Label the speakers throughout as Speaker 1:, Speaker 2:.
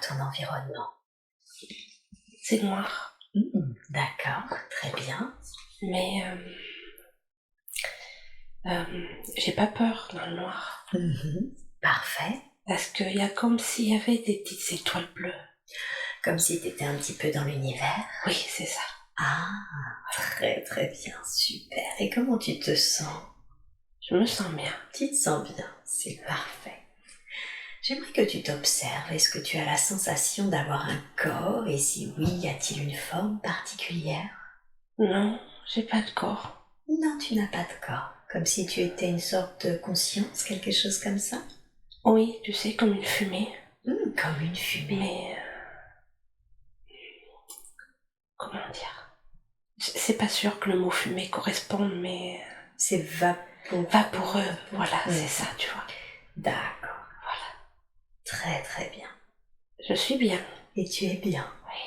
Speaker 1: Décris-moi ton environnement.
Speaker 2: C'est noir.
Speaker 1: D'accord, très bien.
Speaker 2: Mais j'ai pas peur dans le noir.
Speaker 1: Parfait.
Speaker 2: Parce qu'il y a comme s'il y avait des petites étoiles bleues.
Speaker 1: Comme si tu étais un petit peu dans l'univers.
Speaker 2: Oui, c'est ça.
Speaker 1: Ah, très très bien, super. Et comment tu te sens?
Speaker 2: Je me sens bien.
Speaker 1: Tu te sens bien, c'est parfait. J'aimerais que tu t'observes. Est-ce que tu as la sensation d'avoir un corps? Et si oui, y a-t-il une forme particulière?
Speaker 2: Non, j'ai pas de corps.
Speaker 1: Non, tu n'as pas de corps. Comme si tu étais une sorte de conscience, quelque chose comme ça?
Speaker 2: Oui, tu sais, comme une fumée.
Speaker 1: Comme une fumée.
Speaker 2: Mais comment dire? C'est pas sûr que le mot fumée corresponde, mais
Speaker 1: C'est vaporeux.
Speaker 2: Vaporeux, voilà, c'est ça, tu vois.
Speaker 1: D'accord.
Speaker 2: Voilà.
Speaker 1: Très très bien.
Speaker 2: Je suis bien.
Speaker 1: Et tu es bien.
Speaker 2: Oui.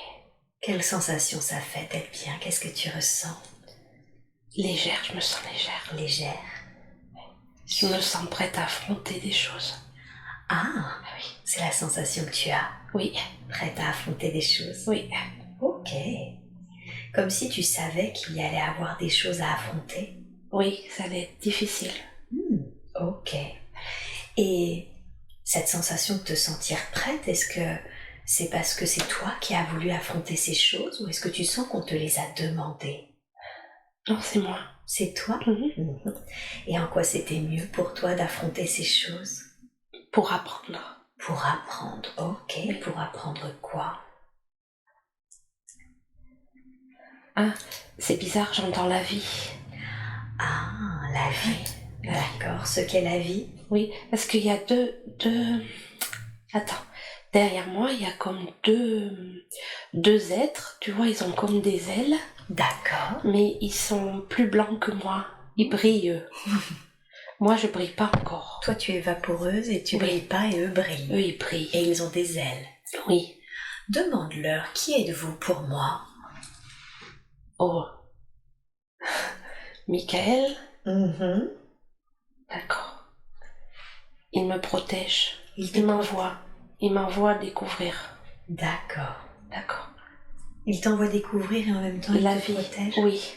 Speaker 1: Quelle sensation ça fait d'être bien? Qu'est-ce que tu ressens?
Speaker 2: Légère, je me sens légère.
Speaker 1: Légère.
Speaker 2: Je me sens prête à affronter des choses.
Speaker 1: Ah,
Speaker 2: Oui.
Speaker 1: C'est la sensation que tu as.
Speaker 2: Oui.
Speaker 1: Prête à affronter des choses.
Speaker 2: Oui.
Speaker 1: Ok. Comme si tu savais qu'il y allait avoir des choses à affronter.
Speaker 2: Oui, ça allait être difficile.
Speaker 1: Ok. Et cette sensation de te sentir prête, est-ce que c'est parce que c'est toi qui as voulu affronter ces choses ou est-ce que tu sens qu'on te les a demandées?
Speaker 2: Non, c'est moi.
Speaker 1: C'est toi?
Speaker 2: Mhm.
Speaker 1: Et en quoi c'était mieux pour toi d'affronter ces choses?
Speaker 2: Pour apprendre.
Speaker 1: Pour apprendre, ok.
Speaker 2: Oui.
Speaker 1: Pour apprendre quoi?
Speaker 2: Ah, c'est bizarre, j'entends la vie.
Speaker 1: Ah, la vie. D'accord, ce qu'est la vie?
Speaker 2: Oui, parce qu'il y a deux... Attends, derrière moi, il y a comme deux êtres, tu vois, ils ont comme des ailes.
Speaker 1: D'accord.
Speaker 2: Mais ils sont plus blancs que moi. Ils brillent, eux. Moi, je brille pas encore.
Speaker 1: Toi, tu es vaporeuse et tu brilles pas et eux brillent.
Speaker 2: Eux, ils brillent.
Speaker 1: Et ils ont des ailes.
Speaker 2: Oui.
Speaker 1: Demande-leur, qui êtes-vous pour moi?
Speaker 2: Oh. Michael?
Speaker 1: D'accord.
Speaker 2: Il me protège.
Speaker 1: Il
Speaker 2: m'envoie. Il m'envoie découvrir.
Speaker 1: D'accord.
Speaker 2: D'accord.
Speaker 1: Il t'envoie découvrir et en même temps il te protège?
Speaker 2: Oui.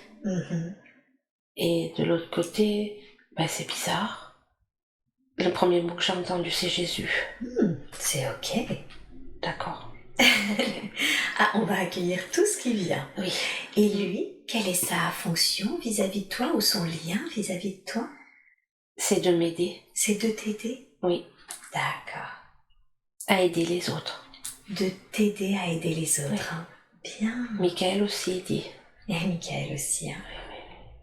Speaker 2: Et de l'autre côté, c'est bizarre. Le premier mot que j'ai entendu, c'est Jésus.
Speaker 1: C'est ok.
Speaker 2: D'accord.
Speaker 1: Ah, on va accueillir tout ce qui vient.
Speaker 2: Oui.
Speaker 1: Et lui, quelle est sa fonction vis-à-vis de toi ou son lien vis-à-vis de toi?
Speaker 2: C'est de m'aider.
Speaker 1: C'est de t'aider?
Speaker 2: Oui.
Speaker 1: D'accord.
Speaker 2: À aider les autres.
Speaker 1: De t'aider à aider les autres.
Speaker 2: Oui.
Speaker 1: Bien.
Speaker 2: Michael aussi dit.
Speaker 1: Et Michael aussi.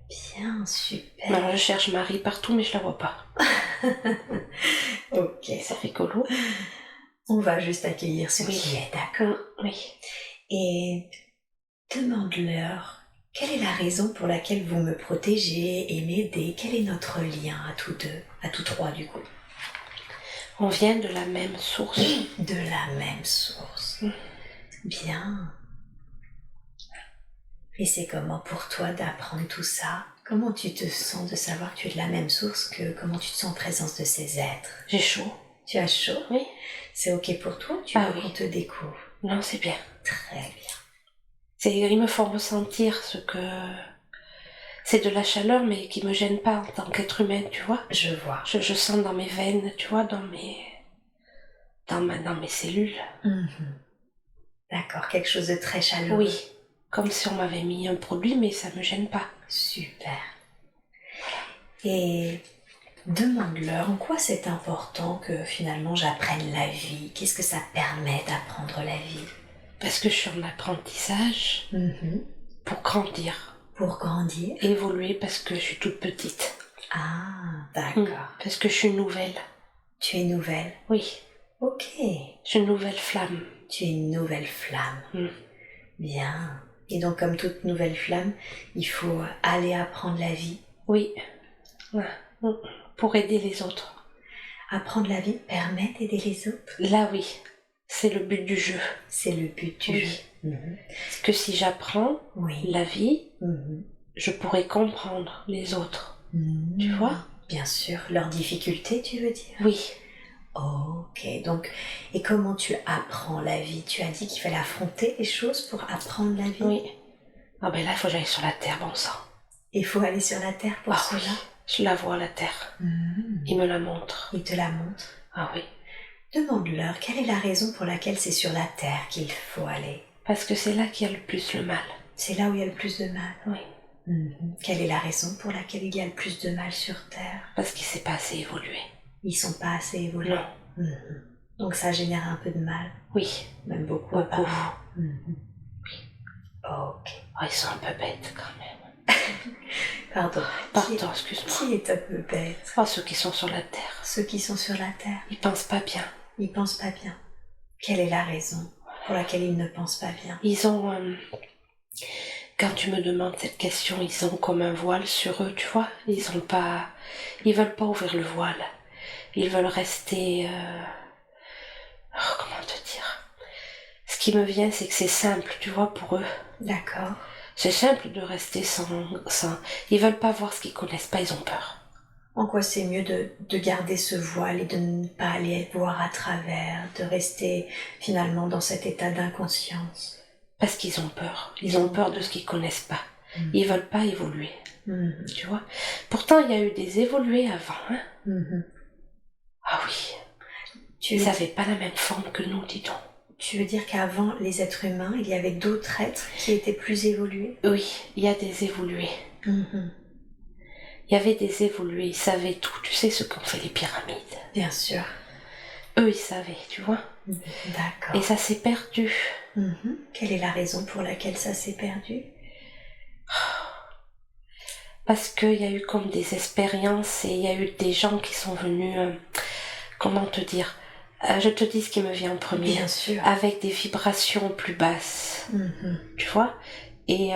Speaker 1: Bien, super.
Speaker 2: Alors je cherche Marie partout, mais je la vois pas.
Speaker 1: Ok.
Speaker 2: C'est rigolo.
Speaker 1: On va juste accueillir ce qui est, d'accord?
Speaker 2: Oui.
Speaker 1: Et demande-leur, quelle est la raison pour laquelle vous me protégez et m'aidez? Quel est notre lien à tous deux, à tous trois du coup?
Speaker 2: On vient de la même source.
Speaker 1: De la même source. Bien. Et c'est comment pour toi d'apprendre tout ça? Comment tu te sens de savoir que tu es de la même source? Comment tu te sens en présence de ces êtres?
Speaker 2: J'ai chaud.
Speaker 1: Tu as chaud?
Speaker 2: Oui.
Speaker 1: C'est ok pour toi? Tu veux qu'on te découvre?
Speaker 2: Non, c'est bien.
Speaker 1: Très bien.
Speaker 2: Ils me font ressentir ce que... C'est de la chaleur, mais qui me gêne pas en tant qu'être humaine, tu vois.
Speaker 1: Je vois.
Speaker 2: Je sens dans mes veines, tu vois, dans mes cellules.
Speaker 1: D'accord, quelque chose de très chaleureux.
Speaker 2: Oui, comme si on m'avait mis un produit, mais ça me gêne pas.
Speaker 1: Super. Et demande-leur en quoi c'est important que finalement j'apprenne la vie. Qu'est-ce que ça permet d'apprendre la vie?
Speaker 2: Parce que je suis en apprentissage pour grandir.
Speaker 1: Pour grandir?
Speaker 2: Évoluer parce que je suis toute petite.
Speaker 1: Ah, d'accord.
Speaker 2: Parce que je suis nouvelle.
Speaker 1: Tu es nouvelle?
Speaker 2: Oui.
Speaker 1: Ok.
Speaker 2: Je suis une nouvelle flamme.
Speaker 1: Tu es une nouvelle flamme. Bien. Et donc comme toute nouvelle flamme, il faut aller apprendre la vie.
Speaker 2: Oui. Pour aider les autres.
Speaker 1: Apprendre la vie permet d'aider les autres?
Speaker 2: Là, oui. C'est le but du jeu.
Speaker 1: C'est le but du jeu.
Speaker 2: Parce que si j'apprends la vie, je pourrais comprendre les autres. Tu vois?
Speaker 1: Bien sûr. Leurs difficultés, tu veux dire?
Speaker 2: Oui.
Speaker 1: Ok, donc, et comment tu apprends la vie? Tu as dit qu'il fallait affronter les choses pour apprendre la vie?
Speaker 2: Oui. Ah ben là, il faut que j'aille sur la terre, bon sang.
Speaker 1: Il faut aller sur la terre pour cela?
Speaker 2: Oui, je la vois, la terre. Il me la montre.
Speaker 1: Il te la montre?
Speaker 2: Ah oui.
Speaker 1: Demande-leur quelle est la raison pour laquelle c'est sur la terre qu'il faut aller.
Speaker 2: Parce que c'est là qu'il y a le plus le mal.
Speaker 1: C'est là où il y a le plus de mal?
Speaker 2: Oui.
Speaker 1: Quelle est la raison pour laquelle il y a le plus de mal sur terre?
Speaker 2: Parce qu'il ne s'est pas assez évolué.
Speaker 1: Ils sont pas assez évolués?
Speaker 2: Non.
Speaker 1: Donc ça génère un peu de mal?
Speaker 2: Oui.
Speaker 1: Même beaucoup?
Speaker 2: Beaucoup.
Speaker 1: Oui. Ok.
Speaker 2: Oh, ils sont un peu bêtes quand même.
Speaker 1: Pardon,
Speaker 2: excuse-moi.
Speaker 1: Qui est un peu bête?
Speaker 2: Oh, ceux qui sont sur la terre.
Speaker 1: Ceux qui sont sur la terre?
Speaker 2: Ils pensent pas bien.
Speaker 1: Ils pensent pas bien. Quelle est la raison pour laquelle ils ne pensent pas bien?
Speaker 2: Ils ont... quand tu me demandes cette question, ils ont comme un voile sur eux, tu vois. Ils veulent pas ouvrir le voile. Ils veulent rester... comment te dire? Ce qui me vient, c'est que c'est simple, tu vois, pour eux.
Speaker 1: D'accord.
Speaker 2: C'est simple de rester sans... Ils veulent pas voir ce qu'ils connaissent pas, ils ont peur.
Speaker 1: En quoi c'est mieux de garder ce voile et de ne pas aller voir à travers, de rester finalement dans cet état d'inconscience?
Speaker 2: Parce qu'ils ont peur. Ils ont peur de ce qu'ils connaissent pas. Ils veulent pas évoluer. Tu vois. Pourtant, il y a eu des évolués avant. Hein. Ah oui. Ils n'avaient pas la même forme que nous, dis donc.
Speaker 1: Tu veux dire qu'avant les êtres humains, il y avait d'autres êtres qui étaient plus évolués?
Speaker 2: Oui, il y a des évolués. Il y avait des évolués, ils savaient tout. Tu sais ce qu'ont fait les pyramides?
Speaker 1: Bien sûr.
Speaker 2: Eux, ils savaient, tu vois.
Speaker 1: D'accord.
Speaker 2: Et ça s'est perdu.
Speaker 1: Quelle est la raison pour laquelle ça s'est perdu?
Speaker 2: Parce qu'il y a eu comme des expériences et il y a eu des gens qui sont venus... comment te dire? Je te dis ce qui me vient en premier.
Speaker 1: Bien sûr.
Speaker 2: Avec des vibrations plus basses. Tu vois? Et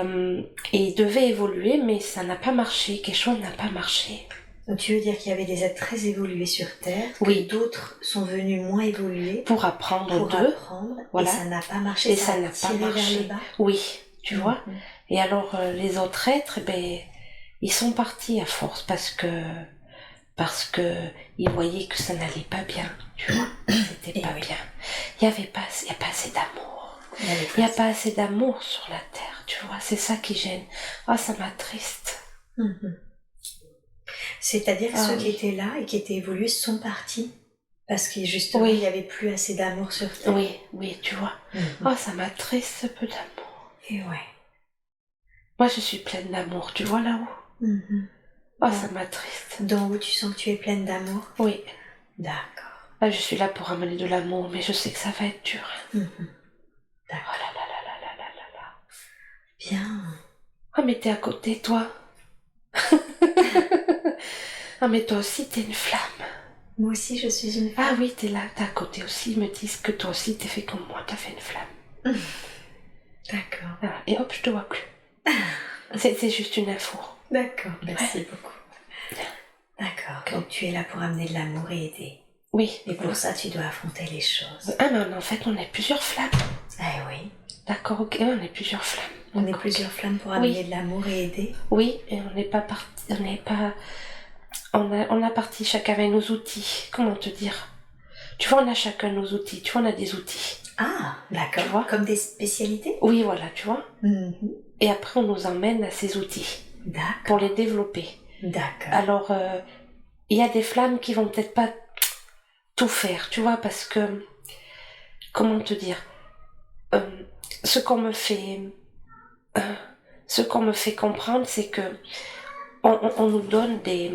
Speaker 2: ils devaient évoluer, mais ça n'a pas marché. Quelque chose n'a pas marché.
Speaker 1: Donc tu veux dire qu'il y avait des êtres très évolués sur Terre,
Speaker 2: oui.
Speaker 1: Que d'autres sont venus moins évolués
Speaker 2: pour apprendre d'eux.
Speaker 1: Voilà. Et ça n'a pas marché.
Speaker 2: Et ça n'a pas marché.
Speaker 1: Vers le bas.
Speaker 2: Oui, tu vois. Et alors les autres êtres, ils sont partis à force parce que ils voyaient que ça n'allait pas bien, tu vois. C'était pas bien. Il y a pas assez d'amour. Il n'y a pas assez d'amour sur la terre, tu vois. C'est ça qui gêne. Oh, ça m'attriste.
Speaker 1: C'est-à-dire que ceux qui étaient là et qui étaient évolués sont partis parce que justement il n'y avait plus assez d'amour sur terre.
Speaker 2: Oui, tu vois. Oh, ça m'attriste ce peu d'amour.
Speaker 1: Et ouais.
Speaker 2: Moi, je suis pleine d'amour, tu vois là-haut. Oh, ça m'attriste.
Speaker 1: D'en haut, tu sens que tu es pleine d'amour?
Speaker 2: Oui.
Speaker 1: D'accord.
Speaker 2: Là, je suis là pour amener de l'amour, mais je sais que ça va être dur.
Speaker 1: D'accord.
Speaker 2: Oh là là là là là là là.
Speaker 1: Bien.
Speaker 2: Oh, mais t'es à côté, toi. Ah, mais toi aussi, t'es une flamme.
Speaker 1: Moi aussi, je suis une flamme.
Speaker 2: Ah oui, t'es là, t'es à côté aussi. Ils me disent que toi aussi, t'es fait comme moi, t'as fait une flamme.
Speaker 1: D'accord.
Speaker 2: Ah, et hop, je te vois plus. C'est juste une info.
Speaker 1: D'accord, merci beaucoup. D'accord, donc tu es là pour amener de l'amour et aider.
Speaker 2: Oui.
Speaker 1: Et pour ça, tu dois affronter les choses.
Speaker 2: Ah, mais en fait, on est plusieurs flammes.
Speaker 1: Ah oui.
Speaker 2: D'accord, ok, on est plusieurs flammes.
Speaker 1: On est plusieurs flammes pour amener de l'amour et aider.
Speaker 2: Oui, et on n'est pas parti, on a parti chacun avec nos outils. Comment te dire? Tu vois, on a chacun nos outils. Tu vois, on a des outils.
Speaker 1: Ah, d'accord.
Speaker 2: Tu vois?
Speaker 1: Comme des spécialités?
Speaker 2: Oui, voilà, tu vois. Et après, on nous emmène à ces outils.
Speaker 1: D'accord.
Speaker 2: Pour les développer.
Speaker 1: D'accord.
Speaker 2: Alors, il y a des flammes qui vont peut-être pas tout faire, tu vois, parce que, comment te dire, ce qu'on me fait comprendre, c'est que on nous donne des...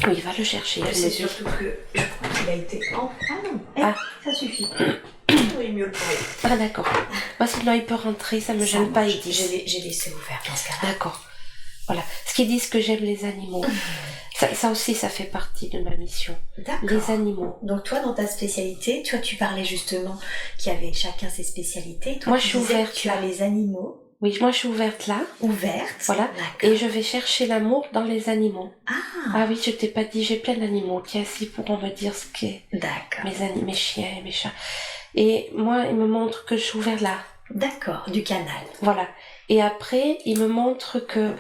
Speaker 2: Oui, va le chercher.
Speaker 1: C'est surtout que je crois qu'il a été... Ah non, ça suffit. Oui, mieux le bruit.
Speaker 2: Ah d'accord. Parce que là, il peut rentrer, ça me gêne pas, ils disent.
Speaker 1: J'ai laissé ouvert dans ce cas-là.
Speaker 2: D'accord. Voilà. Ce qu'ils disent que j'aime les animaux. Ça aussi, ça fait partie de ma mission.
Speaker 1: D'accord.
Speaker 2: Les animaux.
Speaker 1: Donc toi, dans ta spécialité, toi, tu parlais justement qu'il y avait chacun ses spécialités. Toi,
Speaker 2: moi, je suis ouverte.
Speaker 1: Tu as les animaux.
Speaker 2: Oui, moi, je suis ouverte là.
Speaker 1: Ouverte.
Speaker 2: Voilà. Et je vais chercher l'amour dans les animaux. Ah oui, je t'ai pas dit, j'ai plein d'animaux qui assis pourront me dire ce qu'est.
Speaker 1: D'accord.
Speaker 2: Mes chiens et mes chats. Et moi, il me montre que je suis ouverte là.
Speaker 1: D'accord, du canal.
Speaker 2: Voilà. Et après, il me montre que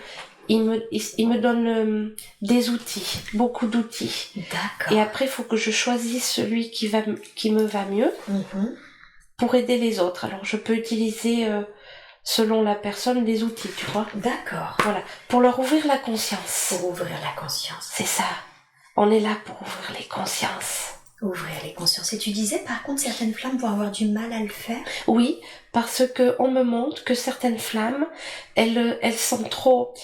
Speaker 2: il me donne des outils, beaucoup d'outils.
Speaker 1: D'accord.
Speaker 2: Et après, il faut que je choisisse celui qui me va mieux pour aider les autres. Alors, je peux utiliser, selon la personne, des outils, tu vois.
Speaker 1: D'accord.
Speaker 2: Voilà, pour leur ouvrir la conscience.
Speaker 1: Pour ouvrir la conscience.
Speaker 2: C'est ça. On est là pour ouvrir les consciences.
Speaker 1: Ouvrir les consciences. Et tu disais, par contre, certaines flammes vont avoir du mal à le faire.
Speaker 2: Oui, parce que on me montre que certaines flammes, elles sont trop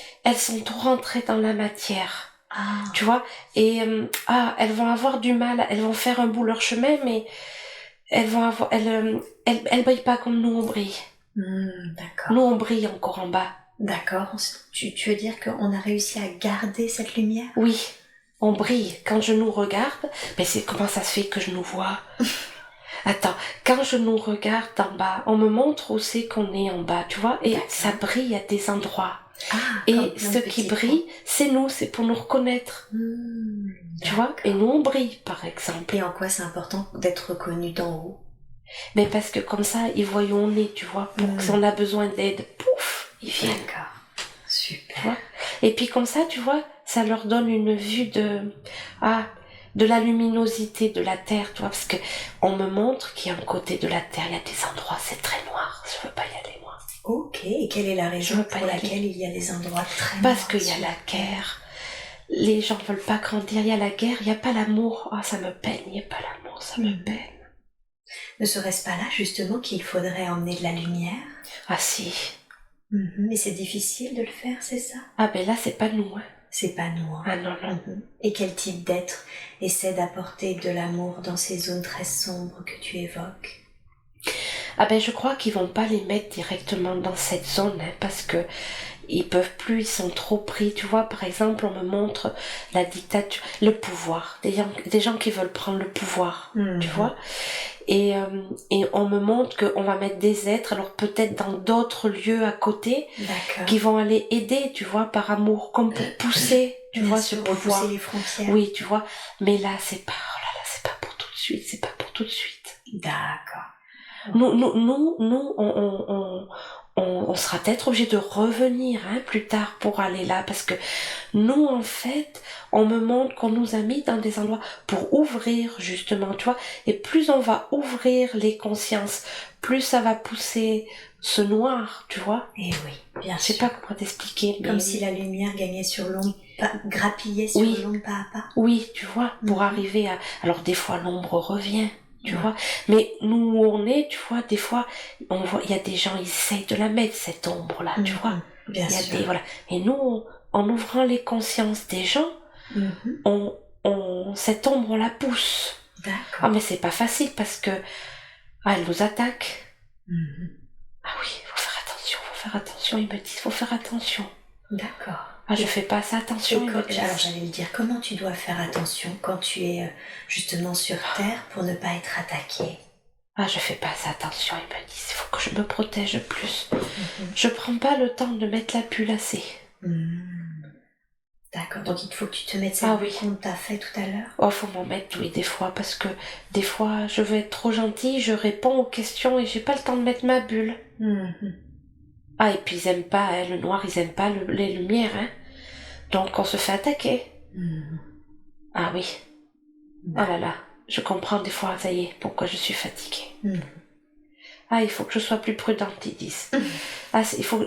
Speaker 2: rentrées dans la matière.
Speaker 1: Ah.
Speaker 2: Tu vois, et elles vont avoir du mal, elles vont faire un bout leur chemin, mais elles brillent pas comme nous on brille.
Speaker 1: D'accord.
Speaker 2: Nous on brille encore en bas.
Speaker 1: D'accord. Tu veux dire qu'on a réussi à garder cette lumière?
Speaker 2: Oui, on brille. Quand je nous regarde, mais c'est comment ça se fait que je nous vois? Attends, quand je nous regarde d'en bas, on me montre où c'est qu'on est en bas, tu vois, et ça brille à des endroits. Et ce qui brille, c'est nous, c'est pour nous reconnaître. Tu vois, et nous on brille, par exemple.
Speaker 1: Et en quoi c'est important d'être reconnu d'en haut?
Speaker 2: Mais parce que comme ça, ils voient où on est, tu vois, pour que si on a besoin d'aide, pouf, ils viennent.
Speaker 1: D'accord, super.
Speaker 2: Tu vois, et puis comme ça, tu vois, ça leur donne une vue de la luminosité de la Terre, tu vois, parce que on me montre qu'il y a un côté de la Terre, il y a des endroits, c'est très noir, je veux pas y aller, moi.
Speaker 1: Ok, et quelle est la raison pour laquelle il y a des endroits très noirs?
Speaker 2: Parce qu'il y a la guerre, les gens veulent pas grandir, il y a la guerre, il y a pas l'amour, ça me peine, il y a pas l'amour, ça me peine.
Speaker 1: Ne serait-ce pas là, justement, qu'il faudrait emmener de la lumière?
Speaker 2: Ah si.
Speaker 1: Mais c'est difficile de le faire, c'est ça?
Speaker 2: Ah ben là, c'est pas nous, hein.
Speaker 1: C'est pas nous, hein.
Speaker 2: Ah non, non.
Speaker 1: Et quel type d'être essaie d'apporter de l'amour dans ces zones très sombres que tu évoques?
Speaker 2: Ah ben je crois qu'ils vont pas les mettre directement dans cette zone, hein, parce que ils peuvent plus, ils sont trop pris. Tu vois, par exemple, on me montre la dictature, le pouvoir, des gens qui veulent prendre le pouvoir, tu vois. Et on me montre qu'on va mettre des êtres, alors peut-être dans d'autres lieux à côté, qui vont aller aider, tu vois, par amour, comme pour pousser, tu vois, ce pouvoir.
Speaker 1: Repousser les frontières.
Speaker 2: Oui, tu vois. Mais là, c'est pas, c'est pas pour tout de suite, c'est pas pour tout de suite.
Speaker 1: D'accord.
Speaker 2: Nous, on sera peut-être obligé de revenir plus tard pour aller là, parce que nous, en fait, on me montre qu'on nous a mis dans des endroits pour ouvrir, justement, tu vois, et plus on va ouvrir les consciences, plus ça va pousser ce noir, tu vois.
Speaker 1: Et oui, bien sûr.
Speaker 2: Je sais pas comment t'expliquer.
Speaker 1: Comme si la lumière gagnait sur l'ombre, grappillait sur l'ombre pas à pas.
Speaker 2: Oui, tu vois, pour arriver à... Alors des fois, l'ombre revient. Tu vois, mais nous où on est, tu vois, des fois, on voit, il y a des gens, ils essayent de la mettre, cette ombre-là, tu vois.
Speaker 1: Bien sûr.
Speaker 2: Voilà. Et nous, en ouvrant les consciences des gens, cette ombre, on la pousse.
Speaker 1: D'accord.
Speaker 2: Ah, mais c'est pas facile parce que, elle nous attaque. Ah oui, faut faire attention, ils me disent, faut faire attention.
Speaker 1: D'accord.
Speaker 2: Ah, je fais pas ça, attention.
Speaker 1: Alors j'allais le dire, comment tu dois faire attention quand tu es justement sur Terre pour ne pas être attaqué?
Speaker 2: Ah, je fais pas ça, attention, ils me disent, il faut que je me protège plus. Je prends pas le temps de mettre la pull assez.
Speaker 1: D'accord, donc il faut que tu te mettes ça qu'on t'a fait tout à l'heure?
Speaker 2: Oh, faut m'en mettre, oui, des fois, parce que des fois, je veux être trop gentille, je réponds aux questions et j'ai pas le temps de mettre ma bulle. Ah, et puis ils aiment pas, le noir, ils aiment pas les lumières, hein. Donc on se fait attaquer. Ah oui. Oh là là, je comprends des fois, ça y est, pourquoi je suis fatiguée. Ah, il faut que je sois plus prudente, ils disent.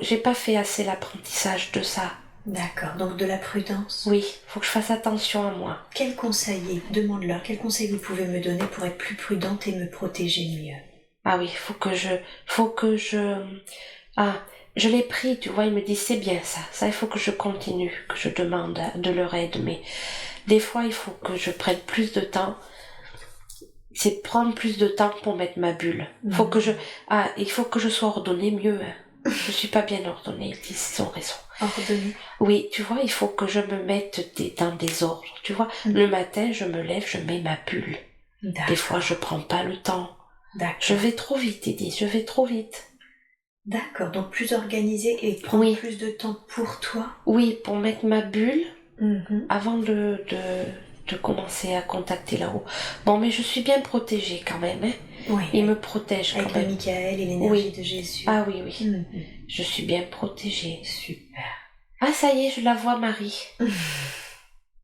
Speaker 2: J'ai pas fait assez l'apprentissage de ça.
Speaker 1: D'accord, donc de la prudence.
Speaker 2: Oui, faut que je fasse attention à moi.
Speaker 1: Quel conseil, demande-leur, quel conseil vous pouvez me donner pour être plus prudente et me protéger mieux?
Speaker 2: Ah oui, je l'ai pris, tu vois, ils me disent c'est bien ça, il faut que je continue, que je demande de leur aide, mais des fois il faut que je prenne plus de temps, c'est prendre plus de temps pour mettre ma bulle. Il faut que je sois ordonnée mieux, hein. Je suis pas bien ordonnée, ils disent, ils ont raison.
Speaker 1: Ordonnée?
Speaker 2: Oui, tu vois, il faut que je me mette dans des ordres, tu vois. Le matin, je me lève, je mets ma bulle. Des fois, je prends pas le temps. Je vais trop vite, ils disent, je vais trop vite.
Speaker 1: D'accord, donc plus organisé et prendre plus de temps pour toi?
Speaker 2: Oui, pour mettre ma bulle avant de commencer à contacter là-haut. Bon, mais je suis bien protégée quand même, hein.
Speaker 1: Oui.
Speaker 2: Il me protège quand même.
Speaker 1: Avec le Michael et l'énergie de Jésus.
Speaker 2: Ah oui. Je suis bien protégée.
Speaker 1: Super.
Speaker 2: Ah, ça y est, je la vois, Marie.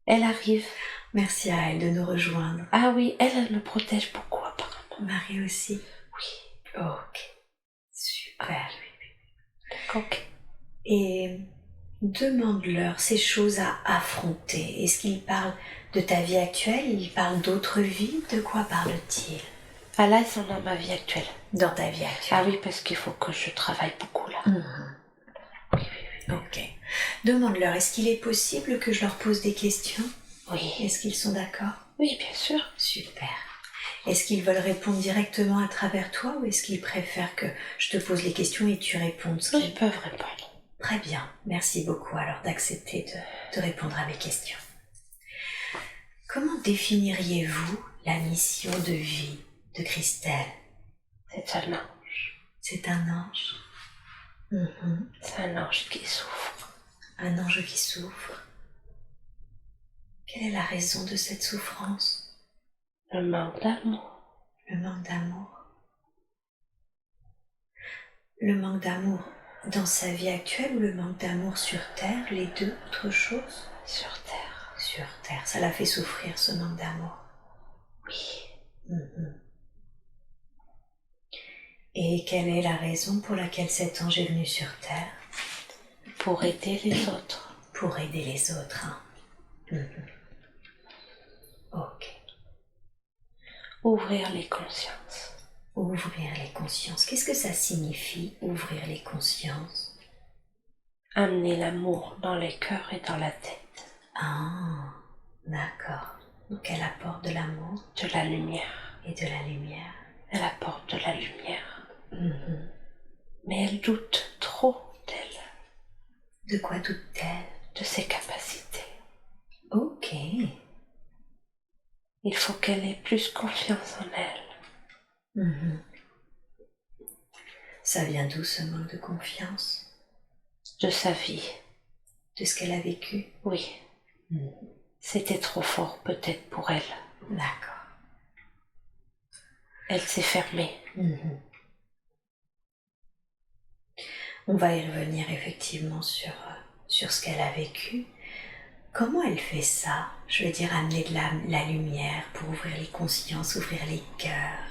Speaker 2: Elle arrive.
Speaker 1: Merci à elle de nous rejoindre.
Speaker 2: Ah oui, elle me protège beaucoup, apparemment.
Speaker 1: Marie aussi.
Speaker 2: Oui.
Speaker 1: Ok. Super.
Speaker 2: Ok.
Speaker 1: Et demande-leur ces choses à affronter. Est-ce qu'ils parlent de ta vie actuelle? Ils parlent d'autres vies? De quoi parlent-ils?
Speaker 2: Ah là, ils sont dans ma vie actuelle.
Speaker 1: Dans ta vie actuelle?
Speaker 2: Ah oui, parce qu'il faut que je travaille beaucoup là. Oui.
Speaker 1: Ok. Demande-leur, est-ce qu'il est possible que je leur pose des questions?
Speaker 2: Oui.
Speaker 1: Est-ce qu'ils sont d'accord?
Speaker 2: Oui, bien sûr.
Speaker 1: Super. Est-ce qu'ils veulent répondre directement à travers toi ou est-ce qu'ils préfèrent que je te pose les questions et tu répondes?
Speaker 2: Ils peuvent répondre.
Speaker 1: Très bien. Merci beaucoup alors d'accepter de répondre à mes questions. Comment définiriez-vous la mission de vie de Christelle?
Speaker 2: C'est un ange.
Speaker 1: C'est un ange.
Speaker 2: C'est un ange qui souffre.
Speaker 1: Un ange qui souffre. Quelle est la raison de cette souffrance?
Speaker 2: Le manque d'amour.
Speaker 1: Le manque d'amour. Le manque d'amour dans sa vie actuelle ou le manque d'amour sur Terre, les deux, autre chose?
Speaker 2: Sur Terre.
Speaker 1: Sur Terre, ça la fait souffrir ce manque d'amour.
Speaker 2: Oui.
Speaker 1: Et quelle est la raison pour laquelle cet ange est venu sur Terre?
Speaker 2: Pour aider les autres.
Speaker 1: Pour aider les autres. Ok.
Speaker 2: Ouvrir les consciences.
Speaker 1: Ouvrir les consciences. Qu'est-ce que ça signifie, ouvrir les consciences?
Speaker 2: Amener l'amour dans les cœurs et dans la tête.
Speaker 1: Ah, d'accord. Donc elle apporte de l'amour.
Speaker 2: De la lumière.
Speaker 1: Et de la lumière.
Speaker 2: Elle apporte de la lumière. Mais elle doute trop d'elle.
Speaker 1: De quoi doute-t-elle?
Speaker 2: De ses capacités.
Speaker 1: Ok.
Speaker 2: Il faut qu'elle ait plus confiance en elle.
Speaker 1: Ça vient d'où ce manque de confiance?
Speaker 2: De sa vie.
Speaker 1: De ce qu'elle a vécu?
Speaker 2: Oui. C'était trop fort peut-être pour elle.
Speaker 1: D'accord.
Speaker 2: Elle s'est fermée.
Speaker 1: On va y revenir effectivement sur ce qu'elle a vécu. Comment elle fait ça? Je veux dire, amener de la lumière pour ouvrir les consciences, ouvrir les cœurs.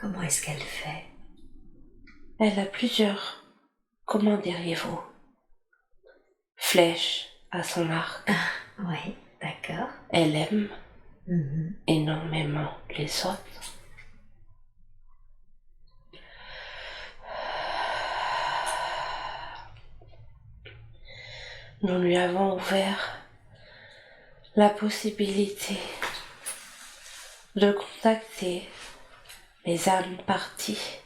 Speaker 1: Comment est-ce qu'elle fait?
Speaker 2: Elle a plusieurs, comment diriez-vous, flèches à son arc.
Speaker 1: Oui, d'accord.
Speaker 2: Elle aime énormément les autres. Nous lui avons ouvert la possibilité de contacter les âmes parties.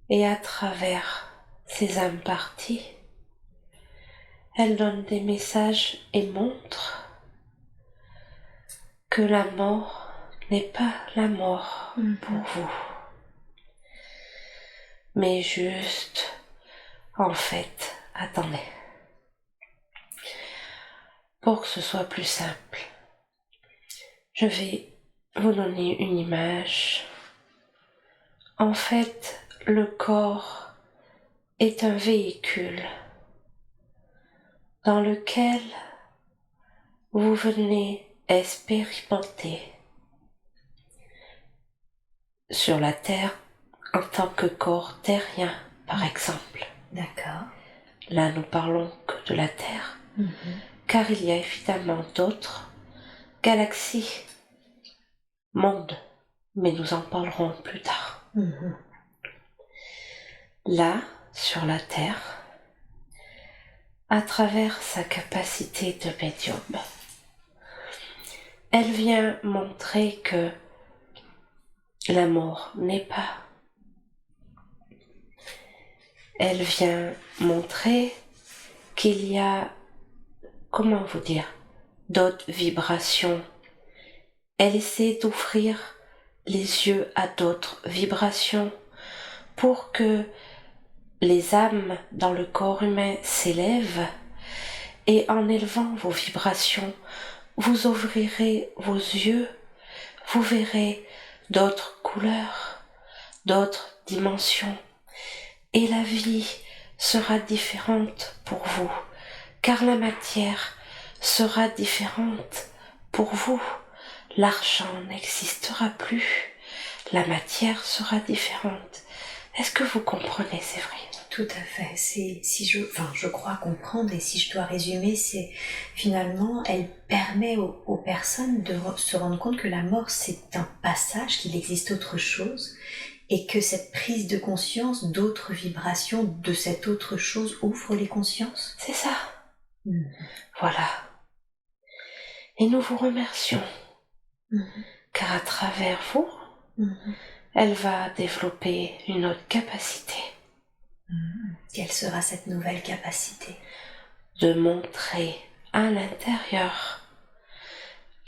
Speaker 2: Et à travers ces âmes parties, elle donne des messages et montre que la mort n'est pas la mort pour vous, mais juste, en fait, attendez, pour que ce soit plus simple, je vais vous donner une image. En fait, le corps est un véhicule dans lequel vous venez expérimenter sur la Terre en tant que corps terrien, par exemple.
Speaker 1: D'accord.
Speaker 2: Là, nous parlons que de la Terre, car il y a évidemment d'autres galaxies, mondes, mais nous en parlerons plus tard. Là, sur la Terre, à travers sa capacité de médium, elle vient montrer que la mort n'est pas. Elle vient montrer qu'il y a, comment vous dire, d'autres vibrations. Elle essaie d'ouvrir les yeux à d'autres vibrations pour que les âmes dans le corps humain s'élèvent et en élevant vos vibrations, vous ouvrirez vos yeux, vous verrez d'autres couleurs, d'autres dimensions et la vie sera différente pour vous, car la matière sera différente pour vous. L'argent n'existera plus, la matière sera différente. Est-ce que vous comprenez, Séverine?
Speaker 1: Tout à fait. Je crois comprendre, et si je dois résumer, c'est finalement, elle permet aux personnes de se rendre compte que la mort, c'est un passage, qu'il existe autre chose, et que cette prise de conscience d'autres vibrations de cette autre chose ouvre les consciences.
Speaker 2: C'est ça. Voilà. Et nous vous remercions, car à travers vous, elle va développer une autre capacité.
Speaker 1: Quelle sera cette nouvelle capacité?
Speaker 2: De montrer à l'intérieur.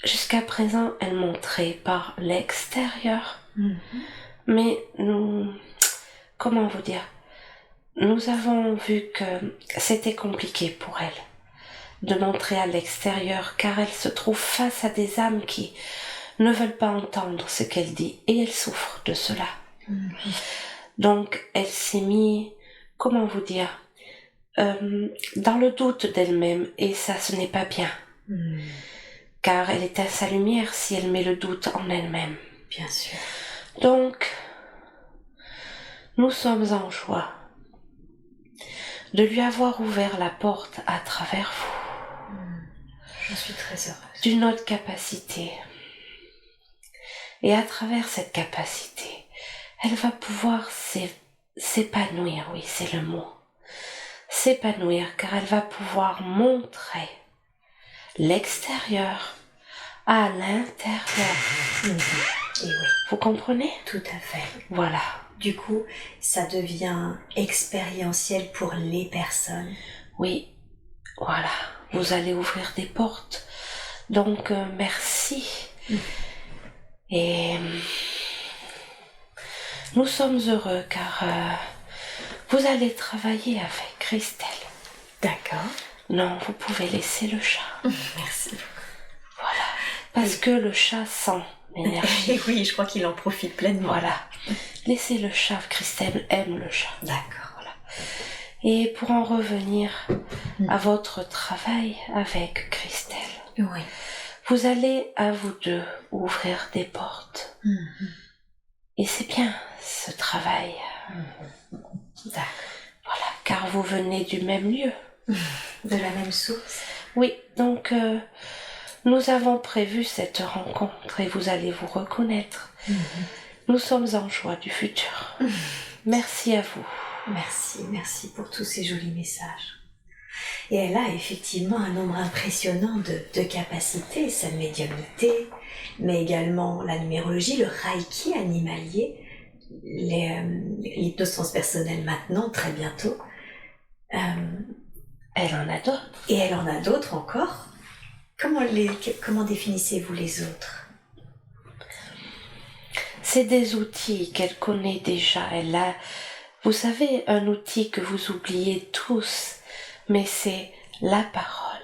Speaker 2: Jusqu'à présent, elle montrait par l'extérieur. Mais comment vous dire, nous avons vu que c'était compliqué pour elle de montrer à l'extérieur, car elle se trouve face à des âmes qui ne veulent pas entendre ce qu'elle dit, et elle souffre de cela. Donc, elle s'est mise, comment vous dire, dans le doute d'elle-même, et ça, ce n'est pas bien. Car elle est à sa lumière si elle met le doute en elle-même.
Speaker 1: Bien sûr.
Speaker 2: Donc, nous sommes en joie de lui avoir ouvert la porte à travers vous.
Speaker 1: Je suis très heureuse.
Speaker 2: D'une autre capacité. Et à travers cette capacité, elle va pouvoir s'épanouir, oui, c'est le mot. S'épanouir, car elle va pouvoir montrer l'extérieur à l'intérieur.
Speaker 1: Et oui.
Speaker 2: Vous comprenez?
Speaker 1: Tout à fait.
Speaker 2: Voilà.
Speaker 1: Du coup, ça devient expérientiel pour les personnes.
Speaker 2: Oui, voilà. Vous allez ouvrir des portes. Donc, merci. Et nous sommes heureux car vous allez travailler avec Christelle.
Speaker 1: D'accord.
Speaker 2: Non, vous pouvez laisser le chat.
Speaker 1: Merci.
Speaker 2: Voilà. Parce que le chat sent l'énergie.
Speaker 1: Oui, je crois qu'il en profite pleinement.
Speaker 2: Voilà. Laissez le chat. Christelle aime le chat.
Speaker 1: D'accord.
Speaker 2: Voilà. Et pour en revenir à votre travail avec Christelle.
Speaker 1: Oui.
Speaker 2: Vous allez à vous deux ouvrir des portes. Et c'est bien ce travail.
Speaker 1: D'accord.
Speaker 2: Voilà, car vous venez du même lieu.
Speaker 1: De la même source.
Speaker 2: Oui, donc nous avons prévu cette rencontre et vous allez vous reconnaître. Nous sommes en joie du futur. Merci à vous.
Speaker 1: Merci pour tous ces jolis messages. Et elle a effectivement un nombre impressionnant de capacités, sa médiumnité, mais également la numérologie, le reiki animalier, l'hypnose transpersonnelle maintenant, très bientôt.
Speaker 2: Elle en a d'autres.
Speaker 1: Et elle en a d'autres encore. Comment définissez-vous les autres?
Speaker 2: C'est des outils qu'elle connaît déjà. Elle a, vous savez, un outil que vous oubliez tous, mais c'est la parole.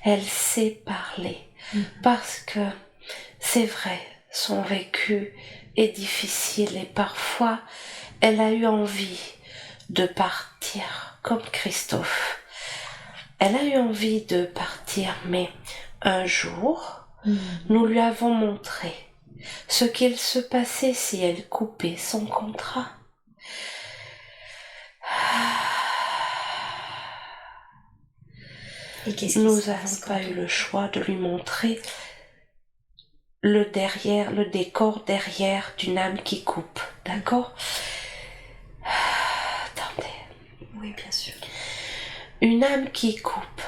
Speaker 2: Elle sait parler parce que c'est vrai, son vécu est difficile et parfois elle a eu envie de partir comme Christophe. Elle a eu envie de partir, mais un jour, nous lui avons montré ce qu'il se passait si elle coupait son contrat.
Speaker 1: Et qu'est-ce
Speaker 2: Nous
Speaker 1: qui se
Speaker 2: n'avons
Speaker 1: passe
Speaker 2: pas eu le choix de lui montrer le décor derrière d'une âme qui coupe, d'accord? Attendez.
Speaker 1: Oui, bien sûr.
Speaker 2: Une âme qui coupe.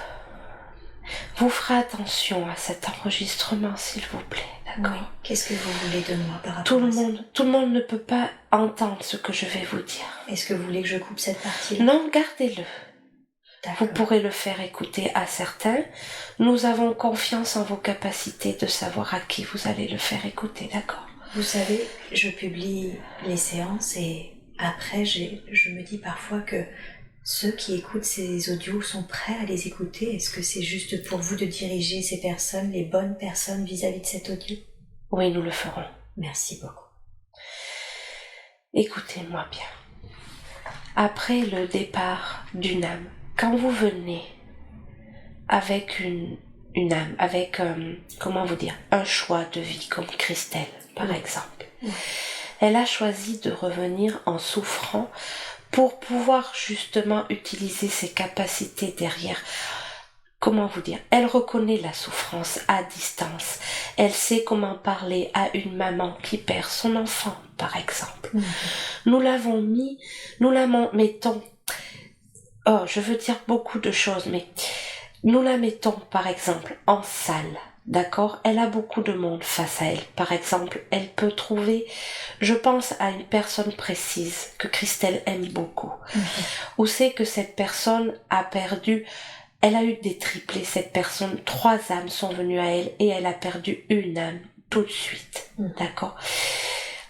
Speaker 2: Vous ferez attention à cet enregistrement, s'il vous plaît, d'accord?
Speaker 1: Oui. Qu'est-ce que vous voulez de moi par rapport
Speaker 2: Tout
Speaker 1: à ça?
Speaker 2: le monde ne peut pas entendre ce que je vais vous dire.
Speaker 1: Est-ce que vous voulez que je coupe cette partie-là?
Speaker 2: Non, gardez-le. Vous
Speaker 1: D'accord.
Speaker 2: pourrez le faire écouter à certains. Nous avons confiance en vos capacités de savoir à qui vous allez le faire écouter, d'accord?
Speaker 1: Vous savez, je publie les séances et après, je me dis parfois que ceux qui écoutent ces audios sont prêts à les écouter. Est-ce que c'est juste pour vous de diriger ces personnes, les bonnes personnes vis-à-vis de cet audio?
Speaker 2: Oui, nous le ferons.
Speaker 1: Merci beaucoup.
Speaker 2: Écoutez-moi bien. après le départ d'une âme, quand vous venez avec une âme, avec, comment vous dire, un choix de vie comme Christelle, par exemple. Elle a choisi de revenir en souffrant pour pouvoir justement utiliser ses capacités derrière. Comment vous dire? Elle reconnaît la souffrance à distance. Elle sait comment parler à une maman qui perd son enfant, par exemple. Nous la mettons, je veux dire beaucoup de choses, mais nous la mettons, par exemple, en salle. D'accord? Elle a beaucoup de monde face à elle. Par exemple, elle peut trouver, je pense à une personne précise que Christelle aime beaucoup. Où c'est que cette personne a perdu, elle a eu des triplés, cette personne, 3 âmes sont venues à elle et elle a perdu une âme tout de suite. D'accord?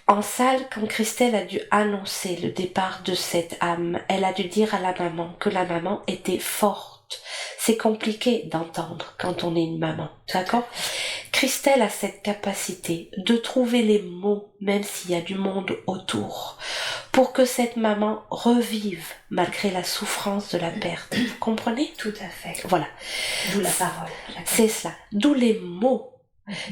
Speaker 2: En salle, quand Christelle a dû annoncer le départ de cette âme, elle a dû dire à la maman que la maman était forte. C'est compliqué d'entendre quand on est une maman, d'accord? Christelle a cette capacité de trouver les mots, même s'il y a du monde autour, pour que cette maman revive malgré la souffrance de la perte. Vous comprenez?
Speaker 1: Tout à fait.
Speaker 2: Voilà.
Speaker 1: D'où la parole.
Speaker 2: C'est cela. D'où les mots.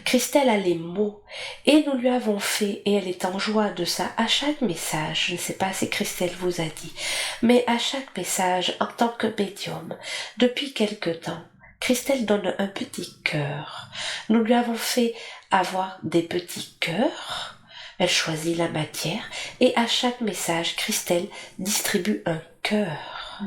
Speaker 2: Christelle a les mots et nous lui avons fait, et elle est en joie de ça, à chaque message, je ne sais pas si Christelle vous a dit, mais à chaque message en tant que médium, depuis quelque temps, Christelle donne un petit cœur. Nous lui avons fait avoir des petits cœurs, elle choisit la matière et à chaque message, Christelle distribue un cœur.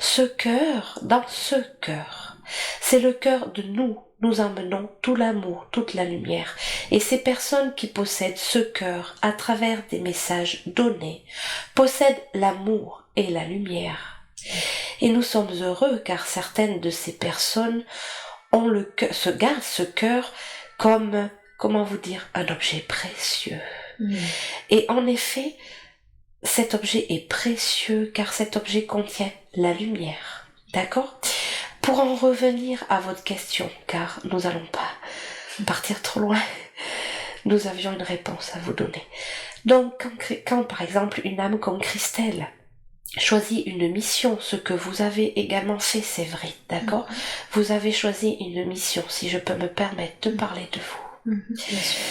Speaker 2: Ce cœur, dans ce cœur, c'est le cœur de nous emmenons tout l'amour, toute la lumière. Et ces personnes qui possèdent ce cœur à travers des messages donnés possèdent l'amour et la lumière. Et nous sommes heureux car certaines de ces personnes ont se gardent ce cœur comme, comment vous dire, un objet précieux. Et en effet, cet objet est précieux car cet objet contient la lumière. D'accord ? Pour en revenir à votre question, car nous n'allons pas partir trop loin, nous avions une réponse à vous donner. Donc, quand par exemple une âme comme Christelle choisit une mission, ce que vous avez également fait, c'est vrai, d'accord? Vous avez choisi une mission, si je peux me permettre de parler de vous.
Speaker 1: Bien sûr.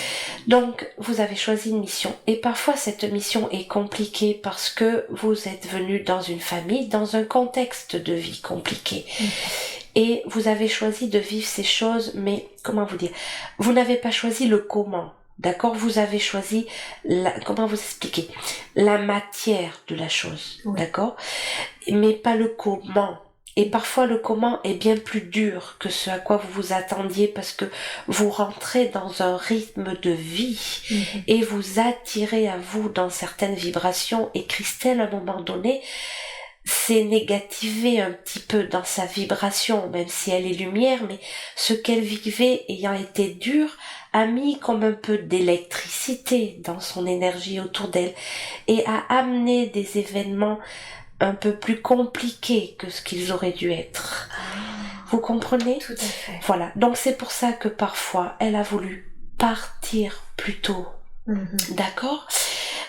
Speaker 2: Donc, vous avez choisi une mission et parfois cette mission est compliquée parce que vous êtes venu dans une famille, dans un contexte de vie compliqué. Et vous avez choisi de vivre ces choses, mais comment vous dire? Vous n'avez pas choisi le comment, d'accord? Vous avez choisi comment vous expliquer? La matière de la chose, d'accord? Mais pas le comment. Et parfois le comment est bien plus dur que ce à quoi vous vous attendiez parce que vous rentrez dans un rythme de vie et vous attirez à vous dans certaines vibrations. Et Christelle, à un moment donné, s'est négativée un petit peu dans sa vibration, même si elle est lumière, mais ce qu'elle vivait ayant été dur a mis comme un peu d'électricité dans son énergie autour d'elle et a amené des événements un peu plus compliqués que ce qu'ils auraient dû être. Vous comprenez?
Speaker 1: Tout à fait.
Speaker 2: Voilà. Donc c'est pour ça que parfois elle a voulu partir plus tôt. D'accord?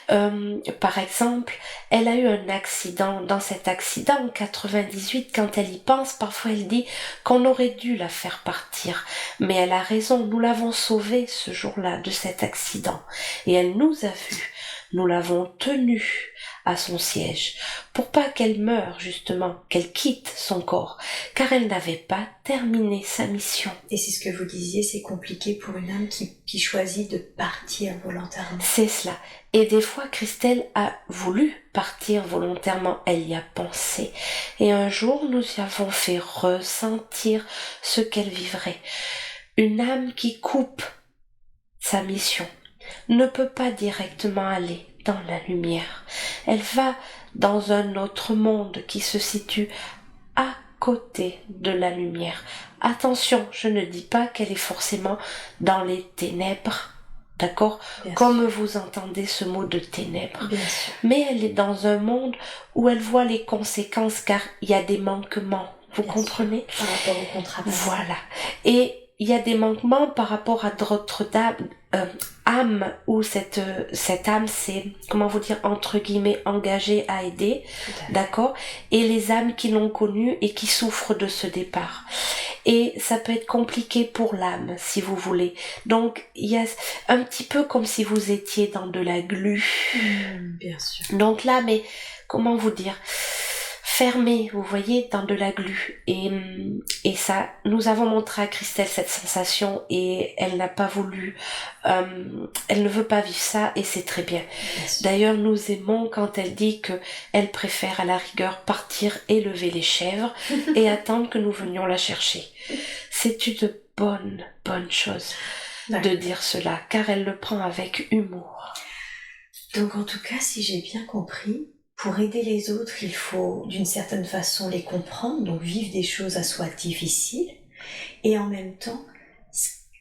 Speaker 2: Par exemple, elle a eu un accident. Dans cet accident en 98, quand elle y pense, parfois elle dit qu'on aurait dû la faire partir. Mais elle a raison, nous l'avons sauvée ce jour-là de cet accident. Et elle nous a vus. Nous l'avons tenue à son siège pour pas qu'elle meure justement, qu'elle quitte son corps, car elle n'avait pas terminé sa mission.
Speaker 1: Et c'est ce que vous disiez, c'est compliqué pour une âme qui choisit de partir volontairement.
Speaker 2: C'est cela. Et des fois, Christelle a voulu partir volontairement, elle y a pensé. Et un jour, nous y avons fait ressentir ce qu'elle vivrait. Une âme qui coupe sa mission ne peut pas directement aller dans la lumière. Elle va dans un autre monde qui se situe à côté de la lumière. Attention, je ne dis pas qu'elle est forcément dans les ténèbres, d'accord? Comme vous entendez ce mot de ténèbres. Mais elle est dans un monde où elle voit les conséquences car il y a des manquements. Vous comprenez?
Speaker 1: Par rapport au contrat.
Speaker 2: Voilà. Et il y a des manquements par rapport à d'autres âmes où cette âme s'est, comment vous dire, entre guillemets, engagée à aider, d'accord, et les âmes qui l'ont connue et qui souffrent de ce départ. Et ça peut être compliqué pour l'âme, si vous voulez. Donc, il y a un petit peu comme si vous étiez dans de la glu.
Speaker 1: Bien sûr.
Speaker 2: Donc là, mais comment vous dire, fermé, vous voyez, dans de la glu. Et ça, nous avons montré à Christelle cette sensation et elle n'a pas voulu, elle ne veut pas vivre ça et c'est très bien. D'ailleurs, nous aimons quand elle dit que elle préfère à la rigueur partir élever les chèvres et attendre que nous venions la chercher. C'est une bonne chose de dire cela, car elle le prend avec humour.
Speaker 1: Donc en tout cas, si j'ai bien compris, pour aider les autres, il faut d'une certaine façon les comprendre, donc vivre des choses à soi difficiles, et en même temps,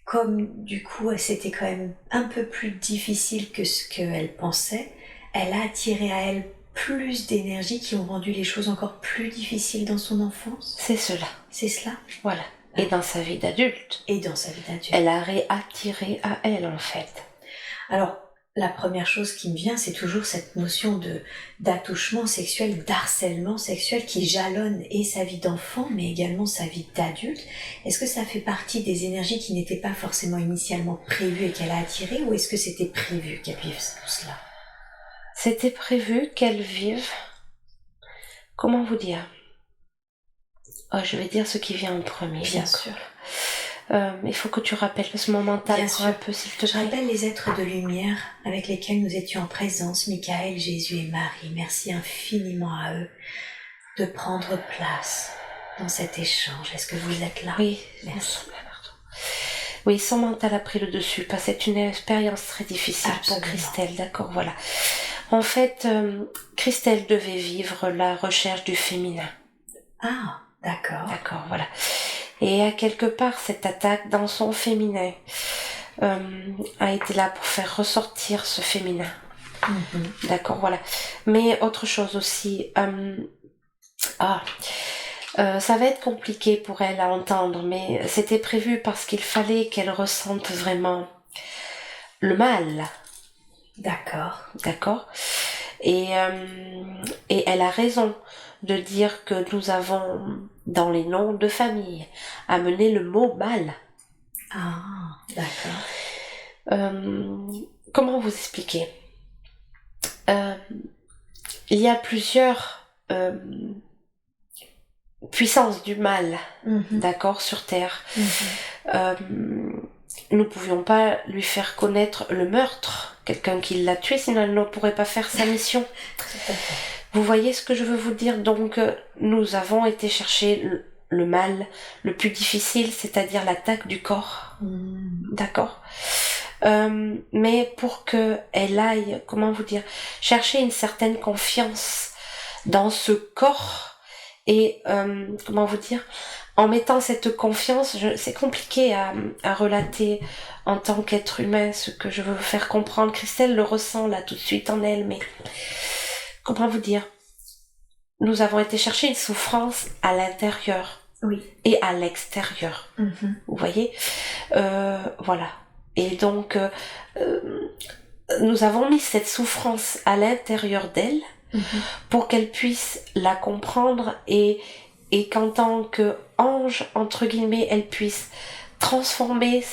Speaker 1: comme du coup c'était quand même un peu plus difficile que ce qu'elle pensait, elle a attiré à elle plus d'énergie qui ont rendu les choses encore plus difficiles dans son enfance.
Speaker 2: C'est cela.
Speaker 1: C'est cela.
Speaker 2: Voilà. Et dans sa vie d'adulte.
Speaker 1: Et dans sa vie d'adulte.
Speaker 2: Elle a réattiré à elle en fait.
Speaker 1: Alors, la première chose qui me vient, c'est toujours cette notion d'attouchement sexuel, d'harcèlement sexuel qui jalonne et sa vie d'enfant, mais également sa vie d'adulte. Est-ce que ça fait partie des énergies qui n'étaient pas forcément initialement prévues et qu'elle a attirées, ou est-ce que c'était prévu qu'elle vive tout cela?
Speaker 2: C'était prévu qu'elle vive... Comment vous dire? Je vais dire ce qui vient en premier.
Speaker 1: Bien sûr.
Speaker 2: Il faut que tu rappelles ce moment mental un peu, s'il te plaît.
Speaker 1: Je rappelle les êtres de lumière avec lesquels nous étions en présence, Michael, Jésus et Marie. Merci infiniment à eux de prendre place dans cet échange. Est-ce que vous êtes là?
Speaker 2: Oui.
Speaker 1: Merci.
Speaker 2: Oui, son mental a pris le dessus, parce que c'est une expérience très difficile.
Speaker 1: Absolument.
Speaker 2: Pour Christelle, d'accord, voilà. En fait, Christelle devait vivre la recherche du féminin.
Speaker 1: Ah, d'accord.
Speaker 2: D'accord, voilà. Et à quelque part, cette attaque dans son féminin a été là pour faire ressortir ce féminin.
Speaker 1: Mm-hmm.
Speaker 2: D'accord, voilà. Mais autre chose aussi, ça va être compliqué pour elle à entendre, mais c'était prévu parce qu'il fallait qu'elle ressente vraiment le mal.
Speaker 1: D'accord.
Speaker 2: D'accord. Et elle a raison de dire que nous avons, dans les noms de famille, amené le mot mal.
Speaker 1: Ah, d'accord.
Speaker 2: Comment vous expliquer? Il y a plusieurs puissances du mal, d'accord, sur Terre. Nous ne pouvions pas lui faire connaître le meurtre, quelqu'un qui l'a tué, sinon elle ne pourrait pas faire sa mission. Vous voyez ce que je veux vous dire? Donc, nous avons été chercher le mal le plus difficile, c'est-à-dire l'attaque du corps. D'accord? Mais pour que elle aille, comment vous dire, chercher une certaine confiance dans ce corps et, comment vous dire, en mettant cette confiance, c'est compliqué à relater en tant qu'être humain ce que je veux vous faire comprendre. Christelle le ressent là tout de suite en elle, mais comment vous dire? Nous avons été chercher une souffrance à l'intérieur et à l'extérieur. Vous voyez? Voilà. Et donc, nous avons mis cette souffrance à l'intérieur d'elle pour qu'elle puisse la comprendre et qu'en tant qu'ange, entre guillemets, elle puisse transformer,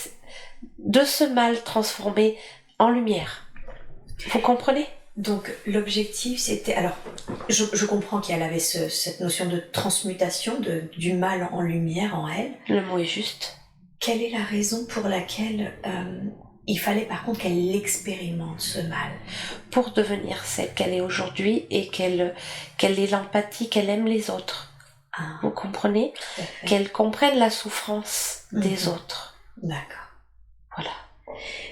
Speaker 2: de ce mal transformer en lumière. Vous comprenez?
Speaker 1: Donc l'objectif c'était, alors je comprends qu'elle avait cette notion de transmutation du mal en lumière en elle.
Speaker 2: Le mot est juste.
Speaker 1: Quelle est la raison pour laquelle il fallait par contre qu'elle expérimente ce mal?
Speaker 2: Pour devenir celle qu'elle est aujourd'hui et qu'elle ait l'empathie, qu'elle aime les autres. Vous comprenez? Qu'elle comprenne la souffrance des autres.
Speaker 1: D'accord.
Speaker 2: Voilà.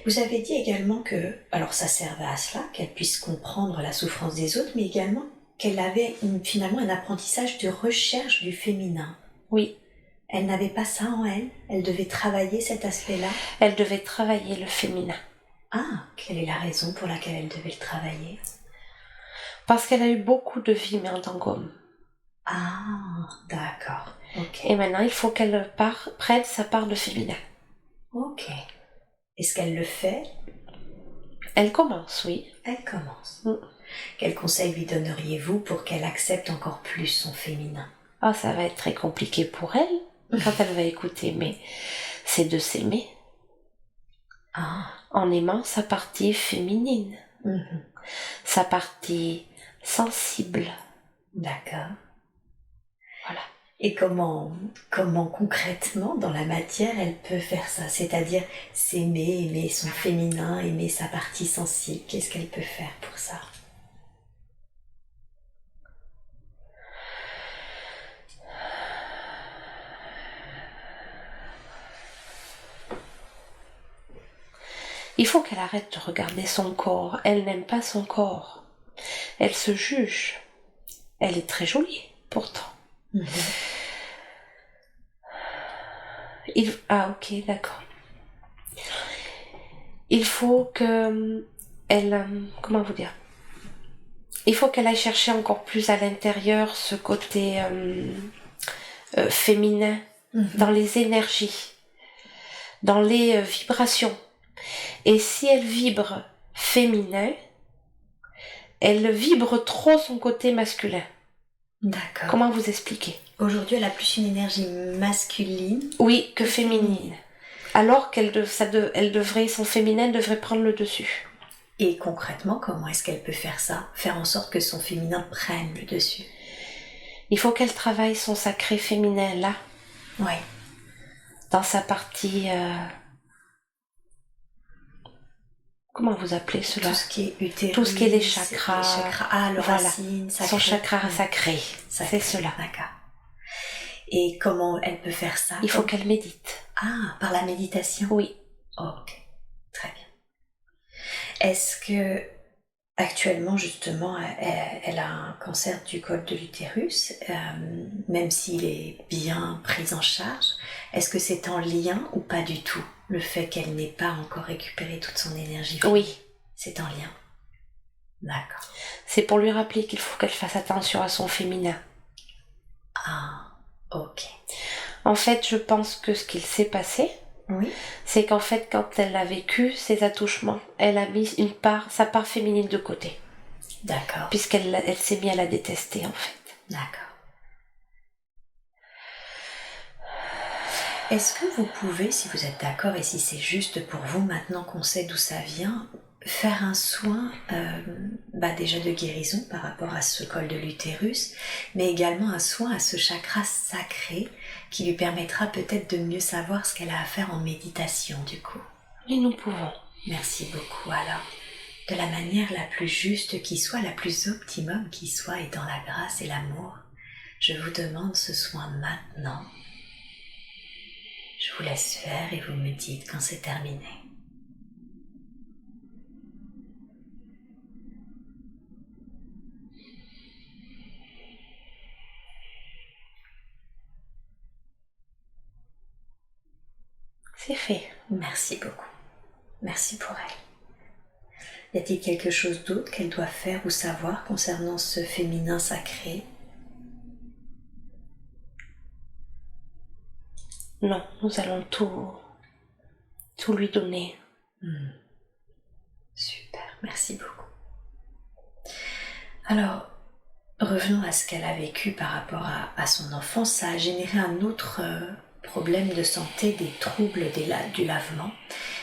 Speaker 1: Vous avez dit également que, alors ça servait à cela, qu'elle puisse comprendre la souffrance des autres, mais également qu'elle avait finalement un apprentissage de recherche du féminin.
Speaker 2: Oui.
Speaker 1: Elle n'avait pas ça en elle? Elle devait travailler cet aspect-là?
Speaker 2: Elle devait travailler le féminin.
Speaker 1: Ah, quelle est la raison pour laquelle elle devait le travailler?
Speaker 2: Parce qu'elle a eu beaucoup de vie, mais en tant qu'homme.
Speaker 1: Ah, d'accord. Ok.
Speaker 2: Et maintenant, il faut qu'elle prenne sa part de féminin.
Speaker 1: Ok. Est-ce qu'elle le fait?
Speaker 2: Elle commence, oui.
Speaker 1: Elle commence. Quel conseil lui donneriez-vous pour qu'elle accepte encore plus son féminin?
Speaker 2: Ah, ça va être très compliqué pour elle quand elle va écouter, mais c'est de s'aimer. En aimant sa partie féminine, sa partie sensible.
Speaker 1: D'accord.
Speaker 2: Voilà.
Speaker 1: Et comment concrètement, dans la matière, elle peut faire ça? C'est-à-dire s'aimer, aimer son féminin, aimer sa partie sensible. Qu'est-ce qu'elle peut faire pour ça?
Speaker 2: Il faut qu'elle arrête de regarder son corps. Elle n'aime pas son corps. Elle se juge. Elle est très jolie, pourtant. Ah, ok, d'accord. Il faut que elle... comment vous dire? Il faut qu'elle aille chercher encore plus à l'intérieur ce côté féminin, dans les énergies, dans les vibrations. Et si elle vibre féminin, elle vibre trop son côté masculin.
Speaker 1: D'accord.
Speaker 2: Comment vous expliquer?
Speaker 1: Aujourd'hui, elle a plus une énergie masculine.
Speaker 2: Oui, que féminine. Alors son féminin devrait prendre le dessus.
Speaker 1: Et concrètement, comment est-ce qu'elle peut faire ça? Faire en sorte que son féminin prenne le dessus?
Speaker 2: Il faut qu'elle travaille son sacré féminin là.
Speaker 1: Oui.
Speaker 2: Dans sa partie... comment vous appelez cela?
Speaker 1: Tout ce qui est utérus.
Speaker 2: Tout ce qui est les chakras.
Speaker 1: Ah, le racine, sacré.
Speaker 2: Son chakra sacré. C'est cela.
Speaker 1: D'accord. Et comment elle peut faire ça?
Speaker 2: Il faut qu'elle médite.
Speaker 1: Ah, par la méditation?
Speaker 2: Oui.
Speaker 1: Ok, très bien. Est-ce que actuellement, justement, elle a un cancer du col de l'utérus, même s'il est bien pris en charge, est-ce que c'est en lien ou pas du tout, le fait qu'elle n'ait pas encore récupéré toute son énergie?
Speaker 2: Oui.
Speaker 1: C'est en lien. D'accord.
Speaker 2: C'est pour lui rappeler qu'il faut qu'elle fasse attention à son féminin.
Speaker 1: Ah, ok.
Speaker 2: En fait, je pense que ce qu'il s'est passé, c'est qu'en fait, quand elle a vécu ces attouchements, elle a mis sa part féminine de côté.
Speaker 1: D'accord.
Speaker 2: Puisqu'elle s'est mise à la détester, en fait.
Speaker 1: D'accord. Est-ce que vous pouvez, si vous êtes d'accord et si c'est juste pour vous, maintenant qu'on sait d'où ça vient, faire un soin déjà de guérison par rapport à ce col de l'utérus, mais également un soin à ce chakra sacré qui lui permettra peut-être de mieux savoir ce qu'elle a à faire en méditation du coup?
Speaker 2: Oui, nous pouvons.
Speaker 1: Merci beaucoup. Alors, de la manière la plus juste qui soit, la plus optimum qui soit, et dans la grâce et l'amour, je vous demande ce soin maintenant. Je vous laisse faire et vous me dites quand c'est terminé.
Speaker 2: C'est fait.
Speaker 1: Merci beaucoup. Merci pour elle. Y a-t-il quelque chose d'autre qu'elle doit faire ou savoir concernant ce féminin sacré?
Speaker 2: Non, nous allons tout lui donner.
Speaker 1: Super, merci beaucoup. Alors, revenons à ce qu'elle a vécu par rapport à son enfance. Ça a généré un autre problème de santé, des troubles du lavement,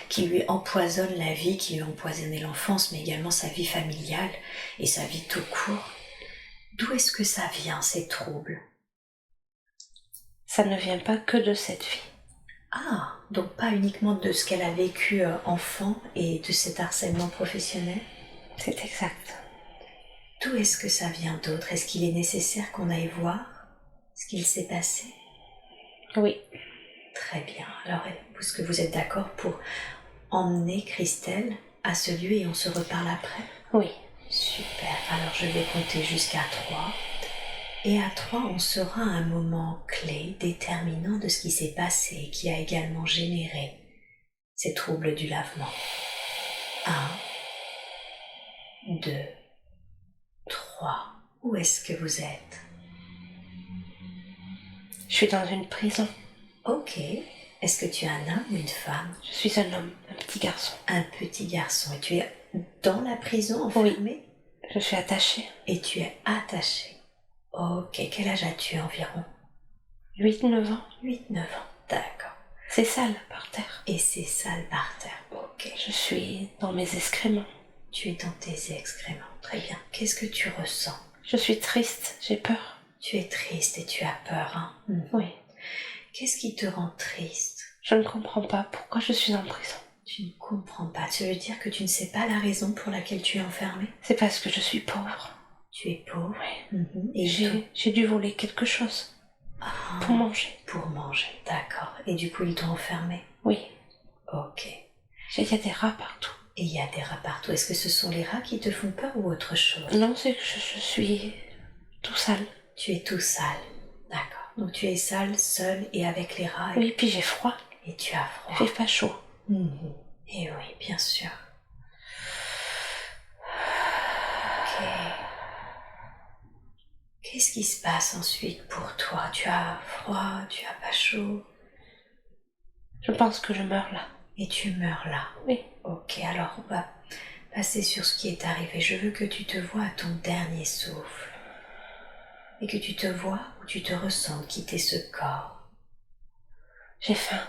Speaker 1: qui lui empoisonnent la vie, qui lui ont empoisonné l'enfance, mais également sa vie familiale et sa vie tout court. D'où est-ce que ça vient, ces troubles?
Speaker 2: Ça ne vient pas que de cette vie.
Speaker 1: Ah, donc pas uniquement de ce qu'elle a vécu enfant et de cet harcèlement professionnel?
Speaker 2: C'est exact.
Speaker 1: D'où est-ce que ça vient d'autre? Est-ce qu'il est nécessaire qu'on aille voir ce qu'il s'est passé?
Speaker 2: Oui.
Speaker 1: Très bien. Alors, est-ce que vous êtes d'accord pour emmener Christelle à ce lieu et on se reparle après?
Speaker 2: Oui.
Speaker 1: Super. Alors, je vais compter jusqu'à 3. Et à 3, on sera à un moment clé, déterminant de ce qui s'est passé et qui a également généré ces troubles du lavement. 1, 2, 3. Où est-ce que vous êtes?
Speaker 2: Je suis dans une prison.
Speaker 1: Ok. Est-ce que tu es un homme ou une femme?
Speaker 2: Je suis un homme, un petit garçon.
Speaker 1: Un petit garçon. Et tu es dans la prison, enfermé?
Speaker 2: Je suis attachée.
Speaker 1: Et tu es attaché. Ok, quel âge as-tu environ?
Speaker 2: 8-9 ans.
Speaker 1: 8-9 ans, d'accord.
Speaker 2: C'est sale par terre.
Speaker 1: Et c'est sale par terre, ok.
Speaker 2: Je suis dans mes excréments.
Speaker 1: Tu es dans tes excréments, très bien. Qu'est-ce que tu ressens?
Speaker 2: Je suis triste, j'ai peur.
Speaker 1: Tu es triste et tu as peur, hein?
Speaker 2: Oui.
Speaker 1: Qu'est-ce qui te rend triste?
Speaker 2: Je ne comprends pas pourquoi je suis en prison.
Speaker 1: Tu ne comprends pas. Ça veut dire que tu ne sais pas la raison pour laquelle tu es enfermé?
Speaker 2: C'est parce que je suis pauvre.
Speaker 1: Tu es pauvre?
Speaker 2: Oui.
Speaker 1: Et
Speaker 2: j'ai dû voler quelque chose. Pour manger.
Speaker 1: Pour manger, d'accord. Et du coup, ils t'ont enfermé?
Speaker 2: Oui.
Speaker 1: Ok.
Speaker 2: Il y a des rats partout.
Speaker 1: Et il y a des rats partout. Est-ce que ce sont les rats qui te font peur ou autre chose?
Speaker 2: Non, c'est que je suis tout sale.
Speaker 1: Tu es tout sale, d'accord. Donc tu es sale, seul et avec les rats.
Speaker 2: Oui, puis j'ai froid.
Speaker 1: Et tu as froid.
Speaker 2: J'ai pas chaud.
Speaker 1: Et oui, bien sûr. Ok. Qu'est-ce qui se passe ensuite pour toi? Tu as froid, tu as pas chaud?
Speaker 2: Je pense que je meurs là.
Speaker 1: Et tu meurs là?
Speaker 2: Oui.
Speaker 1: Ok, alors on va passer sur ce qui est arrivé. Je veux que tu te vois à ton dernier souffle. Et que tu te vois ou tu te ressens quitter ce corps.
Speaker 2: J'ai faim.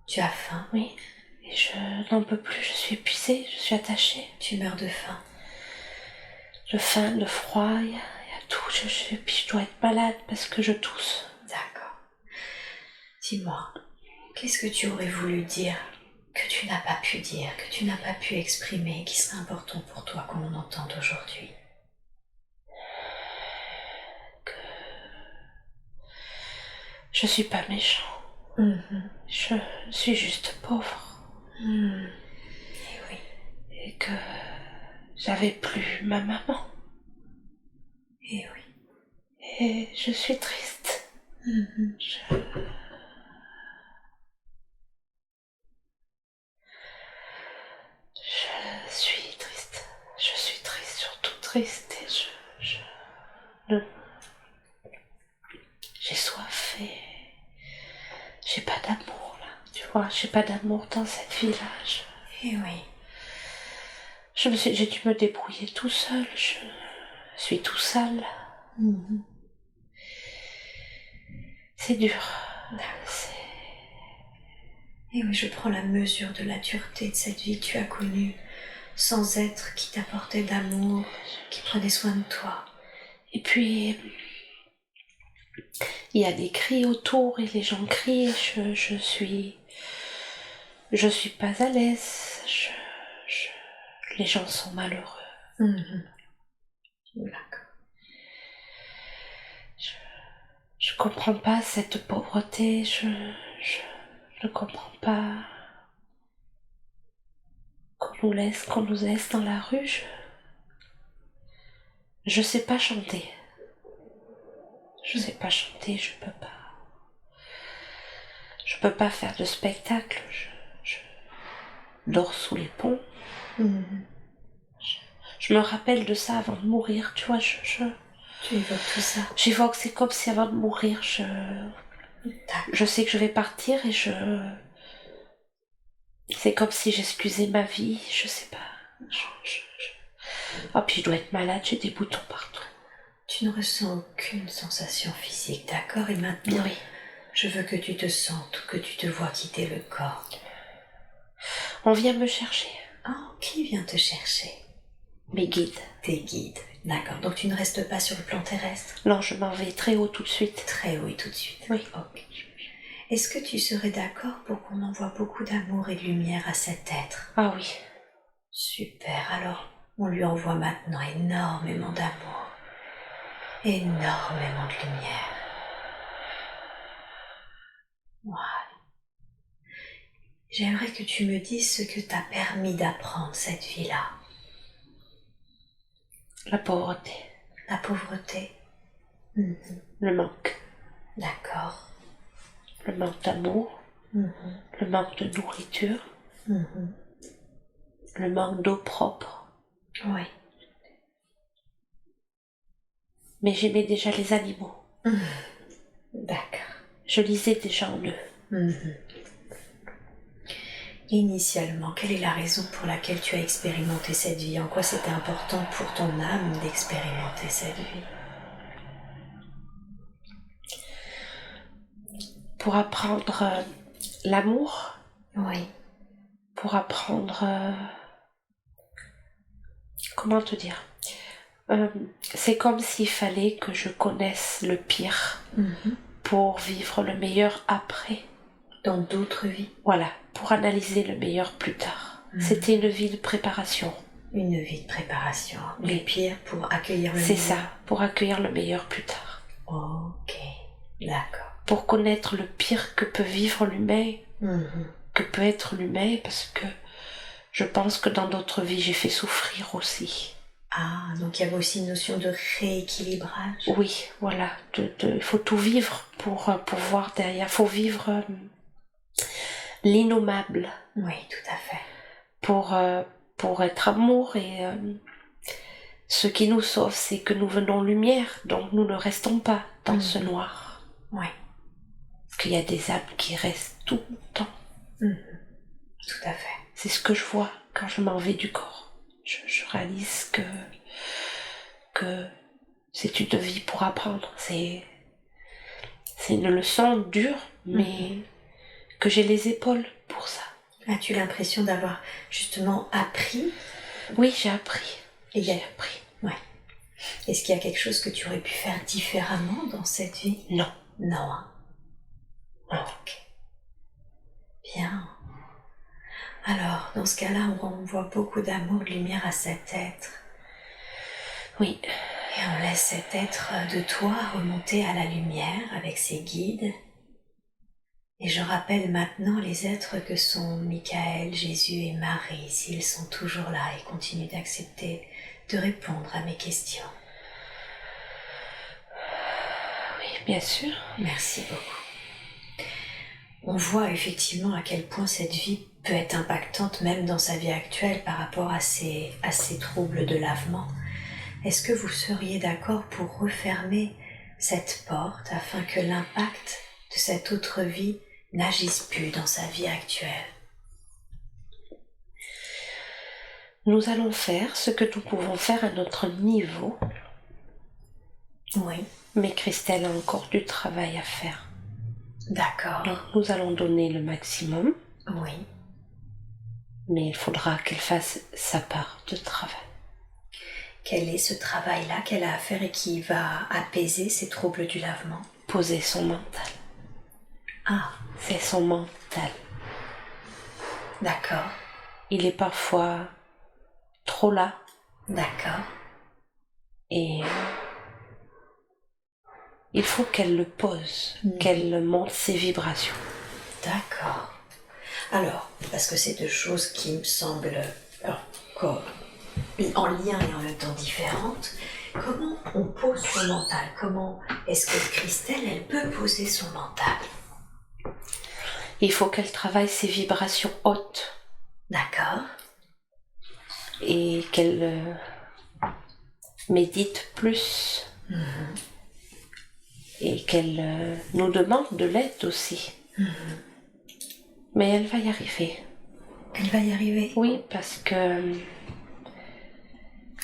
Speaker 1: Tu as faim?
Speaker 2: Oui. Et je n'en peux plus, je suis épuisée, je suis attachée.
Speaker 1: Tu meurs de faim?
Speaker 2: De faim, de froid, il y a tout. Puis je dois être malade parce que je tousse.
Speaker 1: D'accord. Dis-moi, qu'est-ce que tu aurais voulu dire, que tu n'as pas pu dire, que tu n'as pas pu exprimer, qui serait important pour toi qu'on entende aujourd'hui?
Speaker 2: Je suis pas méchant. Je suis juste pauvre.
Speaker 1: Et oui.
Speaker 2: Et que j'avais plus ma maman.
Speaker 1: Et oui.
Speaker 2: Et je suis triste. Je suis triste. Je suis triste, surtout triste. Et j'ai soif et j'ai pas d'amour là. Tu vois, j'ai pas d'amour dans cette vie-là.
Speaker 1: Et oui.
Speaker 2: J'ai dû me débrouiller tout seul. Je suis tout sale. C'est dur.
Speaker 1: Et oui, je prends la mesure de la dureté de cette vie que tu as connue, sans être qui t'apportait d'amour, qui prenait soin de toi.
Speaker 2: Et puis, il y a des cris autour et les gens crient. Je suis pas à l'aise. Les gens sont malheureux.
Speaker 1: D'accord.
Speaker 2: Je comprends pas cette pauvreté. Je ne comprends pas qu'on nous laisse dans la rue. Je sais pas chanter. Je peux pas faire de spectacle. Je dors sous les ponts. Je me rappelle de ça avant de mourir, tu vois,
Speaker 1: Tu évoques tout ça?
Speaker 2: J'évoque, c'est comme si avant de mourir, je sais que je vais partir et c'est comme si j'excusais ma vie, je sais pas. Ah, puis je dois être malade, j'ai des boutons partout.
Speaker 1: Tu ne ressens aucune sensation physique, d'accord? Et maintenant,
Speaker 2: oui.
Speaker 1: Je veux que tu te sentes ou que tu te vois quitter le corps.
Speaker 2: On vient me chercher.
Speaker 1: Oh, qui vient te chercher?
Speaker 2: Mes guides.
Speaker 1: Tes guides, d'accord. Donc tu ne restes pas sur le plan terrestre?
Speaker 2: Non, je m'en vais très haut tout de suite.
Speaker 1: Très haut et tout de suite?
Speaker 2: Oui.
Speaker 1: Ok. Est-ce que tu serais d'accord pour qu'on envoie beaucoup d'amour et de lumière à cet être?
Speaker 2: Ah oui.
Speaker 1: Super, alors on lui envoie maintenant énormément d'amour, énormément de lumière. Voilà. J'aimerais que tu me dises ce que t'a permis d'apprendre cette vie-là.
Speaker 2: La pauvreté.
Speaker 1: La pauvreté.
Speaker 2: Le manque.
Speaker 1: D'accord.
Speaker 2: Le manque d'amour. Le manque de nourriture. Le manque d'eau propre.
Speaker 1: Oui.
Speaker 2: Mais j'aimais déjà les animaux.
Speaker 1: D'accord.
Speaker 2: Je lisais déjà en eux.
Speaker 1: Initialement, quelle est la raison pour laquelle tu as expérimenté cette vie? En quoi c'était important pour ton âme d'expérimenter cette vie?
Speaker 2: Pour apprendre l'amour,
Speaker 1: Oui.
Speaker 2: pour apprendre... comment te dire? C'est comme s'il fallait que je connaisse le pire pour vivre le meilleur après.
Speaker 1: Dans d'autres vies?
Speaker 2: Voilà, pour analyser le meilleur plus tard. C'était une vie de préparation.
Speaker 1: Une vie de préparation.
Speaker 2: Oui.
Speaker 1: Le pire pour accueillir le meilleur.
Speaker 2: C'est ça, pour accueillir le meilleur plus tard.
Speaker 1: Ok, d'accord.
Speaker 2: Pour connaître le pire que peut vivre l'humain, que peut être l'humain, parce que je pense que dans d'autres vies, j'ai fait souffrir aussi.
Speaker 1: Ah, donc il y avait aussi une notion de rééquilibrage.
Speaker 2: Oui, voilà. Il faut tout vivre pour voir derrière. Il faut vivre l'innommable.
Speaker 1: Oui, tout à fait.
Speaker 2: Pour être amour et ce qui nous sauve, c'est que nous venons lumière, donc nous ne restons pas dans ce noir.
Speaker 1: Oui.
Speaker 2: Parce qu'il y a des âmes qui restent tout le temps.
Speaker 1: Tout à fait.
Speaker 2: C'est ce que je vois quand je m'en vais du corps. Je réalise que c'est une vie pour apprendre. C'est une leçon dure, mais que j'ai les épaules pour ça.
Speaker 1: As-tu l'impression d'avoir justement appris?
Speaker 2: Oui, j'ai appris.
Speaker 1: J'ai
Speaker 2: appris.
Speaker 1: Ouais. Est-ce qu'il y a quelque chose que tu aurais pu faire différemment dans cette vie?
Speaker 2: Non.
Speaker 1: Non, hein? Ok. Bien. Alors, dans ce cas-là, on renvoie beaucoup d'amour, de lumière à cet être.
Speaker 2: Oui.
Speaker 1: Et on laisse cet être de toi remonter à la lumière avec ses guides. Et je rappelle maintenant les êtres que sont Michael, Jésus et Marie, s'ils sont toujours là et continuent d'accepter de répondre à mes questions.
Speaker 2: Oui, bien sûr.
Speaker 1: Merci beaucoup. On voit effectivement à quel point cette vie peut être impactante même dans sa vie actuelle par rapport à ces troubles de lavement. Est-ce que vous seriez d'accord pour refermer cette porte afin que l'impact de cette autre vie n'agisse plus dans sa vie actuelle?
Speaker 2: Nous allons faire ce que nous pouvons faire à notre niveau.
Speaker 1: Oui.
Speaker 2: Mais Christelle a encore du travail à faire.
Speaker 1: D'accord.
Speaker 2: Donc nous allons donner le maximum.
Speaker 1: Oui.
Speaker 2: Mais il faudra qu'elle fasse sa part de travail.
Speaker 1: Quel est ce travail-là qu'elle a à faire et qui va apaiser ces troubles du lavement?
Speaker 2: Poser son mental.
Speaker 1: Ah.
Speaker 2: C'est son mental.
Speaker 1: D'accord.
Speaker 2: Il est parfois trop là.
Speaker 1: D'accord.
Speaker 2: Et il faut qu'elle le pose, qu'elle monte ses vibrations.
Speaker 1: D'accord. Alors, parce que c'est deux choses qui me semblent en lien et en même temps différentes, comment on pose son mental? Comment est-ce que Christelle, elle peut poser son mental?
Speaker 2: Il faut qu'elle travaille ses vibrations hautes.
Speaker 1: D'accord.
Speaker 2: Et qu'elle médite plus. Et qu'elle nous demande de l'aide aussi. Mais elle va y arriver.
Speaker 1: Elle va y arriver?
Speaker 2: Oui, parce que...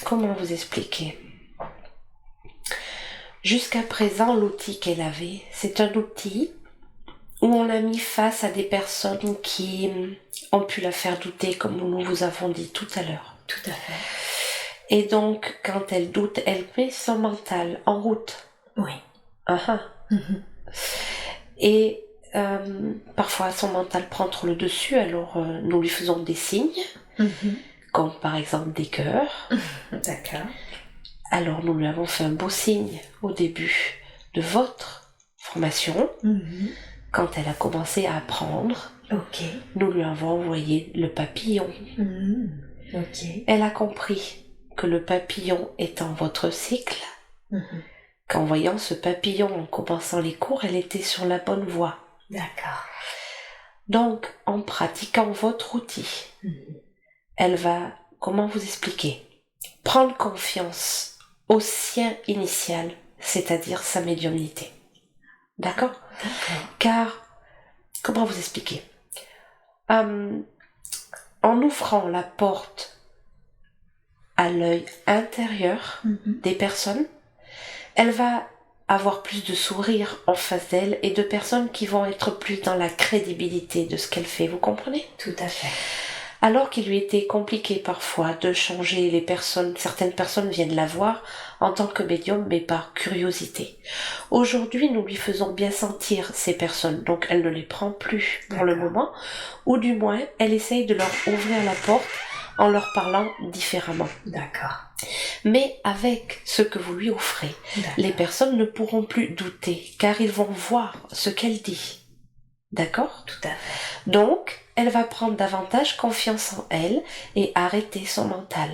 Speaker 2: Comment vous expliquer? Jusqu'à présent, l'outil qu'elle avait, c'est un outil où on l'a mis face à des personnes qui ont pu la faire douter, comme nous vous avons dit tout à l'heure.
Speaker 1: Tout à fait.
Speaker 2: Et donc, quand elle doute, elle met son mental en route.
Speaker 1: Oui.
Speaker 2: Et parfois, son mental prend trop le dessus, alors nous lui faisons des signes, comme par exemple des cœurs.
Speaker 1: D'accord.
Speaker 2: Alors, nous lui avons fait un beau signe au début de votre formation. Quand elle a commencé à apprendre, nous lui avons envoyé le papillon. Elle a compris que le papillon étant votre cycle, qu'en voyant ce papillon en commençant les cours, elle était sur la bonne voie.
Speaker 1: D'accord.
Speaker 2: Donc, en pratiquant votre outil, elle va, comment vous expliquer, prendre confiance au sien initial, c'est-à-dire sa médiumnité. D'accord? Car, comment vous expliquer? en ouvrant la porte à l'œil intérieur des personnes, elle va avoir plus de sourires en face d'elle et de personnes qui vont être plus dans la crédibilité de ce qu'elle fait, vous comprenez?
Speaker 1: Tout à fait.
Speaker 2: Alors qu'il lui était compliqué parfois de changer les personnes, certaines personnes viennent la voir en tant que médium, mais par curiosité. Aujourd'hui, nous lui faisons bien sentir ces personnes, donc elle ne les prend plus pour le moment, ou du moins, elle essaye de leur ouvrir la porte en leur parlant différemment.
Speaker 1: D'accord.
Speaker 2: Mais avec ce que vous lui offrez, les personnes ne pourront plus douter, car ils vont voir ce qu'elle dit. D'accord?
Speaker 1: Tout à fait.
Speaker 2: Donc, elle va prendre davantage confiance en elle et arrêter son mental.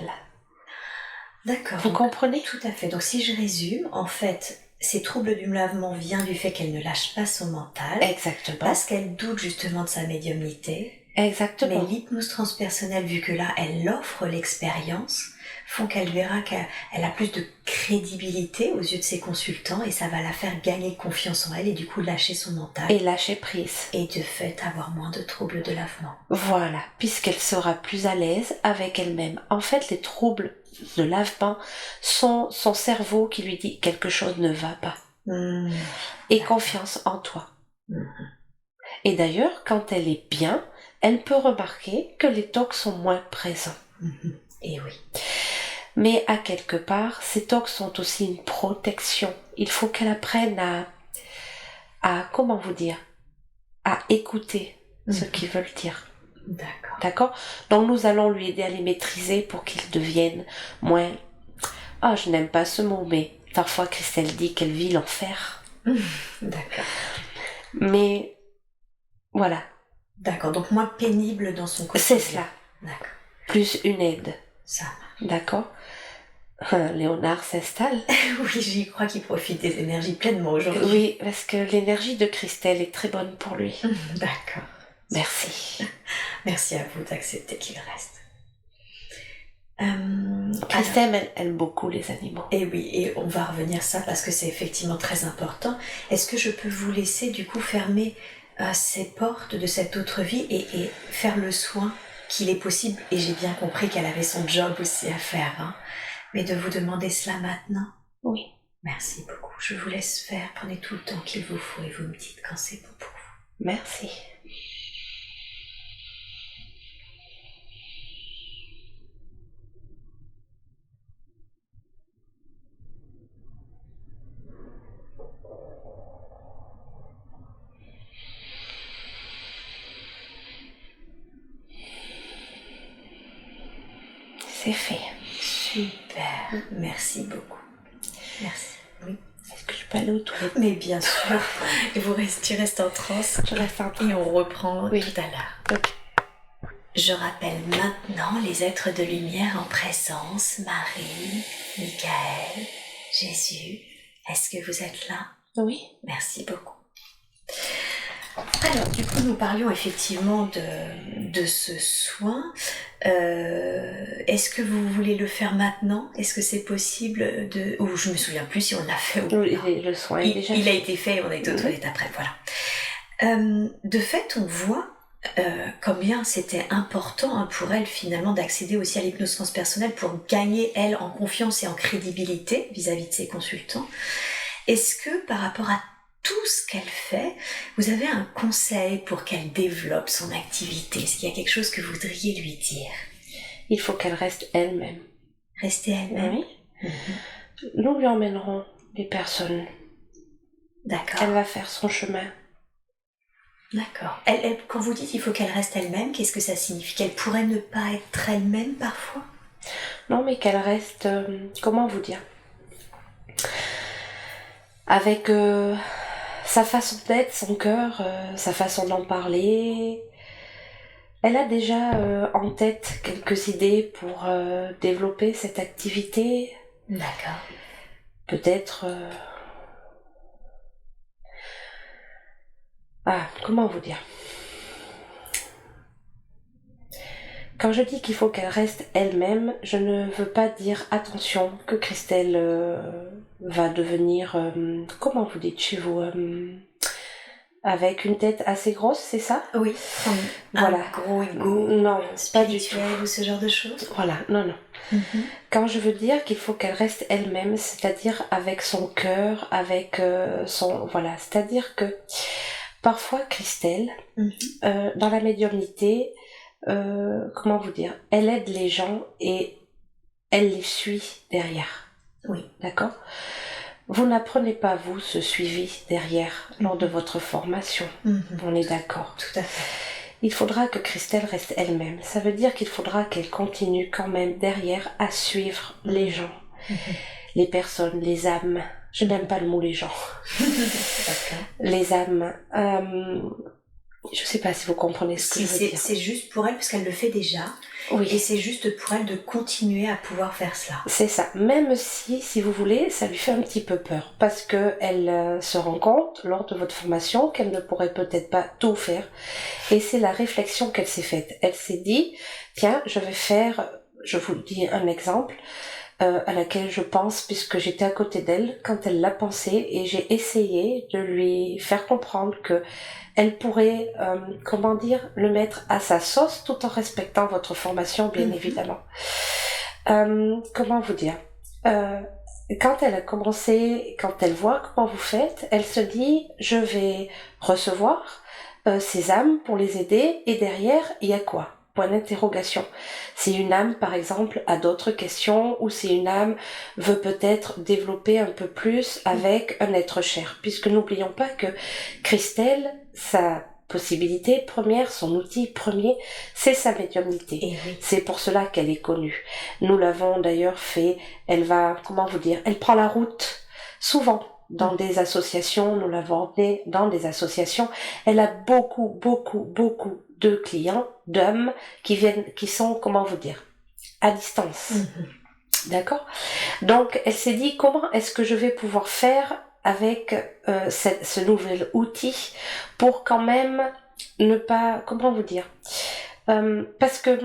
Speaker 1: D'accord.
Speaker 2: Vous comprenez?
Speaker 1: Tout à fait. Donc, si je résume, en fait, ces troubles du lavement viennent du fait qu'elle ne lâche pas son mental.
Speaker 2: Exactement.
Speaker 1: Parce qu'elle doute justement de sa médiumnité.
Speaker 2: Exactement.
Speaker 1: Mais l'hypnose transpersonnelle, vu que là, elle offre l'expérience, font qu'elle verra qu'elle a plus de crédibilité aux yeux de ses consultants et ça va la faire gagner confiance en elle et du coup lâcher son mental.
Speaker 2: Et lâcher prise.
Speaker 1: Et de fait avoir moins de troubles de lavement.
Speaker 2: Voilà, puisqu'elle sera plus à l'aise avec elle-même. En fait, les troubles de lavement sont son cerveau qui lui dit quelque chose ne va pas. Et confiance en toi. Et d'ailleurs, quand elle est bien, elle peut remarquer que les tocs sont moins présents.
Speaker 1: Et oui.
Speaker 2: Mais à quelque part, ces tocs sont aussi une protection. Il faut qu'elle apprenne à comment vous dire, à écouter ce qu'ils veulent dire.
Speaker 1: D'accord.
Speaker 2: D'accord? Donc nous allons lui aider à les maîtriser pour qu'ils deviennent moins... Ah, je n'aime pas ce mot, mais parfois Christelle dit qu'elle vit l'enfer.
Speaker 1: D'accord.
Speaker 2: Mais voilà.
Speaker 1: D'accord, donc moins pénible dans son quotidien.
Speaker 2: C'est cela.
Speaker 1: D'accord.
Speaker 2: Plus une aide.
Speaker 1: Ça marche.
Speaker 2: D'accord? Léonard s'installe.
Speaker 1: Oui, j'y crois qu'il profite des énergies pleinement aujourd'hui.
Speaker 2: Oui, parce que l'énergie de Christelle est très bonne pour lui.
Speaker 1: D'accord.
Speaker 2: Merci.
Speaker 1: Merci à vous d'accepter qu'il reste.
Speaker 2: Christelle, elle aime beaucoup les animaux.
Speaker 1: Et oui, et on va revenir à ça parce que c'est effectivement très important. Est-ce que je peux vous laisser du coup fermer ces portes de cette autre vie et faire le soin qu'il est possible, et j'ai bien compris qu'elle avait son job aussi à faire, hein, mais de vous demander cela maintenant?
Speaker 2: Oui.
Speaker 1: Merci beaucoup. Je vous laisse faire. Prenez tout le temps qu'il vous faut et vous me dites quand c'est bon pour vous.
Speaker 2: Merci. C'est fait.
Speaker 1: Super. Merci beaucoup. Merci. Oui.
Speaker 2: Est-ce que je peux aller aux toilettes?
Speaker 1: Mais bien sûr. Et tu restes en transe.
Speaker 2: Je reste en transe.
Speaker 1: Et on reprend
Speaker 2: oui.
Speaker 1: tout à l'heure.
Speaker 2: Okay.
Speaker 1: Je rappelle maintenant les êtres de lumière en présence. Marie, Michael, Jésus. Est-ce que vous êtes là?
Speaker 2: Oui.
Speaker 1: Merci beaucoup. Alors, du coup, nous parlions effectivement de ce soin. Est-ce que vous voulez le faire maintenant? Est-ce que c'est possible de... Ou je me souviens plus si on l'a fait ou pas.
Speaker 2: Oui, le soin est déjà fait.
Speaker 1: Il a été fait et on a été aux toilettes après, voilà. De fait, on voit combien c'était important pour elle finalement d'accéder aussi à l'hypnose transpersonnelle pour gagner, elle, en confiance et en crédibilité vis-à-vis de ses consultants. Est-ce que par rapport à tout ce qu'elle fait, vous avez un conseil pour qu'elle développe son activité? Est-ce qu'il y a quelque chose que vous voudriez lui dire?
Speaker 2: Il faut qu'elle reste elle-même.
Speaker 1: Rester elle-même?
Speaker 2: Oui. Nous lui emmènerons des personnes.
Speaker 1: D'accord.
Speaker 2: Elle va faire son chemin.
Speaker 1: D'accord. Quand vous dites il faut qu'elle reste elle-même, qu'est-ce que ça signifie? Qu'elle pourrait ne pas être elle-même parfois?
Speaker 2: Non, mais qu'elle reste... comment vous dire? Avec sa façon d'être, son cœur, sa façon d'en parler. Elle a déjà en tête quelques idées pour développer cette activité.
Speaker 1: D'accord.
Speaker 2: Peut-être... comment vous dire? Quand je dis qu'il faut qu'elle reste elle-même, je ne veux pas dire attention que Christelle va devenir, comment vous dites chez vous, avec une tête assez grosse, c'est ça?
Speaker 1: Oui, comme
Speaker 2: Voilà.
Speaker 1: un gros ego
Speaker 2: Non, pas du tout.
Speaker 1: spirituel ou ce genre de choses.
Speaker 2: Voilà, non. Quand je veux dire qu'il faut qu'elle reste elle-même, c'est-à-dire avec son cœur, avec son... Voilà, c'est-à-dire que parfois, Christelle, dans la médiumnité, comment vous dire, elle aide les gens et elle les suit derrière.
Speaker 1: Oui.
Speaker 2: D'accord? Vous n'apprenez pas, vous, ce suivi derrière lors de votre formation. On est d'accord.
Speaker 1: Tout à fait.
Speaker 2: Il faudra que Christelle reste elle-même. Ça veut dire qu'il faudra qu'elle continue quand même derrière à suivre les gens, les personnes, les âmes. Je n'aime pas le mot les gens. Les âmes. Je ne sais pas si vous comprenez ce que je veux dire.
Speaker 1: C'est juste pour elle, parce qu'elle le fait déjà.
Speaker 2: Oui.
Speaker 1: Et c'est juste pour elle de continuer à pouvoir faire cela.
Speaker 2: C'est ça. Même si vous voulez, ça lui fait un petit peu peur. Parce que elle se rend compte, lors de votre formation, qu'elle ne pourrait peut-être pas tout faire. Et c'est la réflexion qu'elle s'est faite. Elle s'est dit, tiens, je vais faire, je vous dis un exemple, à laquelle je pense, puisque j'étais à côté d'elle quand elle l'a pensé, et j'ai essayé de lui faire comprendre que elle pourrait, le mettre à sa sauce tout en respectant votre formation, bien évidemment. Comment vous dire, quand elle a commencé, quand elle voit comment vous faites, elle se dit, je vais recevoir ces âmes pour les aider, et derrière, il y a quoi? Point d'interrogation. Si une âme, par exemple, a d'autres questions, ou si une âme veut peut-être développer un peu plus avec un être cher. Puisque n'oublions pas que Christelle, sa possibilité première, son outil premier, c'est sa médiumnité.
Speaker 1: Et oui.
Speaker 2: C'est pour cela qu'elle est connue. Nous l'avons d'ailleurs fait, elle va, elle prend la route, souvent, dans des associations, nous l'avons emmenée dans des associations. Elle a beaucoup de clients, d'hommes qui sont, à distance. D'accord? Donc, elle s'est dit, comment est-ce que je vais pouvoir faire avec ce nouvel outil pour quand même ne pas, parce que,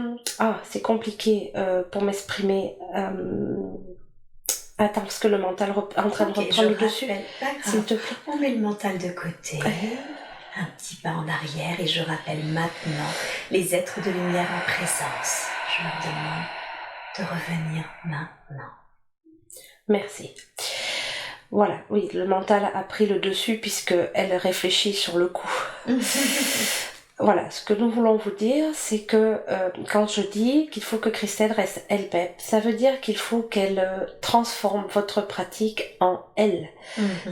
Speaker 2: c'est compliqué pour m'exprimer. Attends, parce que le mental est en train de reprendre le dessus. S'il te plaît.
Speaker 1: On met le mental de côté. Un petit pas en arrière et je rappelle maintenant les êtres de lumière en présence. Je leur demande de revenir maintenant.
Speaker 2: Merci. Voilà, oui, le mental a pris le dessus puisque elle réfléchit sur le coup. Voilà, ce que nous voulons vous dire, c'est que quand je dis qu'il faut que Christelle reste elle-même, ça veut dire qu'il faut qu'elle transforme votre pratique en elle.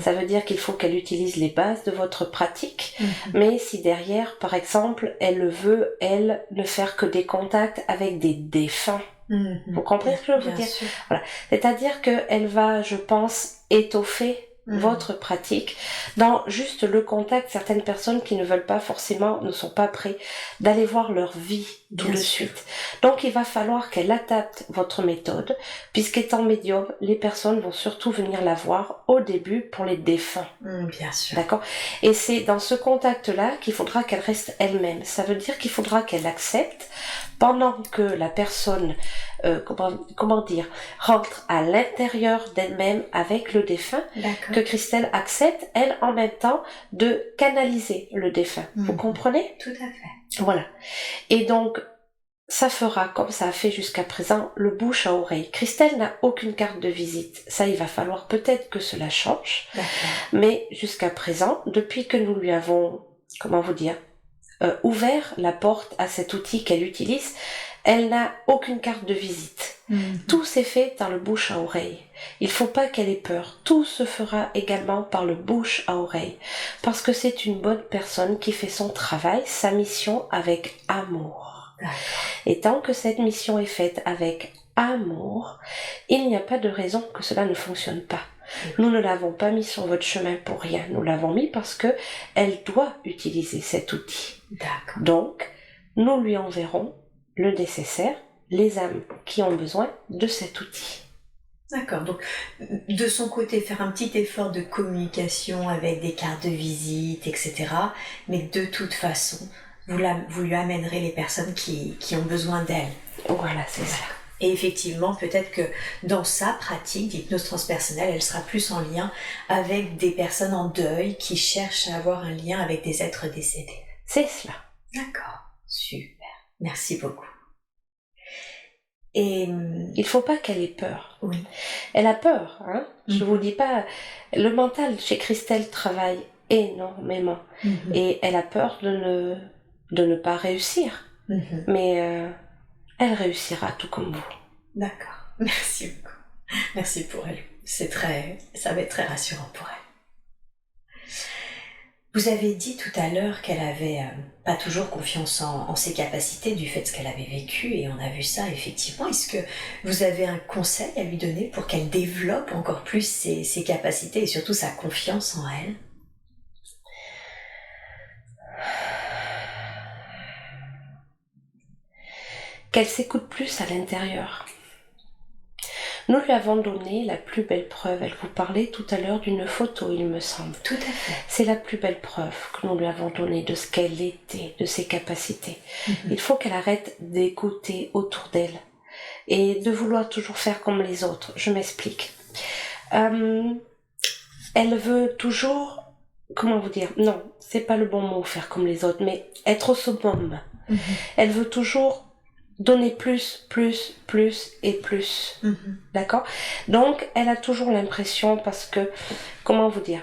Speaker 2: Ça veut dire qu'il faut qu'elle utilise les bases de votre pratique, mais si derrière, par exemple, elle veut, elle, ne faire que des contacts avec des défunts, vous comprenez ce que je veux dire? Voilà. C'est-à-dire qu'elle va, je pense, étoffer votre pratique dans juste le contact. Certaines personnes qui ne veulent pas forcément, ne sont pas prêts d'aller voir leur vie tout de suite. Donc il va falloir qu'elle adapte votre méthode, puisqu'étant médium, les personnes vont surtout venir la voir au début pour les défunts.
Speaker 1: Bien sûr.
Speaker 2: D'accord? Et c'est dans ce contact-là qu'il faudra qu'elle reste elle-même. Ça veut dire qu'il faudra qu'elle accepte, pendant que la personne, rentre à l'intérieur d'elle-même avec le défunt, que Christelle accepte, elle, en même temps, de canaliser le défunt. Vous comprenez?
Speaker 1: Tout à fait.
Speaker 2: Voilà. Et donc, ça fera, comme ça a fait jusqu'à présent, le bouche à oreille. Christelle n'a aucune carte de visite. Ça, il va falloir peut-être que cela change. Mais jusqu'à présent, depuis que nous lui avons, ouvert la porte à cet outil qu'elle utilise, elle n'a aucune carte de visite. Tout s'est fait dans le bouche à oreille. Il faut pas qu'elle ait peur. Tout se fera également par le bouche à oreille. Parce que c'est une bonne personne qui fait son travail, sa mission avec amour. Et tant que cette mission est faite avec amour, il n'y a pas de raison que cela ne fonctionne pas. Nous ne l'avons pas mis sur votre chemin pour rien. Nous l'avons mis parce que elle doit utiliser cet outil. Donc, nous lui enverrons le nécessaire, les âmes qui ont besoin de cet outil.
Speaker 1: D'accord, donc de son côté, faire un petit effort de communication avec des cartes de visite, etc. Mais de toute façon, vous lui amènerez les personnes qui ont besoin d'elle.
Speaker 2: Voilà, c'est ça.
Speaker 1: Et effectivement, peut-être que dans sa pratique d'hypnose transpersonnelle, elle sera plus en lien avec des personnes en deuil qui cherchent à avoir un lien avec des êtres décédés.
Speaker 2: C'est cela.
Speaker 1: D'accord, super. Merci beaucoup. Et
Speaker 2: il faut pas qu'elle ait peur.
Speaker 1: Oui.
Speaker 2: Elle a peur, hein. Je vous dis pas. Le mental chez Christelle travaille énormément et elle a peur de ne pas réussir. Mais elle réussira tout comme vous.
Speaker 1: D'accord. Merci beaucoup. Merci pour elle. Ça va être très rassurant pour elle. Vous avez dit tout à l'heure qu'elle avait pas toujours confiance en ses capacités du fait de ce qu'elle avait vécu, et on a vu ça effectivement. Est-ce que vous avez un conseil à lui donner pour qu'elle développe encore plus ses capacités et surtout sa confiance en elle?
Speaker 2: Qu'elle s'écoute plus à l'intérieur. Nous lui avons donné la plus belle preuve. Elle vous parlait tout à l'heure d'une photo, il me semble.
Speaker 1: Tout à fait.
Speaker 2: C'est la plus belle preuve que nous lui avons donnée de ce qu'elle était, de ses capacités. Il faut qu'elle arrête d'écouter autour d'elle et de vouloir toujours faire comme les autres. Je m'explique. Elle veut toujours, comment vous dire, non, c'est pas le bon mot, faire comme les autres, mais être au summum. Elle veut toujours donner plus et plus. D'accord? Donc, elle a toujours l'impression, parce que, comment vous dire,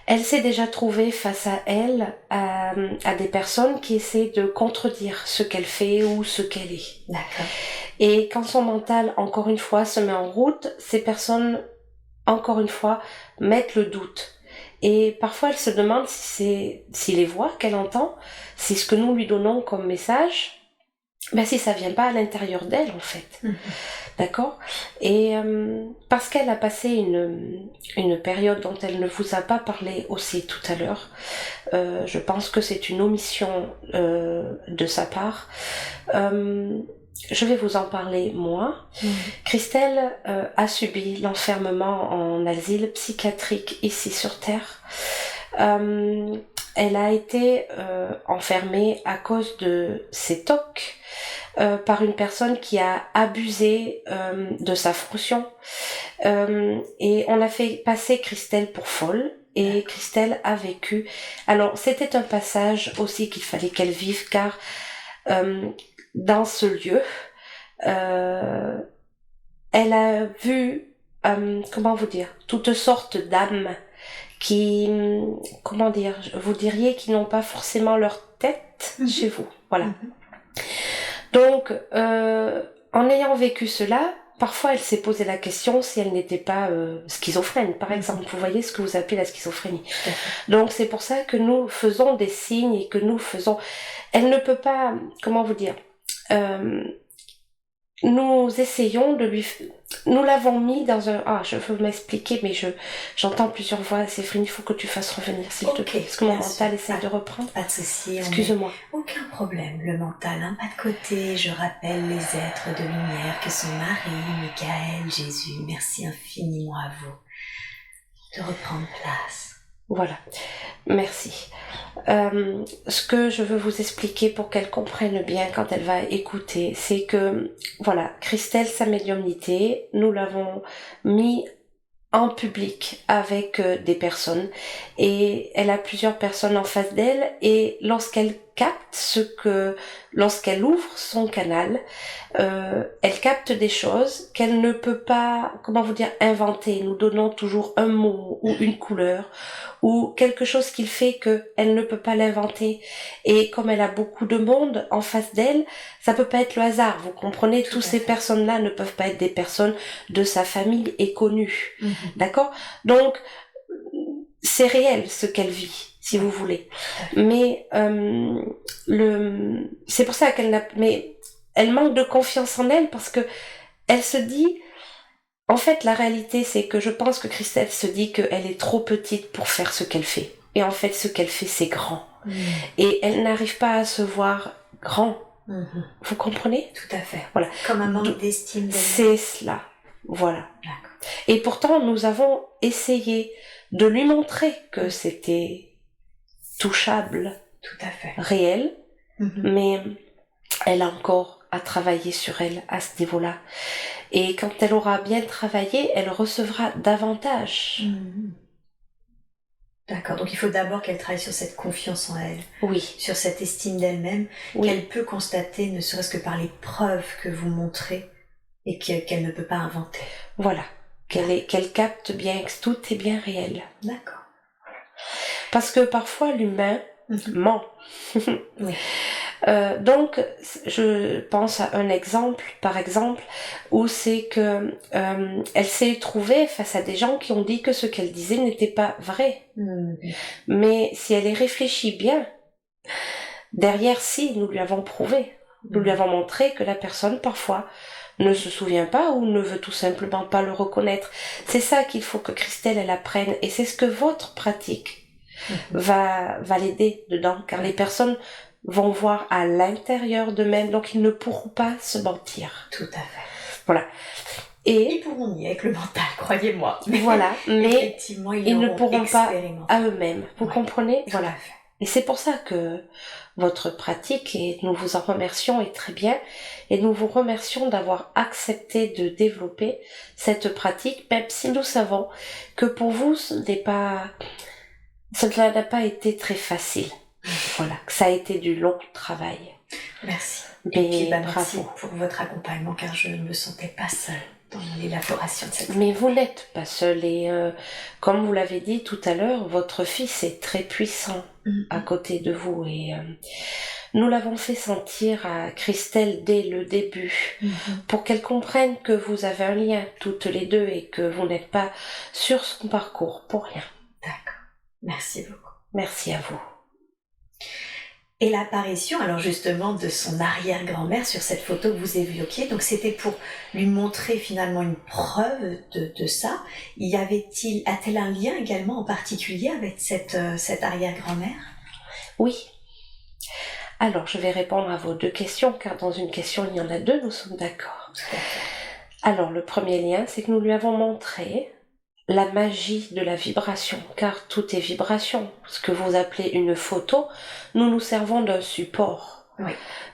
Speaker 2: elle s'est déjà trouvée face à elle, à des personnes qui essaient de contredire ce qu'elle fait ou ce qu'elle est.
Speaker 1: D'accord.
Speaker 2: Et quand son mental, encore une fois, se met en route, ces personnes, encore une fois, mettent le doute. Et parfois, elle se demande si les voix qu'elle entend, si ce que nous lui donnons comme message, si ça vient pas à l'intérieur d'elle, en fait. D'accord? Et parce qu'elle a passé une période dont elle ne vous a pas parlé aussi tout à l'heure, je pense que c'est une omission de sa part. Je vais vous en parler moi. Christelle a subi l'enfermement en asile psychiatrique ici sur Terre. Elle a été enfermée à cause de ses TOC par une personne qui a abusé de sa fonction. Et on a fait passer Christelle pour folle. Et Christelle a vécu. Alors, c'était un passage aussi qu'il fallait qu'elle vive, car dans ce lieu, elle a vu, comment vous dire, toutes sortes d'âmes qui, comment dire, vous diriez, qui n'ont pas forcément leur tête chez vous. Voilà. Donc, en ayant vécu cela, parfois elle s'est posé la question si elle n'était pas schizophrène, par exemple. Vous voyez ce que vous appelez la schizophrénie. Donc c'est pour ça que nous faisons des signes et que nous faisons... Elle ne peut pas, comment vous dire, nous essayons de lui... Nous l'avons mis dans un... Ah, je veux m'expliquer, mais j'entends plusieurs voix. Séphine, il faut que tu fasses revenir, s'il te plaît. Parce que mon mental essaie de reprendre.
Speaker 1: Pas de souci.
Speaker 2: Excuse-moi.
Speaker 1: Aucun problème. Le mental, un pas de côté. Je rappelle les êtres de lumière que sont Marie, Michael, Jésus. Merci infiniment à vous de reprendre place.
Speaker 2: Voilà. Merci. Ce que je veux vous expliquer pour qu'elle comprenne bien quand elle va écouter, c'est que, voilà, Christelle, sa médiumnité, nous l'avons mis en public avec des personnes, et elle a plusieurs personnes en face d'elle, et lorsqu'elle lorsqu'elle ouvre son canal, elle capte des choses qu'elle ne peut pas, comment vous dire, inventer. Nous donnons toujours un mot ou une couleur ou quelque chose qui fait qu'elle ne peut pas l'inventer. Et comme elle a beaucoup de monde en face d'elle, ça peut pas être le hasard. Vous comprenez, toutes ces personnes-là ne peuvent pas être des personnes de sa famille et connues. D'accord? Donc, c'est réel ce qu'elle vit, si vous voulez. Mais c'est pour ça mais elle manque de confiance en elle, parce que elle se dit, en fait, la réalité, c'est que je pense que Christelle se dit qu'elle est trop petite pour faire ce qu'elle fait. Et en fait, ce qu'elle fait, c'est grand. Et elle n'arrive pas à se voir grand. Vous comprenez?
Speaker 1: Tout à fait.
Speaker 2: Voilà.
Speaker 1: Comme un manque d'estime d'elle.
Speaker 2: C'est cela. Voilà.
Speaker 1: D'accord.
Speaker 2: Et pourtant, nous avons essayé de lui montrer que c'était touchable,
Speaker 1: tout à fait,
Speaker 2: réel, mais elle a encore à travailler sur elle à ce niveau-là. Et quand elle aura bien travaillé, elle recevra davantage.
Speaker 1: D'accord, donc il faut d'abord qu'elle travaille sur cette confiance en elle,
Speaker 2: Oui,
Speaker 1: sur cette estime d'elle-même,
Speaker 2: oui,
Speaker 1: qu'elle peut constater, ne serait-ce que par les preuves que vous montrez, et qu'elle ne peut pas inventer.
Speaker 2: voilà. Qu'elle capte bien que tout est bien réel.
Speaker 1: D'accord.
Speaker 2: Parce que parfois l'humain ment.
Speaker 1: Oui.
Speaker 2: Donc, je pense à un exemple, par exemple, où c'est que elle s'est trouvée face à des gens qui ont dit que ce qu'elle disait n'était pas vrai. Mais si elle y réfléchit bien, derrière, si, nous lui avons prouvé, nous lui avons montré que la personne, parfois, ne se souvient pas ou ne veut tout simplement pas le reconnaître. C'est ça qu'il faut que Christelle, elle apprenne, et c'est ce que votre pratique va l'aider dedans, car les personnes vont voir à l'intérieur d'eux-mêmes, donc ils ne pourront pas se mentir.
Speaker 1: Tout à fait.
Speaker 2: Voilà.
Speaker 1: Et ils pourront nier avec le mental, croyez-moi.
Speaker 2: Voilà, mais
Speaker 1: effectivement, ils
Speaker 2: ne pourront pas
Speaker 1: expérimenté.
Speaker 2: à eux-mêmes. Vous comprenez?
Speaker 1: Tout
Speaker 2: Voilà.
Speaker 1: à fait.
Speaker 2: Et c'est pour ça que votre pratique, et nous vous en remercions, est très bien, et nous vous remercions d'avoir accepté de développer cette pratique, même si nous savons que pour vous, cela n'a pas été très facile. Voilà, que ça a été du long travail.
Speaker 1: Merci.
Speaker 2: Et
Speaker 1: puis,
Speaker 2: bravo.
Speaker 1: Merci pour votre accompagnement, car je ne me sentais pas seule dans l'élaboration de cette
Speaker 2: Mais vous n'êtes pas seul, et comme vous l'avez dit tout à l'heure, votre fils est très puissant à côté de vous, et nous l'avons fait sentir à Christelle dès le début, pour qu'elle comprenne que vous avez un lien toutes les deux et que vous n'êtes pas sur son parcours pour rien.
Speaker 1: D'accord. Merci beaucoup.
Speaker 2: Merci à vous.
Speaker 1: Et l'apparition, alors justement, de son arrière-grand-mère sur cette photo que vous évoquiez, donc c'était pour lui montrer finalement une preuve de ça. A-t-elle un lien également en particulier avec cette arrière-grand-mère?
Speaker 2: Oui. Alors, je vais répondre à vos deux questions, car dans une question, il y en a deux, nous sommes d'accord. Alors, le premier lien, c'est que nous lui avons montré la magie de la vibration, car tout est vibration. Ce que vous appelez une photo, nous nous servons d'un support.
Speaker 1: Oui.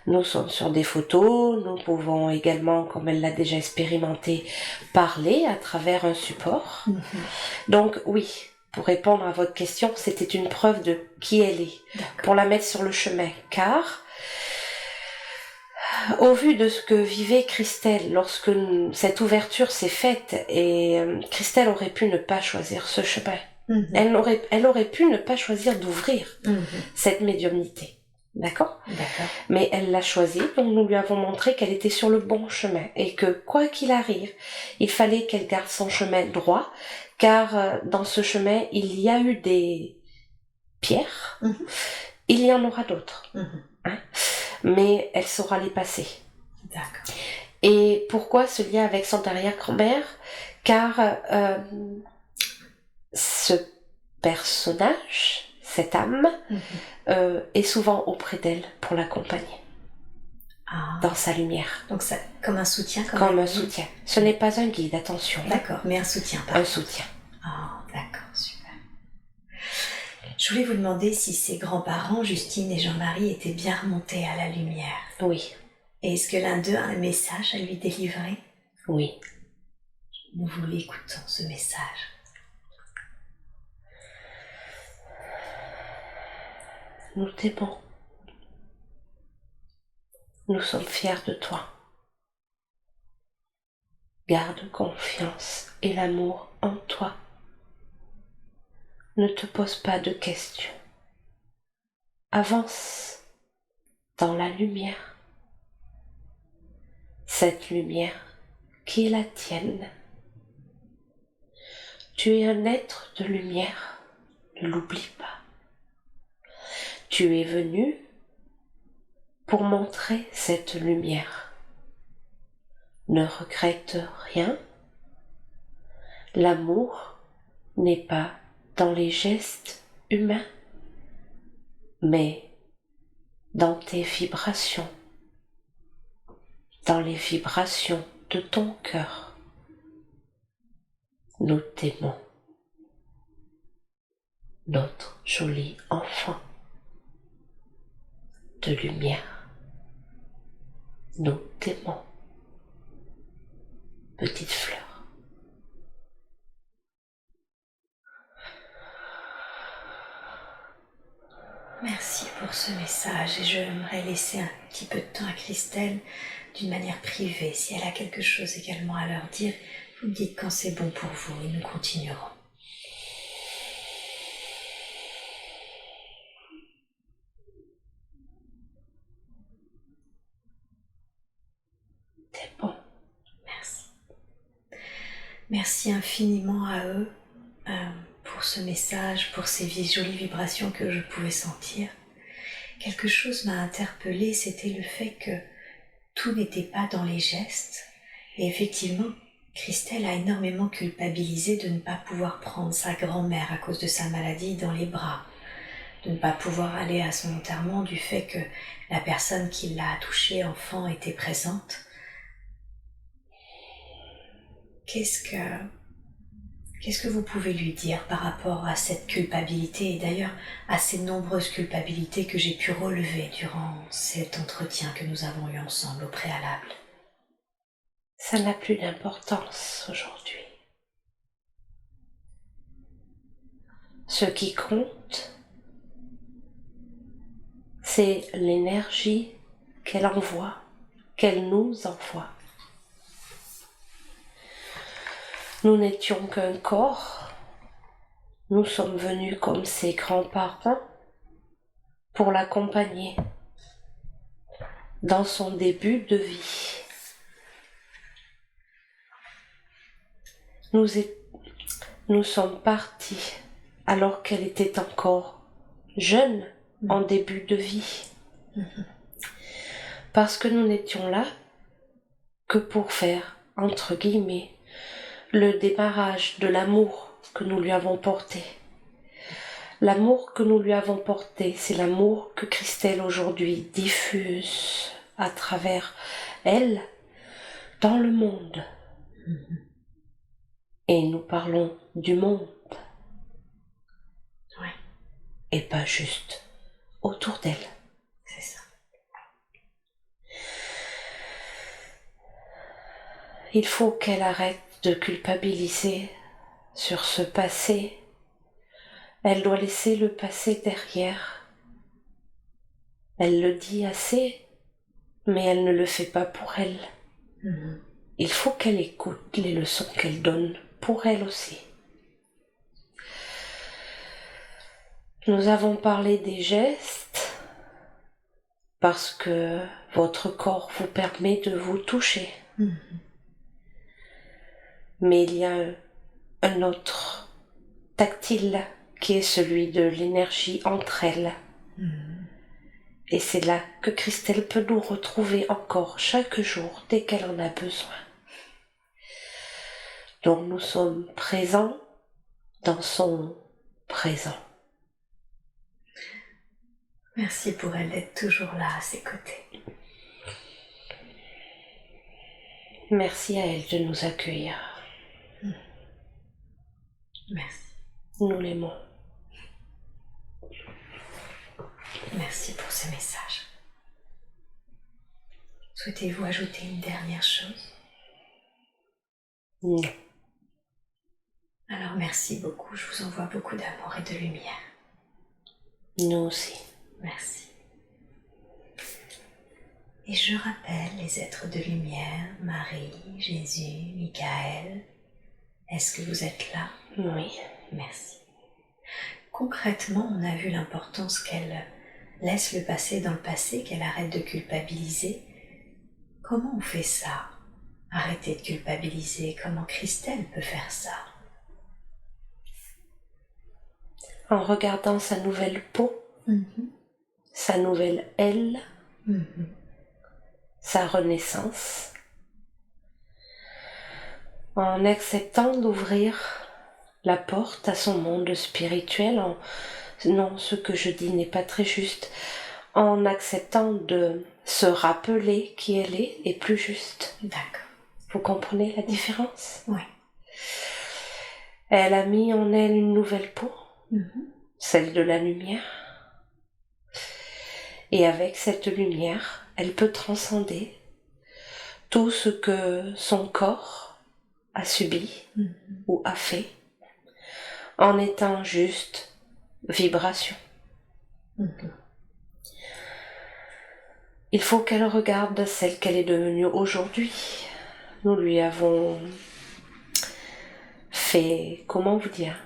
Speaker 2: Nous sommes sur des photos, nous pouvons également, comme elle l'a déjà expérimenté, parler à travers un support. Donc oui, pour répondre à votre question, c'était une preuve de qui elle est, pour la mettre sur le chemin, car au vu de ce que vivait Christelle lorsque cette ouverture s'est faite, et Christelle aurait pu ne pas choisir ce chemin. Elle aurait pu ne pas choisir d'ouvrir cette médiumnité. D'accord. Mais elle l'a choisi, donc nous lui avons montré qu'elle était sur le bon chemin et que quoi qu'il arrive, il fallait qu'elle garde son chemin droit, car dans ce chemin, il y a eu des pierres, il y en aura d'autres. Hein, mais elle saura les passer.
Speaker 1: D'accord.
Speaker 2: Et pourquoi ce lien avec son arrière-grand-mère? Car ce personnage, cette âme, est souvent auprès d'elle pour l'accompagner dans sa lumière.
Speaker 1: Donc ça, comme un soutien,
Speaker 2: comme un soutien. Ce n'est pas un guide, attention.
Speaker 1: D'accord, mais un soutien.
Speaker 2: Un soutien.
Speaker 1: D'accord, super. Je voulais vous demander si ses grands-parents, Justine et Jean-Marie, étaient bien remontés à la lumière.
Speaker 2: Oui.
Speaker 1: Et est-ce que l'un d'eux a un message à lui délivrer?
Speaker 2: Oui.
Speaker 1: Nous vous l'écoutons, ce message.
Speaker 2: Nous t'aimons. Nous sommes fiers de toi. Garde confiance et l'amour en toi. Ne te pose pas de questions. Avance dans la lumière. Cette lumière qui est la tienne. Tu es un être de lumière, ne l'oublie pas. Tu es venu pour montrer cette lumière. Ne regrette rien. L'amour n'est pas dans les gestes humains, mais dans tes vibrations, dans les vibrations de ton cœur. Nous t'aimons, notre joli enfant de lumière. nous t'aimons, petite fleur.
Speaker 1: Merci pour ce message et j'aimerais laisser un petit peu de temps à Christelle d'une manière privée. Si elle a quelque chose également à leur dire, vous me dites quand c'est bon pour vous et nous continuerons.
Speaker 2: C'est bon.
Speaker 1: Merci. Merci infiniment à eux pour ce message, pour ces jolies vibrations que je pouvais sentir. Quelque chose m'a interpellée, c'était le fait que tout n'était pas dans les gestes. Et effectivement, Christelle a énormément culpabilisé de ne pas pouvoir prendre sa grand-mère à cause de sa maladie dans les bras, de ne pas pouvoir aller à son enterrement du fait que la personne qui l'a touchée enfant était présente. Qu'est-ce que vous pouvez lui dire par rapport à cette culpabilité et d'ailleurs à ces nombreuses culpabilités que j'ai pu relever durant cet entretien que nous avons eu ensemble au préalable?
Speaker 2: Ça n'a plus d'importance aujourd'hui. Ce qui compte, c'est l'énergie qu'elle envoie, qu'elle nous envoie. Nous n'étions qu'un corps, nous sommes venus comme ses grands-parents pour l'accompagner dans son début de vie. Nous sommes partis alors qu'elle était encore jeune en début de vie. Parce que nous n'étions là que pour faire, entre guillemets, le démarrage de l'amour que nous lui avons porté. L'amour que nous lui avons porté, c'est l'amour que Christelle aujourd'hui diffuse à travers elle dans le monde. Et nous parlons du monde.
Speaker 1: Oui.
Speaker 2: Et pas juste autour d'elle.
Speaker 1: C'est ça.
Speaker 2: Il faut qu'elle arrête de culpabiliser sur ce passé. Elle doit laisser le passé derrière. Elle le dit assez, mais elle ne le fait pas pour elle. Il faut qu'elle écoute les leçons qu'elle donne pour elle aussi. Nous avons parlé des gestes parce que votre corps vous permet de vous toucher. Mais il y a un autre tactile qui est celui de l'énergie entre elles. Et c'est là que Christelle peut nous retrouver encore chaque jour dès qu'elle en a besoin. Donc nous sommes présents dans son présent.
Speaker 1: Merci pour elle d'être toujours là à ses côtés.
Speaker 2: Merci à elle de nous accueillir.
Speaker 1: Merci.
Speaker 2: Nous l'aimons.
Speaker 1: Merci pour ce message. Souhaitez-vous ajouter une dernière chose?
Speaker 2: Non.
Speaker 1: Alors merci beaucoup, je vous envoie beaucoup d'amour et de lumière.
Speaker 2: Nous aussi.
Speaker 1: Merci. Et je rappelle les êtres de lumière, Marie, Jésus, Michael. Est-ce que vous êtes là?
Speaker 2: Oui.
Speaker 1: Merci. Concrètement, on a vu l'importance qu'elle laisse le passé dans le passé, qu'elle arrête de culpabiliser. Comment on fait ça? Arrêter de culpabiliser, comment Christelle peut faire ça?
Speaker 2: En regardant sa nouvelle peau, sa nouvelle elle, sa renaissance, en acceptant d'ouvrir la porte à son monde spirituel, non, ce que je dis n'est pas très juste, en acceptant de se rappeler qui elle est et plus juste.
Speaker 1: D'accord.
Speaker 2: Vous comprenez la différence?
Speaker 1: Oui.
Speaker 2: Elle a mis en elle une nouvelle peau, celle de la lumière. Et avec cette lumière, elle peut transcender tout ce que son corps a subi ou a fait en étant juste vibration. Il faut qu'elle regarde celle qu'elle est devenue aujourd'hui. Nous lui avons fait, comment vous dire,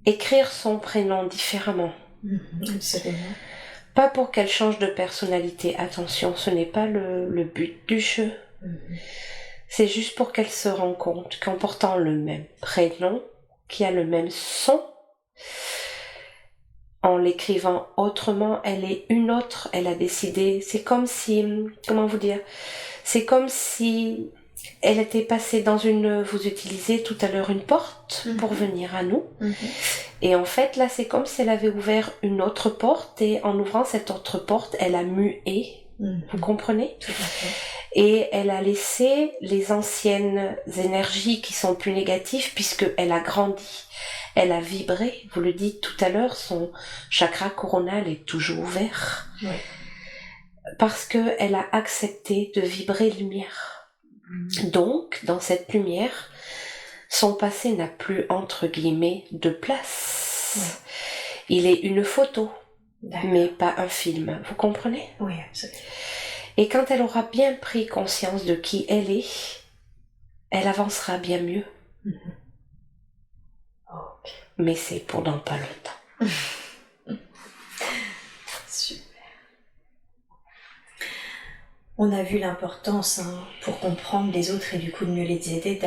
Speaker 2: écrire son prénom différemment.
Speaker 1: Absolument.
Speaker 2: Pas pour qu'elle change de personnalité, attention, ce n'est pas le but du jeu. C'est juste pour qu'elle se rende compte qu'en portant le même prénom, qui a le même son, en l'écrivant autrement, elle est une autre, elle a décidé, c'est comme si, comment vous dire, c'est comme si elle était passée dans une, vous utilisez tout à l'heure une porte pour venir à nous, et en fait là c'est comme si elle avait ouvert une autre porte, et en ouvrant cette autre porte, elle a mué, vous comprenez?
Speaker 1: Tout à fait.
Speaker 2: Et elle a laissé les anciennes énergies qui sont plus négatives, puisqu'elle a grandi. Elle a vibré, vous le dites tout à l'heure, son chakra coronal est toujours ouvert.
Speaker 1: Oui.
Speaker 2: Parce qu'elle a accepté de vibrer lumière. Donc, dans cette lumière, son passé n'a plus, entre guillemets, de place. Il est une photo, mais pas un film. Vous comprenez?
Speaker 1: Oui, absolument.
Speaker 2: Et quand elle aura bien pris conscience de qui elle est, elle avancera bien mieux.
Speaker 1: Okay.
Speaker 2: Mais c'est pour dans pas longtemps.
Speaker 1: Super. On a vu l'importance pour comprendre les autres et du coup de mieux les aider,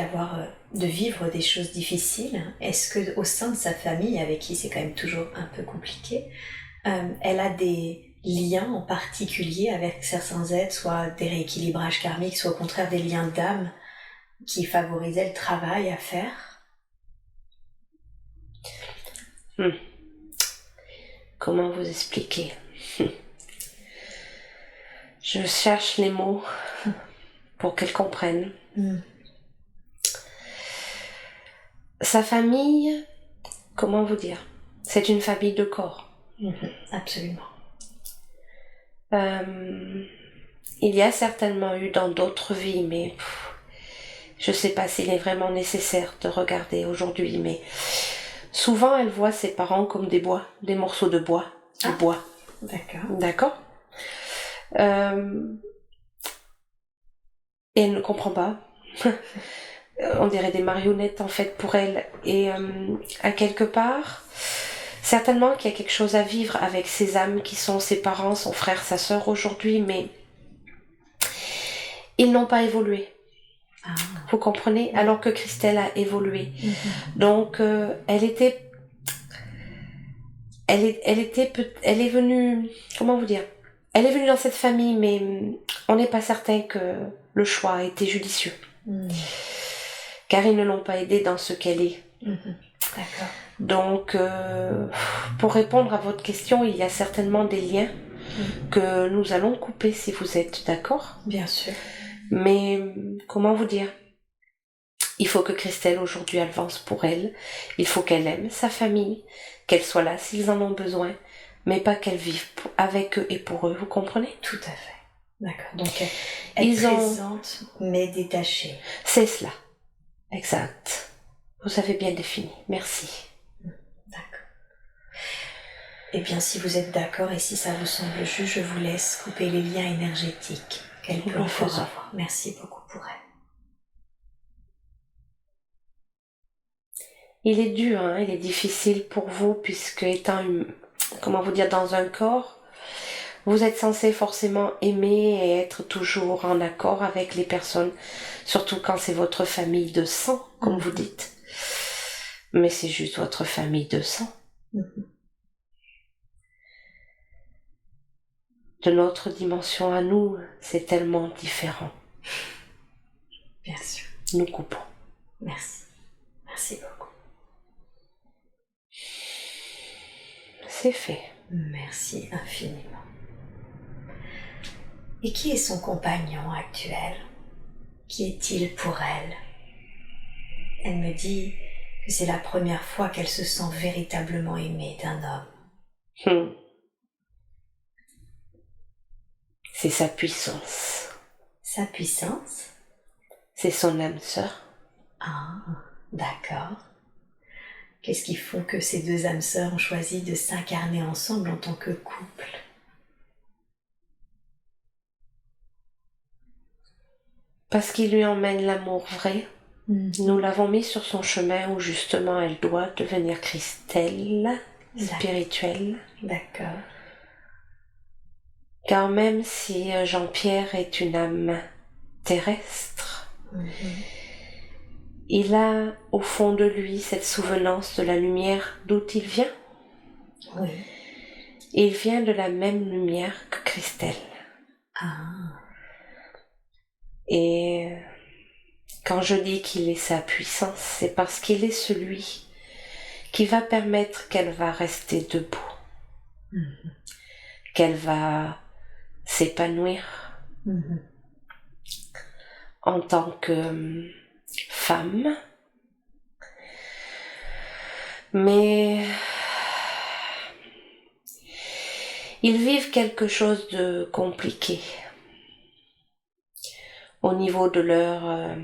Speaker 1: de vivre des choses difficiles. Est-ce que au sein de sa famille, avec qui c'est quand même toujours un peu compliqué, elle a des liens en particulier avec certains êtres, soit des rééquilibrages karmiques, soit au contraire des liens d'âme qui favorisaient le travail à faire?
Speaker 2: Comment vous expliquer? Je cherche les mots pour qu'elle comprenne. Sa famille, comment vous dire? C'est une famille de corps.
Speaker 1: Absolument.
Speaker 2: Il y a certainement eu dans d'autres vies, mais je ne sais pas s'il est vraiment nécessaire de regarder aujourd'hui, mais souvent elle voit ses parents comme des morceaux de bois. Bois. D'accord. Et elle ne comprend pas. On dirait des marionnettes en fait pour elle. Et à quelque part, certainement qu'il y a quelque chose à vivre avec ces âmes qui sont ses parents, son frère, sa sœur aujourd'hui, mais ils n'ont pas évolué. Vous comprenez? Alors que Christelle a évolué. Donc elle est venue, comment vous dire? Elle est venue dans cette famille, mais on n'est pas certain que le choix a été judicieux. Car ils ne l'ont pas aidée dans ce qu'elle est.
Speaker 1: D'accord.
Speaker 2: Donc, pour répondre à votre question, il y a certainement des liens que nous allons couper si vous êtes d'accord.
Speaker 1: Bien sûr.
Speaker 2: Mais, comment vous dire? Il faut que Christelle aujourd'hui avance pour elle. Il faut qu'elle aime sa famille, qu'elle soit là s'ils en ont besoin, mais pas qu'elle vive avec eux et pour eux. Vous comprenez?
Speaker 1: Tout à fait. D'accord. Donc, elle présente, mais détachée.
Speaker 2: C'est cela. Exact. Vous avez bien défini. Merci.
Speaker 1: D'accord. Eh bien, si vous êtes d'accord et si ça vous semble juste, je vous laisse couper les liens énergétiques qu'elle peut encore avoir. Merci beaucoup pour elle.
Speaker 2: Il est dur, il est difficile pour vous puisque étant, comment vous dire, dans un corps, vous êtes censé forcément aimer et être toujours en accord avec les personnes, surtout quand c'est votre famille de sang, comme vous dites. Mais c'est juste votre famille de sang. De notre dimension à nous, c'est tellement différent.
Speaker 1: Bien sûr.
Speaker 2: Nous coupons.
Speaker 1: Merci. Merci beaucoup.
Speaker 2: C'est fait.
Speaker 1: Merci infiniment. Et qui est son compagnon actuel? Qui est-il pour elle? Elle me dit que c'est la première fois qu'elle se sent véritablement aimée d'un homme.
Speaker 2: C'est sa puissance.
Speaker 1: Sa puissance?
Speaker 2: C'est son âme sœur.
Speaker 1: Ah, d'accord. Qu'est-ce qui font que ces deux âmes sœurs ont choisi de s'incarner ensemble en tant que couple?
Speaker 2: Parce qu'il lui emmène l'amour vrai. Nous l'avons mis sur son chemin où justement elle doit devenir Christelle, spirituelle.
Speaker 1: D'accord.
Speaker 2: Car même si Jean-Pierre est une âme terrestre, il a au fond de lui cette souvenance de la lumière d'où il vient.
Speaker 1: Oui.
Speaker 2: Il vient de la même lumière que Christelle.
Speaker 1: Ah.
Speaker 2: Et quand je dis qu'il est sa puissance, c'est parce qu'il est celui qui va permettre qu'elle va rester debout, qu'elle va s'épanouir en tant que femme. Mais ils vivent quelque chose de compliqué au niveau de leur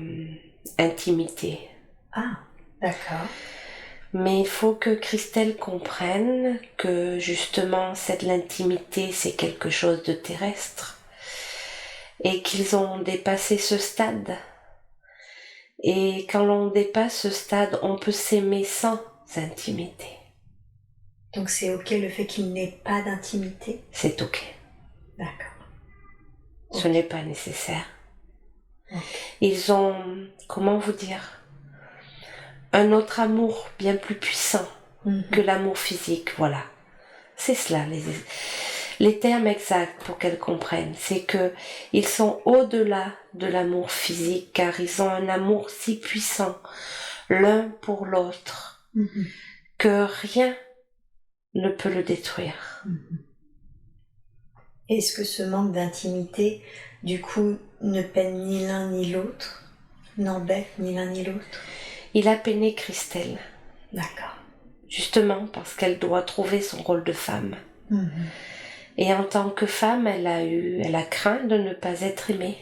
Speaker 2: intimité.
Speaker 1: Ah, d'accord.
Speaker 2: Mais il faut que Christelle comprenne que justement l'intimité c'est quelque chose de terrestre et qu'ils ont dépassé ce stade. Et quand l'on dépasse ce stade, on peut s'aimer sans intimité.
Speaker 1: Donc c'est ok le fait qu'il n'ait pas d'intimité?
Speaker 2: C'est ok.
Speaker 1: D'accord.
Speaker 2: Ce n'est pas nécessaire.
Speaker 1: Okay.
Speaker 2: Ils ont, comment vous dire, un autre amour bien plus puissant que l'amour physique, voilà. C'est cela, les termes exacts pour qu'elles comprennent. C'est que ils sont au-delà de l'amour physique, car ils ont un amour si puissant, l'un pour l'autre, que rien ne peut le détruire.
Speaker 1: Est-ce que ce manque d'intimité, du coup, ne peine ni l'un ni l'autre? N'embête ni l'un ni l'autre?
Speaker 2: Il a peiné Christelle.
Speaker 1: D'accord.
Speaker 2: Justement parce qu'elle doit trouver son rôle de femme. Et en tant que femme, elle a craint de ne pas être aimée.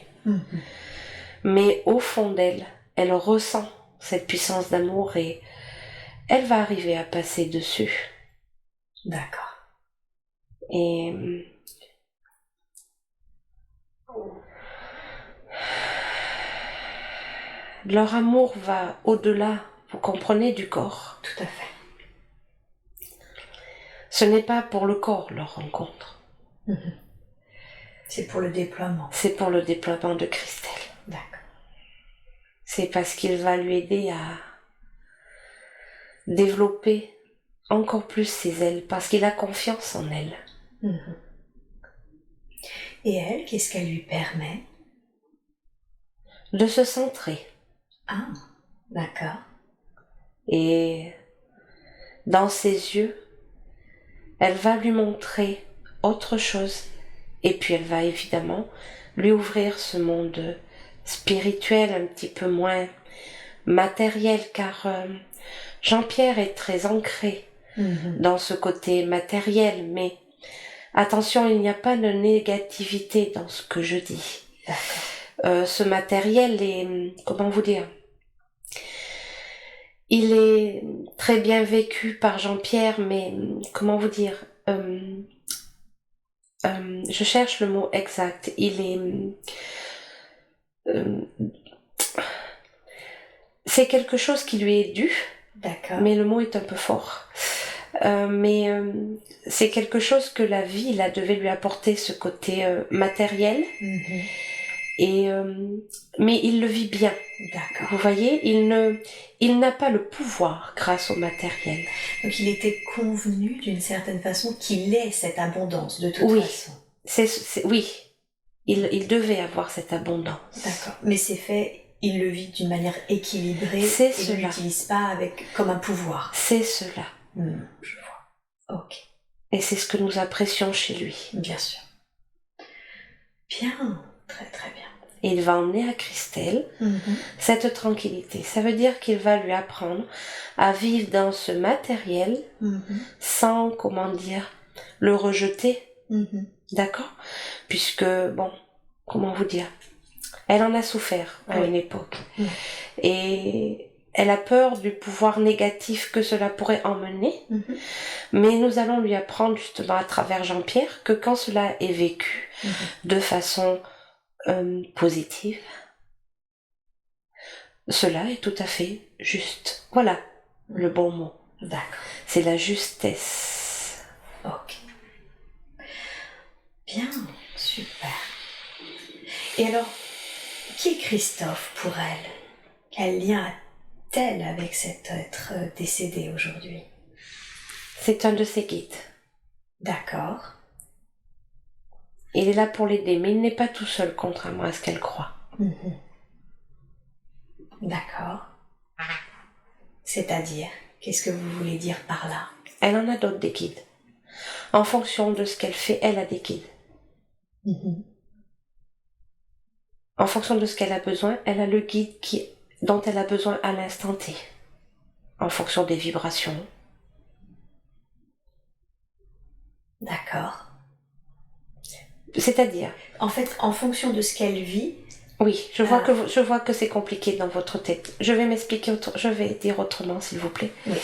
Speaker 2: Mais au fond d'elle, elle ressent cette puissance d'amour et elle va arriver à passer dessus.
Speaker 1: D'accord.
Speaker 2: Et leur amour va au-delà, vous comprenez, du corps.
Speaker 1: Tout à fait.
Speaker 2: Ce n'est pas pour le corps leur rencontre.
Speaker 1: C'est pour le déploiement.
Speaker 2: C'est pour le déploiement de Christelle.
Speaker 1: D'accord.
Speaker 2: C'est parce qu'il va lui aider à développer encore plus ses ailes, parce qu'il a confiance en elle.
Speaker 1: Et elle, qu'est-ce qu'elle lui permet?
Speaker 2: De se centrer.
Speaker 1: Ah, d'accord.
Speaker 2: Et dans ses yeux, elle va lui montrer autre chose. Et puis elle va évidemment lui ouvrir ce monde spirituel un petit peu moins matériel, car Jean-Pierre est très ancré dans ce côté matériel, mais attention, il n'y a pas de négativité dans ce que je dis. Ce matériel est, comment vous dire, il est très bien vécu par Jean-Pierre, mais comment vous dire, je cherche le mot exact, il est, c'est quelque chose qui lui est dû, mais le mot est un peu fort. Mais c'est quelque chose que la vie là devait lui apporter, ce côté matériel. Et mais il le vit bien.
Speaker 1: D'accord.
Speaker 2: Vous voyez, il n'a pas le pouvoir grâce au matériel.
Speaker 1: Donc il était convenu d'une certaine façon qu'il ait cette abondance de toute façon.
Speaker 2: Oui, il devait avoir cette abondance.
Speaker 1: D'accord. Mais c'est fait, il le vit d'une manière équilibrée et il ne l'utilise pas comme un pouvoir.
Speaker 2: C'est cela.
Speaker 1: Je vois. Ok.
Speaker 2: Et c'est ce que nous apprécions chez lui.
Speaker 1: Bien sûr. Bien. Très très bien.
Speaker 2: Et il va emmener à Christelle cette tranquillité. Ça veut dire qu'il va lui apprendre à vivre dans ce matériel sans, comment dire, le rejeter. D'accord? Puisque, bon, comment vous dire, Elle en a souffert à
Speaker 1: Oui.
Speaker 2: une époque.
Speaker 1: Oui.
Speaker 2: Et elle a peur du pouvoir négatif que cela pourrait emmener.
Speaker 1: Mhm.
Speaker 2: Mais nous allons lui apprendre justement à travers Jean-Pierre que quand cela est vécu de façon positive, cela est tout à fait juste. Voilà le bon mot.
Speaker 1: D'accord.
Speaker 2: C'est la justesse.
Speaker 1: Ok. Bien, super. Et alors, qui est Christophe pour elle? Quel lien a-t-elle avec cet être décédé aujourd'hui?
Speaker 2: C'est un de ses guides.
Speaker 1: D'accord.
Speaker 2: Il est là pour l'aider, mais il n'est pas tout seul, contrairement à ce qu'elle croit.
Speaker 1: Mhm. D'accord. C'est-à-dire, qu'est-ce que vous voulez dire par là?
Speaker 2: Elle en a d'autres des guides. En fonction de ce qu'elle fait, elle a des guides.
Speaker 1: Mhm.
Speaker 2: En fonction de ce qu'elle a besoin, elle a le guide dont elle a besoin à l'instant T. En fonction des vibrations.
Speaker 1: D'accord.
Speaker 2: C'est-à-dire,
Speaker 1: En fait, en fonction de ce qu'elle vit,
Speaker 2: oui, je vois que c'est compliqué dans votre tête. Je vais m'expliquer je vais dire autrement, s'il vous plaît.
Speaker 1: oui.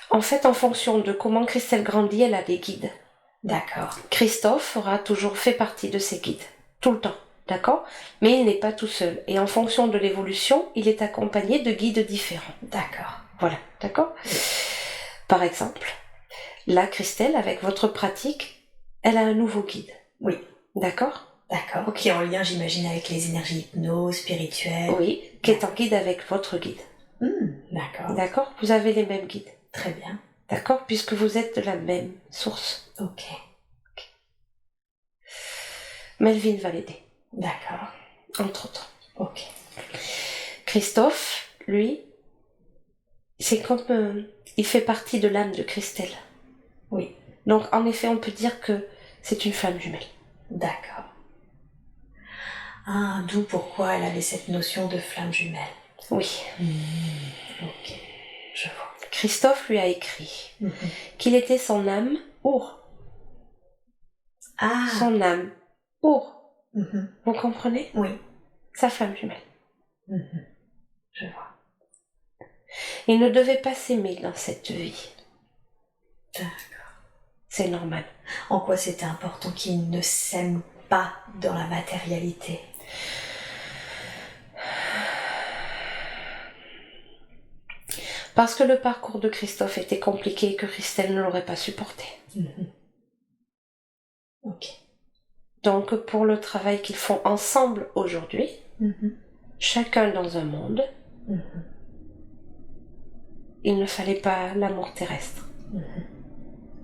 Speaker 2: En fait, en fonction de comment Christelle grandit, elle a des guides.
Speaker 1: D'accord.
Speaker 2: Christophe aura toujours fait partie de ses guides. Tout le temps. D'accord? Mais il n'est pas tout seul. Et en fonction de l'évolution, il est accompagné de guides différents.
Speaker 1: D'accord.
Speaker 2: Voilà. D'accord?
Speaker 1: Oui.
Speaker 2: Par exemple, là, Christelle, avec votre pratique, elle a un nouveau guide.
Speaker 1: Oui.
Speaker 2: D'accord?
Speaker 1: D'accord. Qui est en lien, j'imagine, avec les énergies hypnose, spirituelles.
Speaker 2: Oui, qui est en guide avec votre guide.
Speaker 1: D'accord.
Speaker 2: D'accord? Vous avez les mêmes guides.
Speaker 1: Très bien.
Speaker 2: D'accord? Puisque vous êtes de la même source.
Speaker 1: Ok.
Speaker 2: Melvin va l'aider.
Speaker 1: D'accord.
Speaker 2: Entre autres.
Speaker 1: Ok.
Speaker 2: Christophe, lui, c'est comme... il fait partie de l'âme de Christelle.
Speaker 1: Oui.
Speaker 2: Donc, en effet, on peut dire que c'est une flamme jumelle.
Speaker 1: D'accord. Ah, d'où pourquoi elle avait cette notion de flamme jumelle.
Speaker 2: Oui.
Speaker 1: Ok. Je vois.
Speaker 2: Christophe lui a écrit qu'il était son âme Our.
Speaker 1: Ah.
Speaker 2: Son âme Our. Vous comprenez?
Speaker 1: Oui.
Speaker 2: Sa flamme jumelle.
Speaker 1: Je vois.
Speaker 2: Il ne devait pas s'aimer dans cette vie.
Speaker 1: D'accord.
Speaker 2: C'est normal.
Speaker 1: En quoi c'était important qu'il ne s'aime pas dans la matérialité?
Speaker 2: Parce que le parcours de Christophe était compliqué et que Christelle ne l'aurait pas supporté.
Speaker 1: Ok.
Speaker 2: Donc, pour le travail qu'ils font ensemble aujourd'hui, chacun dans un monde, il ne fallait pas l'amour terrestre.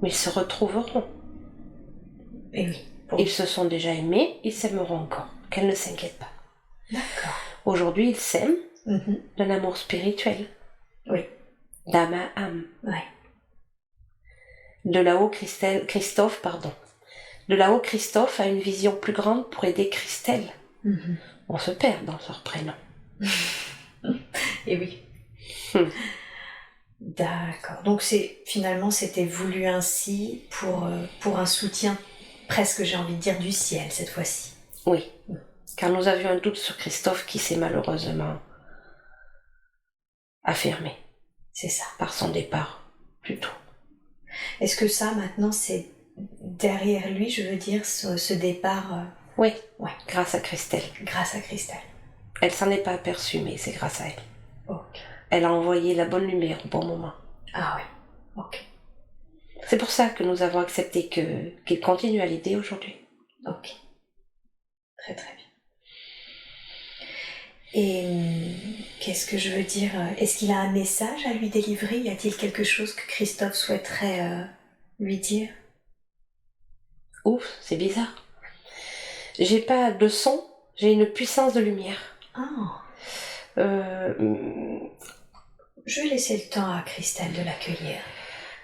Speaker 2: Mais ils se retrouveront.
Speaker 1: Et oui.
Speaker 2: Ils se sont déjà aimés, ils s'aimeront encore. Qu'elle ne s'inquiète pas.
Speaker 1: D'accord.
Speaker 2: Aujourd'hui, ils s'aiment d'un amour spirituel.
Speaker 1: Oui.
Speaker 2: D'âme à âme.
Speaker 1: Oui.
Speaker 2: De là-haut, Christophe a une vision plus grande pour aider Christelle. On se perd dans leur prénom.
Speaker 1: Et oui. D'accord. Donc finalement c'était voulu ainsi pour un soutien presque, j'ai envie de dire, du ciel cette fois-ci.
Speaker 2: Oui. Car nous avions un doute sur Christophe qui s'est malheureusement affirmé.
Speaker 1: C'est ça.
Speaker 2: Par son départ, plutôt.
Speaker 1: Est-ce que ça maintenant c'est derrière lui, je veux dire, ce départ
Speaker 2: Oui.
Speaker 1: Ouais.
Speaker 2: Grâce à Christelle.
Speaker 1: Grâce à Christelle.
Speaker 2: Elle s'en est pas aperçue, mais c'est grâce à elle.
Speaker 1: Ok.
Speaker 2: Elle a envoyé la bonne lumière au bon moment.
Speaker 1: Ah oui. Ok.
Speaker 2: C'est pour ça que nous avons accepté qu'il continue à l'aider aujourd'hui.
Speaker 1: Ok. Très très bien. Et qu'est-ce que je veux dire? Est-ce qu'il a un message à lui délivrer? Y a-t-il quelque chose que Christophe souhaiterait lui dire?
Speaker 2: Ouf, c'est bizarre. J'ai pas de son, j'ai une puissance de lumière.
Speaker 1: Ah. Je vais laisser le temps à Christelle de l'accueillir.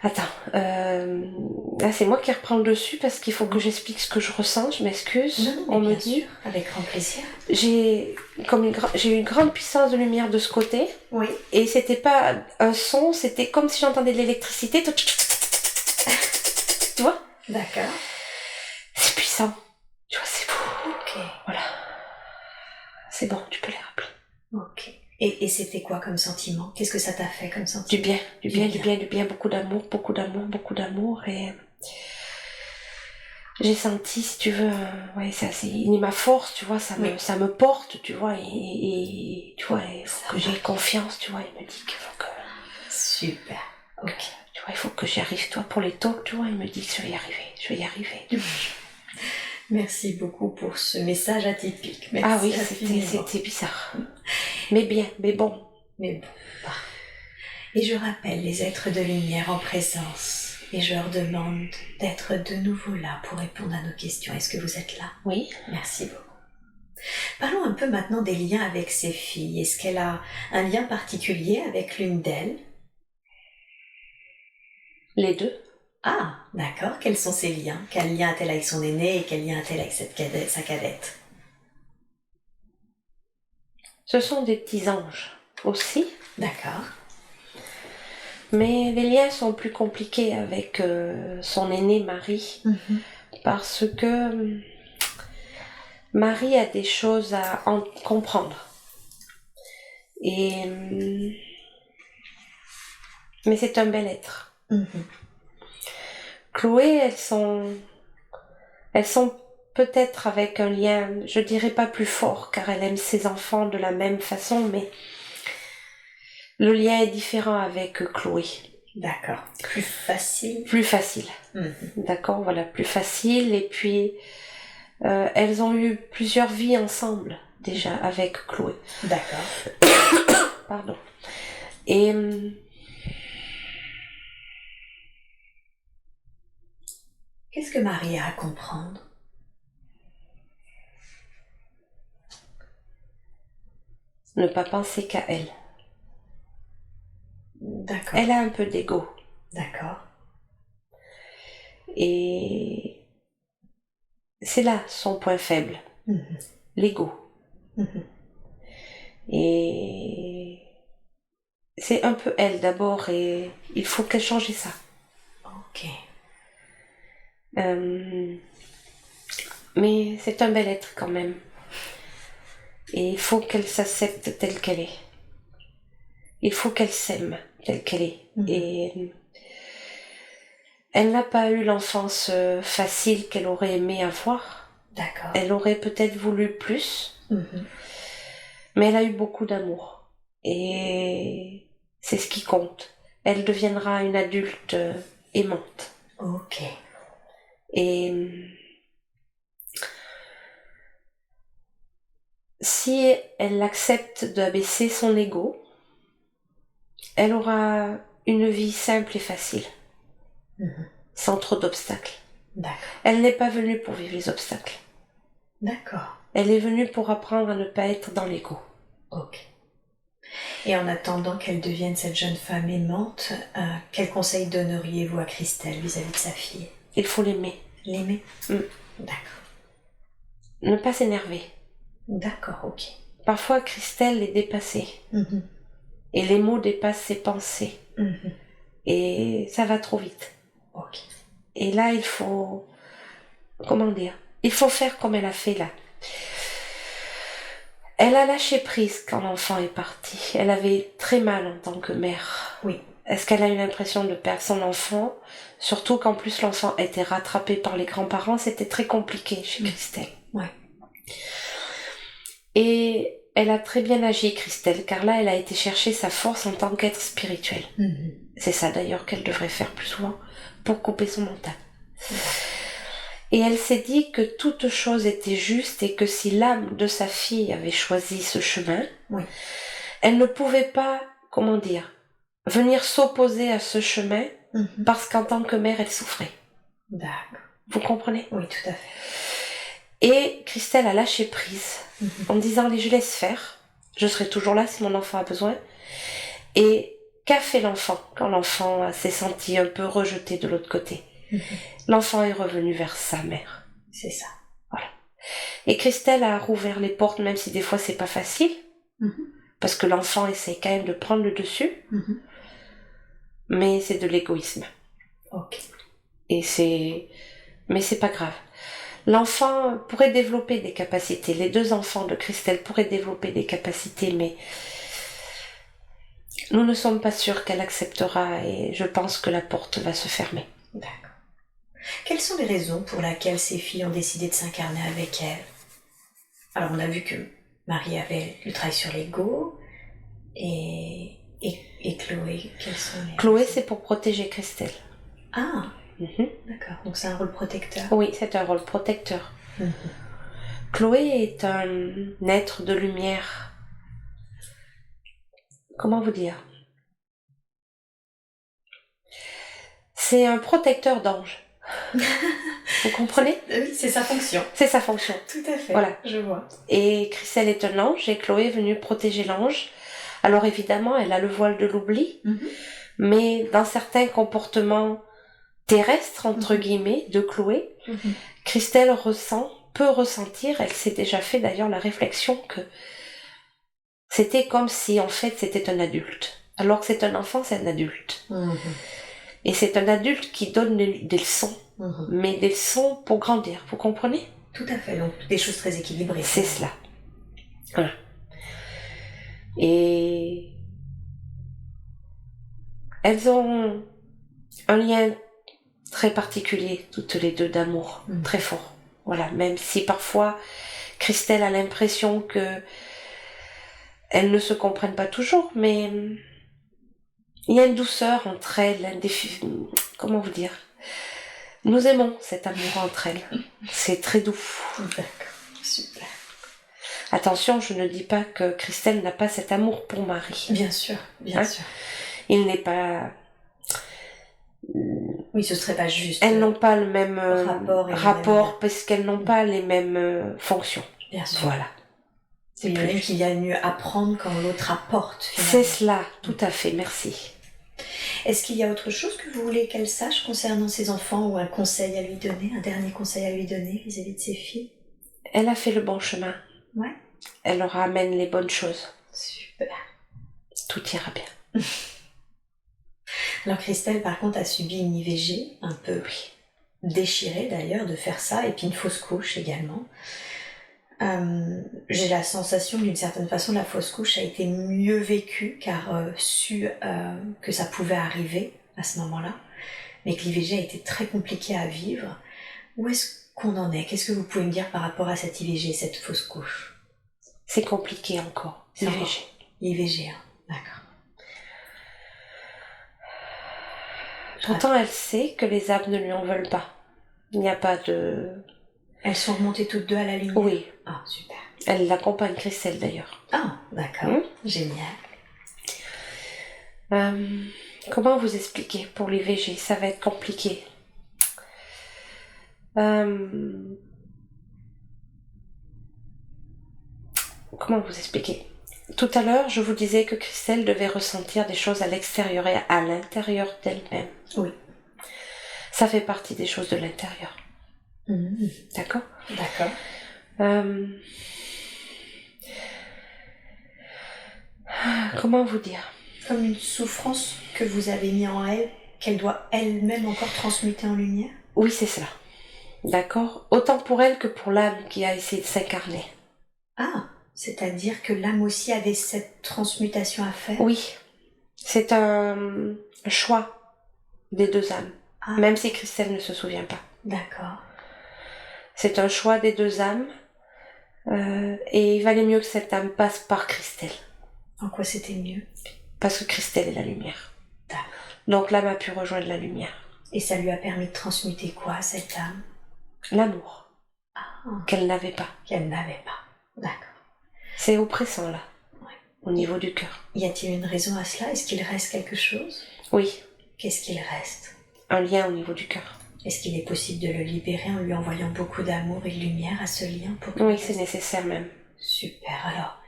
Speaker 2: Attends, là c'est moi qui reprends le dessus parce qu'il faut que j'explique ce que je ressens, je m'excuse.
Speaker 1: Non,
Speaker 2: on me
Speaker 1: bien
Speaker 2: dit.
Speaker 1: sûr, avec grand plaisir.
Speaker 2: J'ai une grande puissance de lumière de ce côté.
Speaker 1: Oui.
Speaker 2: Et c'était pas un son, c'était comme si j'entendais de l'électricité. Tu vois?
Speaker 1: D'accord.
Speaker 2: C'est puissant. Tu vois, c'est beau.
Speaker 1: Ok.
Speaker 2: Voilà. c'est bon, tu peux les rappeler.
Speaker 1: Ok. Et c'était quoi comme sentiment? Qu'est-ce que ça t'a fait comme sentiment?
Speaker 2: Du bien, beaucoup d'amour et j'ai senti, si tu veux, ouais, ça c'est ma force, tu vois, ça me porte, tu vois, et tu vois, il faut que j'ai confiance, tu vois, il me dit qu'il faut que...
Speaker 1: Super, ok.
Speaker 2: Tu vois, il faut que j'y arrive, toi, pour les talks, tu vois, il me dit que je vais y arriver, tu vois.
Speaker 1: Merci beaucoup pour ce message atypique. Merci.
Speaker 2: Ah oui, c'était bizarre. Mais bien, mais bon.
Speaker 1: Mais bon, parfait. Et je rappelle les êtres de lumière en présence. Et je leur demande d'être de nouveau là pour répondre à nos questions. Est-ce que vous êtes là?
Speaker 2: Oui.
Speaker 1: Merci beaucoup. Parlons un peu maintenant des liens avec ses filles. Est-ce qu'elle a un lien particulier avec l'une d'elles?
Speaker 2: Les deux.
Speaker 1: Ah, d'accord. Quels sont ses liens? Quel lien a-t-elle avec son aînée et quel lien a-t-elle avec sa cadette?
Speaker 2: Ce sont des petits anges aussi.
Speaker 1: D'accord.
Speaker 2: Mais les liens sont plus compliqués avec son aînée Marie. Parce que Marie a des choses à en comprendre. Mais c'est un bel être. Chloé, elles sont peut-être avec un lien, je dirais pas plus fort, car elle aime ses enfants de la même façon, mais le lien est différent avec Chloé.
Speaker 1: D'accord. Plus facile.
Speaker 2: Plus facile. D'accord, voilà, plus facile. Et puis, elles ont eu plusieurs vies ensemble, déjà, avec Chloé.
Speaker 1: D'accord.
Speaker 2: Pardon. Et...
Speaker 1: qu'est-ce que Marie a à comprendre?
Speaker 2: Ne pas penser qu'à elle.
Speaker 1: D'accord.
Speaker 2: Elle a un peu d'ego.
Speaker 1: D'accord.
Speaker 2: Et c'est là son point faible. L'ego. Et c'est un peu elle d'abord et il faut qu'elle change ça.
Speaker 1: Ok.
Speaker 2: Mais c'est un bel être quand même. Et il faut qu'elle s'accepte telle qu'elle est. Il faut qu'elle s'aime telle qu'elle est. Et elle n'a pas eu l'enfance facile qu'elle aurait aimé avoir.
Speaker 1: D'accord.
Speaker 2: Elle aurait peut-être voulu plus. Mais elle a eu beaucoup d'amour. Et c'est ce qui compte. Elle deviendra une adulte aimante.
Speaker 1: Ok.
Speaker 2: Et si elle accepte d'abaisser son ego, elle aura une vie simple et facile, sans trop d'obstacles.
Speaker 1: D'accord.
Speaker 2: Elle n'est pas venue pour vivre les obstacles.
Speaker 1: D'accord.
Speaker 2: Elle est venue pour apprendre à ne pas être dans l'ego.
Speaker 1: Ok. Et en attendant qu'elle devienne cette jeune femme aimante, quel conseil donneriez-vous à Christelle vis-à-vis de sa fille?
Speaker 2: Il faut l'aimer.
Speaker 1: L'aimer? D'accord.
Speaker 2: Ne pas s'énerver.
Speaker 1: D'accord, ok.
Speaker 2: Parfois, Christelle est dépassée. Et les mots dépassent ses pensées. Et ça va trop vite.
Speaker 1: Ok.
Speaker 2: Et là, il faut... comment dire? Il faut faire comme elle a fait là. Elle a lâché prise quand l'enfant est parti. Elle avait très mal en tant que mère.
Speaker 1: Oui.
Speaker 2: Est-ce qu'elle a eu l'impression de perdre son enfant? Surtout qu'en plus l'enfant a été rattrapé par les grands-parents, c'était très compliqué chez Christelle.
Speaker 1: Ouais.
Speaker 2: Et elle a très bien agi, Christelle, car là, elle a été chercher sa force en tant qu'être spirituel. C'est ça d'ailleurs qu'elle devrait faire plus souvent pour couper son mental. Et elle s'est dit que toute chose était juste et que si l'âme de sa fille avait choisi ce chemin, elle ne pouvait pas, comment dire, venir s'opposer à ce chemin parce qu'en tant que mère, elle souffrait.
Speaker 1: D'accord.
Speaker 2: Vous comprenez?
Speaker 1: Oui, tout à fait.
Speaker 2: Et Christelle a lâché prise en disant, allez, je laisse faire. Je serai toujours là si mon enfant a besoin. Et qu'a fait l'enfant quand l'enfant s'est senti un peu rejeté de l'autre côté? L'enfant est revenu vers sa mère.
Speaker 1: C'est ça.
Speaker 2: Voilà. Et Christelle a rouvert les portes, même si des fois c'est pas facile, parce que l'enfant essaie quand même de prendre le dessus, mais c'est de l'égoïsme.
Speaker 1: Ok.
Speaker 2: Mais c'est pas grave. L'enfant pourrait développer des capacités. Les 2 enfants de Christelle pourraient développer des capacités, mais nous ne sommes pas sûrs qu'elle acceptera et je pense que la porte va se fermer.
Speaker 1: D'accord. Quelles sont les raisons pour lesquelles ces filles ont décidé de s'incarner avec elle? Alors, on a vu que Marie avait le travail sur l'ego et Chloé, quelles sont les...
Speaker 2: Chloé, c'est pour protéger Christelle.
Speaker 1: Ah, d'accord. Donc, c'est un rôle protecteur.
Speaker 2: Oui, c'est un rôle protecteur.
Speaker 1: Mhm.
Speaker 2: Chloé est un être de lumière. Comment vous dire? C'est un protecteur d'ange. Vous comprenez?
Speaker 1: Oui, c'est sa fonction.
Speaker 2: C'est sa fonction.
Speaker 1: Tout à fait.
Speaker 2: Voilà.
Speaker 1: Je vois.
Speaker 2: Et Christelle est un ange et Chloé est venue protéger l'ange. Alors évidemment, elle a le voile de l'oubli, mais dans certains comportements terrestres, entre guillemets, de Chloé, Christelle peut ressentir, elle s'est déjà fait d'ailleurs la réflexion que c'était comme si en fait c'était un adulte. Alors que c'est un enfant, c'est un adulte. Et c'est un adulte qui donne des leçons, mais des leçons pour grandir, vous comprenez?
Speaker 1: Tout à fait, donc des choses très équilibrées.
Speaker 2: C'est cela. Voilà. Et elles ont un lien très particulier, toutes les 2, d'amour, très fort. Voilà, même si parfois Christelle a l'impression que elles ne se comprennent pas toujours, mais il y a une douceur entre elles, comment vous dire? Nous aimons cet amour entre elles. C'est très doux.
Speaker 1: D'accord, super.
Speaker 2: Attention, je ne dis pas que Christelle n'a pas cet amour pour Marie.
Speaker 1: Bien sûr, bien sûr.
Speaker 2: Il n'est pas...
Speaker 1: Oui, ce serait pas juste.
Speaker 2: Elles n'ont pas le même
Speaker 1: rapport
Speaker 2: parce qu'elles n'ont pas les mêmes fonctions.
Speaker 1: Bien sûr.
Speaker 2: Voilà.
Speaker 1: C'est plus qu'il y a mieux apprendre quand l'autre apporte. Finalement.
Speaker 2: C'est cela, tout à fait, merci.
Speaker 1: Est-ce qu'il y a autre chose que vous voulez qu'elle sache concernant ses enfants ou un conseil à lui donner, un dernier conseil à lui donner vis-à-vis de ses filles?
Speaker 2: Elle a fait le bon chemin.
Speaker 1: Ouais.
Speaker 2: Elle leur amène les bonnes choses.
Speaker 1: Super.
Speaker 2: Tout ira bien.
Speaker 1: Alors Christelle, par contre, a subi une IVG, un peu déchirée d'ailleurs de faire ça, et puis une fausse couche également. J'ai la sensation d'une certaine façon la fausse couche a été mieux vécue car su que ça pouvait arriver à ce moment-là, mais que l'IVG a été très compliqué à vivre. Où est-ce qu'on en est? Qu'est-ce que vous pouvez me dire par rapport à cette IVG, cette fausse couche?
Speaker 2: C'est compliqué encore, l'IVG.
Speaker 1: L'IVG, hein. D'accord.
Speaker 2: Pourtant, elle sait que les âmes ne lui en veulent pas. Il n'y a pas de...
Speaker 1: Elles sont remontées toutes 2 à la lumière?
Speaker 2: Oui.
Speaker 1: Ah, super.
Speaker 2: Elle l'accompagne, Christelle, d'ailleurs.
Speaker 1: Ah, d'accord. Génial.
Speaker 2: Comment vous expliquer pour l'IVG? Ça va être compliqué. Comment vous expliquer? Tout à l'heure, je vous disais que Christelle devait ressentir des choses à l'extérieur et à l'intérieur d'elle-même.
Speaker 1: Oui.
Speaker 2: Ça fait partie des choses de l'intérieur. D'accord?
Speaker 1: D'accord.
Speaker 2: Comment vous dire?
Speaker 1: Comme une souffrance que vous avez mis en elle, qu'elle doit elle-même encore transmuter en lumière?
Speaker 2: Oui, c'est cela. D'accord? Autant pour elle que pour l'âme qui a essayé de s'incarner.
Speaker 1: Ah, c'est-à-dire que l'âme aussi avait cette transmutation à faire?
Speaker 2: Oui. C'est un choix des 2 âmes.
Speaker 1: Ah.
Speaker 2: Même si Christelle ne se souvient pas.
Speaker 1: D'accord.
Speaker 2: C'est un choix des 2 âmes. Et il valait mieux que cette âme passe par Christelle.
Speaker 1: En quoi c'était mieux?
Speaker 2: Parce que Christelle est la lumière.
Speaker 1: D'accord.
Speaker 2: Donc l'âme a pu rejoindre la lumière.
Speaker 1: Et ça lui a permis de transmuter quoi, cette âme?
Speaker 2: L'amour. Qu'elle n'avait pas.
Speaker 1: Qu'elle n'avait pas. D'accord.
Speaker 2: C'est oppressant là, au niveau du cœur.
Speaker 1: Y a-t-il une raison à cela? Est-ce qu'il reste quelque chose?
Speaker 2: Oui.
Speaker 1: Qu'est-ce qu'il reste?
Speaker 2: Un lien au niveau du cœur.
Speaker 1: Est-ce qu'il est possible de le libérer en lui envoyant beaucoup d'amour et de lumière à ce lien pour que...
Speaker 2: Oui, c'est nécessaire même.
Speaker 1: Super, alors,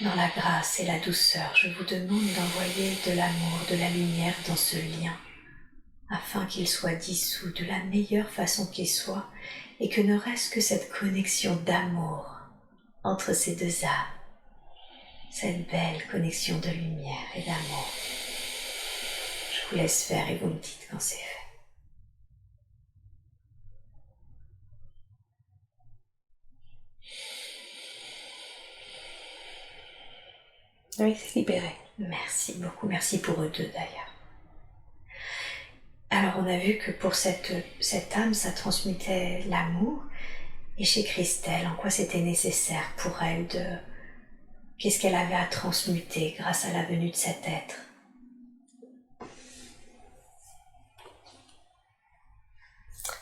Speaker 1: dans la grâce et la douceur, je vous demande d'envoyer de l'amour, de la lumière dans ce lien, afin qu'il soit dissous de la meilleure façon qu'il soit, et que ne reste que cette connexion d'amour entre ces 2 âmes, cette belle connexion de lumière et d'amour. Je vous laisse faire et vous me dites quand c'est fait.
Speaker 2: Oui, c'est libéré.
Speaker 1: Merci beaucoup, merci pour eux deux d'ailleurs. Alors on a vu que pour cette âme, ça transmettait l'amour. Et chez Christelle, en quoi c'était nécessaire pour elle de... Qu'est-ce qu'elle avait à transmuter grâce à la venue de cet être?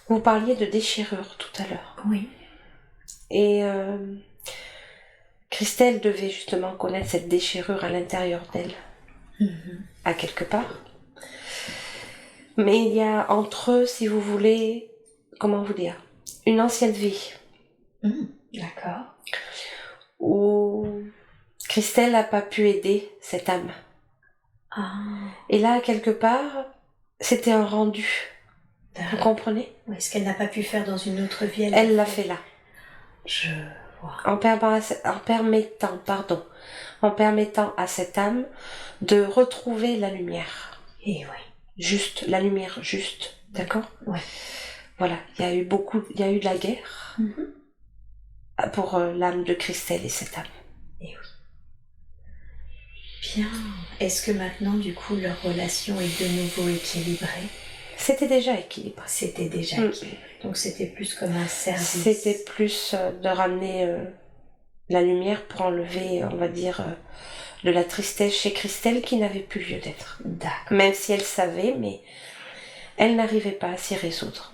Speaker 2: Vous parliez de déchirure tout à l'heure.
Speaker 1: Oui.
Speaker 2: Et Christelle devait justement connaître cette déchirure à l'intérieur d'elle, à quelque part. Mais il y a entre eux, si vous voulez, comment vous dire, une ancienne vie.
Speaker 1: D'accord.
Speaker 2: Où Christelle n'a pas pu aider cette âme. Et là, quelque part, c'était un rendu. Vous comprenez?
Speaker 1: Oui, ce qu'elle n'a pas pu faire dans une autre vie,
Speaker 2: elle l'a fait là.
Speaker 1: Je vois.
Speaker 2: En permettant à cette âme de retrouver la lumière.
Speaker 1: Et oui.
Speaker 2: Juste, la lumière juste, d'accord?
Speaker 1: Ouais.
Speaker 2: Voilà, il y a eu de la guerre pour l'âme de Christelle et cette âme.
Speaker 1: Et oui. Bien. Est-ce que maintenant, du coup, leur relation est de nouveau équilibrée?
Speaker 2: C'était déjà équilibré.
Speaker 1: C'était déjà équilibré. Donc c'était plus comme un service.
Speaker 2: C'était plus de ramener la lumière pour enlever, on va dire, de la tristesse chez Christelle qui n'avait plus lieu d'être.
Speaker 1: D'accord.
Speaker 2: Même si elle savait, mais elle n'arrivait pas à s'y résoudre.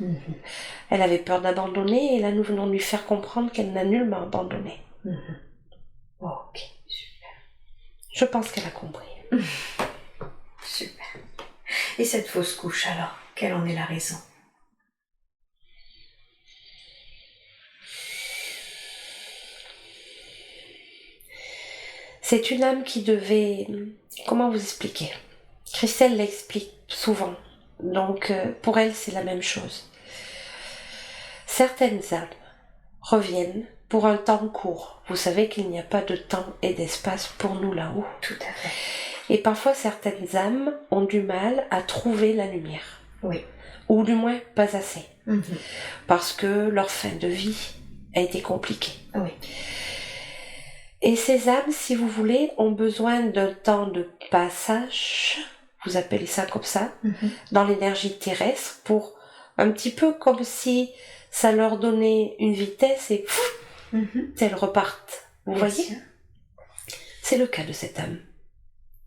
Speaker 2: Elle avait peur d'abandonner et là nous venons lui faire comprendre qu'elle n'a nullement abandonné.
Speaker 1: Ok, super.
Speaker 2: Je pense qu'elle a compris.
Speaker 1: Super. Et cette fausse couche alors, quelle en est la raison?
Speaker 2: C'est une âme qui devait... Comment vous expliquer? Christelle l'explique souvent. Donc pour elle c'est la même chose. Certaines âmes reviennent pour un temps court. Vous savez qu'il n'y a pas de temps et d'espace pour nous là-haut.
Speaker 1: Tout à fait.
Speaker 2: Et parfois certaines âmes ont du mal à trouver la lumière.
Speaker 1: Oui.
Speaker 2: Ou du moins pas assez. Parce que leur fin de vie a été compliquée.
Speaker 1: Oui.
Speaker 2: Et ces âmes, si vous voulez, ont besoin d'un temps de passage, vous appelez ça comme ça, dans l'énergie terrestre, pour un petit peu comme si ça leur donnait une vitesse et elles repartent. Vous voyez? C'est le cas de cette âme.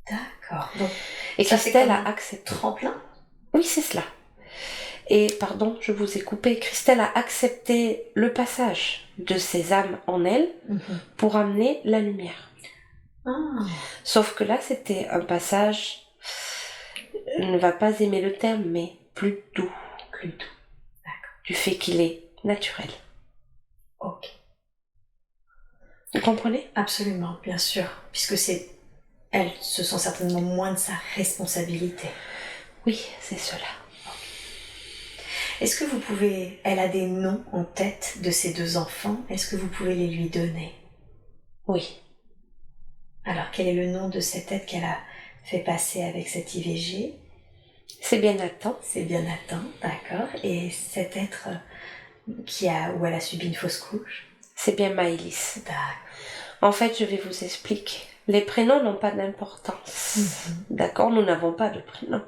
Speaker 1: D'accord. Donc,
Speaker 2: et Christelle a accepté.
Speaker 1: Tremplin?
Speaker 2: Oui, c'est cela. Et pardon, je vous ai coupé. Christelle a accepté le passage de ces âmes en elle pour amener la lumière. Sauf que là, c'était un passage, ne va pas aimer le terme, mais plus doux.
Speaker 1: Plus doux. D'accord.
Speaker 2: Du fait qu'il est naturel.
Speaker 1: Ok.
Speaker 2: Vous comprenez?
Speaker 1: Absolument, bien sûr. Puisque elle se sent certainement moins de sa responsabilité.
Speaker 2: Oui, c'est cela.
Speaker 1: Est-ce que vous pouvez... Elle a des noms en tête de ses deux enfants. Est-ce que vous pouvez les lui donner?
Speaker 2: Oui.
Speaker 1: Alors, quel est le nom de cet être qu'elle a fait passer avec cet IVG?
Speaker 2: C'est bien Nathan.
Speaker 1: C'est bien Nathan, d'accord. Et cet être où elle a subi une fausse couche?
Speaker 2: C'est bien Maëlys.
Speaker 1: D'accord.
Speaker 2: En fait, je vais vous expliquer. Les prénoms n'ont pas d'importance. D'accord? Nous n'avons pas de prénom.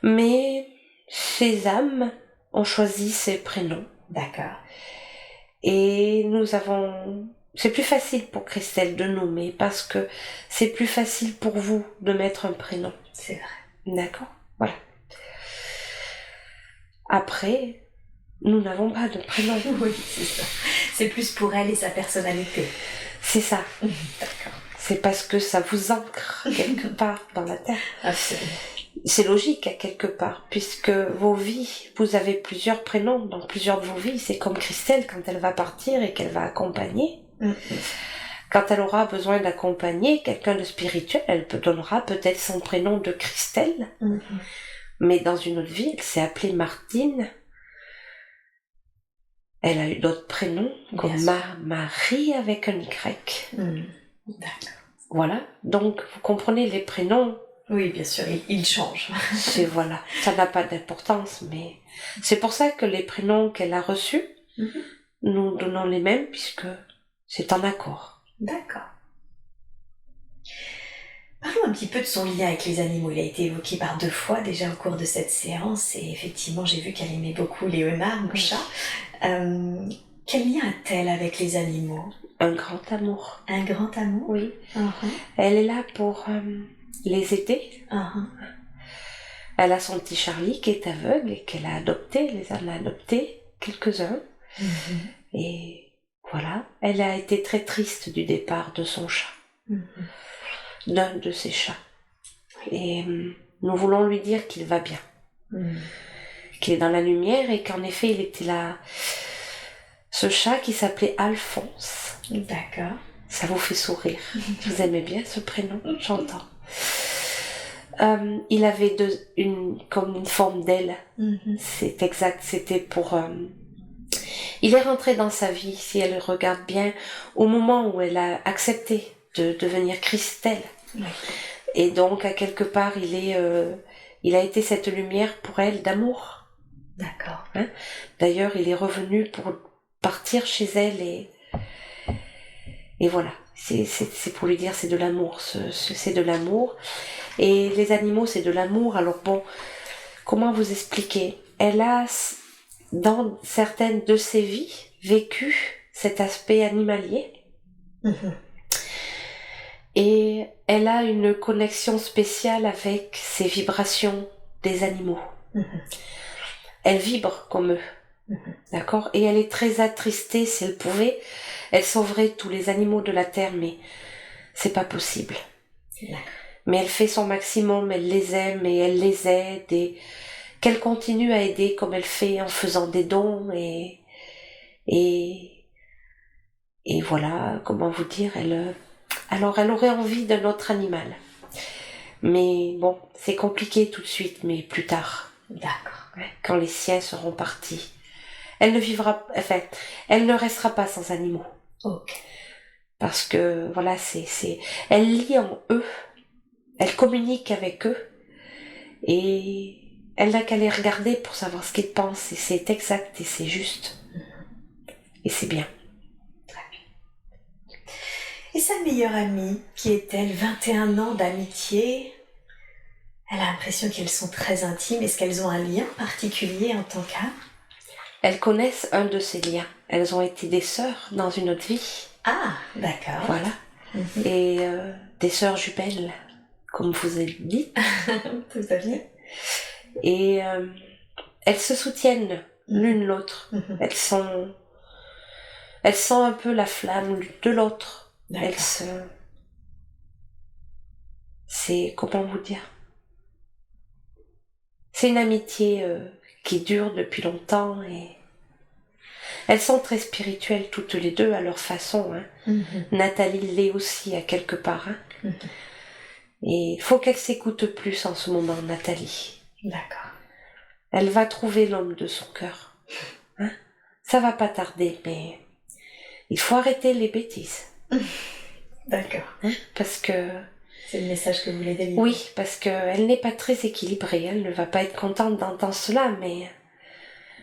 Speaker 2: Mais ces âmes ont choisi ces prénoms.
Speaker 1: D'accord.
Speaker 2: Et c'est plus facile pour Christelle de nommer parce que c'est plus facile pour vous de mettre un prénom.
Speaker 1: C'est vrai.
Speaker 2: D'accord? Voilà. Après, nous n'avons pas de prénom.
Speaker 1: Oui, c'est ça. C'est plus pour elle et sa personnalité.
Speaker 2: C'est ça.
Speaker 1: D'accord.
Speaker 2: C'est parce que ça vous ancre quelque part dans la terre.
Speaker 1: Absolument.
Speaker 2: C'est logique à quelque part, puisque vos vies, vous avez plusieurs prénoms dans plusieurs de vos vies. C'est comme Christelle quand elle va partir et qu'elle va accompagner. Quand elle aura besoin d'accompagner quelqu'un de spirituel, elle donnera peut-être son prénom de Christelle. Mais dans une autre vie, elle s'est appelée Martine. Elle a eu d'autres prénoms, comme Marie avec un Y.
Speaker 1: D'accord.
Speaker 2: Voilà. Donc, vous comprenez, les prénoms...
Speaker 1: Oui, bien sûr, ils changent.
Speaker 2: Voilà. Ça n'a pas d'importance, mais... C'est pour ça que les prénoms qu'elle a reçus, nous donnons les mêmes, puisque c'est en accord.
Speaker 1: D'accord. Parlons un petit peu de son lien avec les animaux. Il a été évoqué par 2 fois déjà au cours de cette séance et effectivement j'ai vu qu'elle aimait beaucoup les renards, nos chats. Quel lien a-t-elle avec les animaux?
Speaker 2: Un grand amour.
Speaker 1: Un grand amour?
Speaker 2: Oui.
Speaker 1: Uh-huh.
Speaker 2: Elle est là pour les aider.
Speaker 1: Uh-huh.
Speaker 2: Elle a son petit Charlie qui est aveugle et qu'elle a adopté. Les en a adopté quelques-uns.
Speaker 1: Mm-hmm.
Speaker 2: Et voilà. Elle a été très triste du départ de son chat.
Speaker 1: Mm-hmm.
Speaker 2: D'un de ses chats. Et nous voulons lui dire qu'il va bien. Qu'il est dans la lumière et qu'en effet il était là. Ce chat qui s'appelait Alphonse.
Speaker 1: D'accord.
Speaker 2: Ça vous fait sourire. Vous aimez bien ce prénom? J'entends. Il avait comme une forme d'aile. C'est exact, c'était pour... Il est rentré dans sa vie, si elle regarde bien, au moment où elle a accepté de devenir Christelle.
Speaker 1: Oui.
Speaker 2: Et donc, à quelque part, il a été cette lumière pour elle d'amour.
Speaker 1: D'accord.
Speaker 2: Hein? D'ailleurs, il est revenu pour partir chez elle et voilà. C'est pour lui dire c'est de l'amour, c'est de l'amour. Et les animaux, c'est de l'amour. Alors bon, comment vous expliquer? Elle a, dans certaines de ses vies, vécu cet aspect animalier. Et elle a une connexion spéciale avec ces vibrations des animaux. Elle vibre comme eux. D'accord? Et elle est très attristée, si elle pouvait. Elle sauverait tous les animaux de la terre, mais c'est pas possible. Mais elle fait son maximum, elle les aime et elle les aide et qu'elle continue à aider comme elle fait en faisant des dons et voilà, comment vous dire, alors elle aurait envie d'un autre animal. Mais bon, c'est compliqué tout de suite, mais plus tard.
Speaker 1: D'accord.
Speaker 2: Quand les siens seront partis. Elle ne restera pas sans animaux.
Speaker 1: Ok.
Speaker 2: Parce que, voilà, elle lit en eux. Elle communique avec eux. Et elle n'a qu'à les regarder pour savoir ce qu'ils pensent. Et c'est exact et c'est juste. Et c'est bien.
Speaker 1: Très bien. Et sa meilleure amie, qui est-elle? 21 ans d'amitié. Elle a l'impression qu'elles sont très intimes. Est-ce qu'elles ont un lien particulier en tant qu'âme?
Speaker 2: Elles connaissent un de ces liens. Elles ont été des sœurs dans une autre vie.
Speaker 1: Ah, d'accord.
Speaker 2: Voilà. Et des sœurs jumelles, comme vous avez dit.
Speaker 1: Tout à fait.
Speaker 2: Et elles se soutiennent l'une l'autre. Elles sont un peu la flamme de l'autre. C'est, comment vous dire? C'est une amitié qui dure depuis longtemps et elles sont très spirituelles toutes les deux à leur façon. Nathalie l'est aussi à quelque part. Et il faut qu'elle s'écoute plus en ce moment, Nathalie.
Speaker 1: D'accord.
Speaker 2: Elle va trouver l'homme de son cœur. Ça va pas tarder, mais il faut arrêter les bêtises.
Speaker 1: D'accord.
Speaker 2: Parce que...
Speaker 1: C'est le message que vous voulez délivrer.
Speaker 2: Oui, parce qu'elle n'est pas très équilibrée. Elle ne va pas être contente d'entendre cela, mais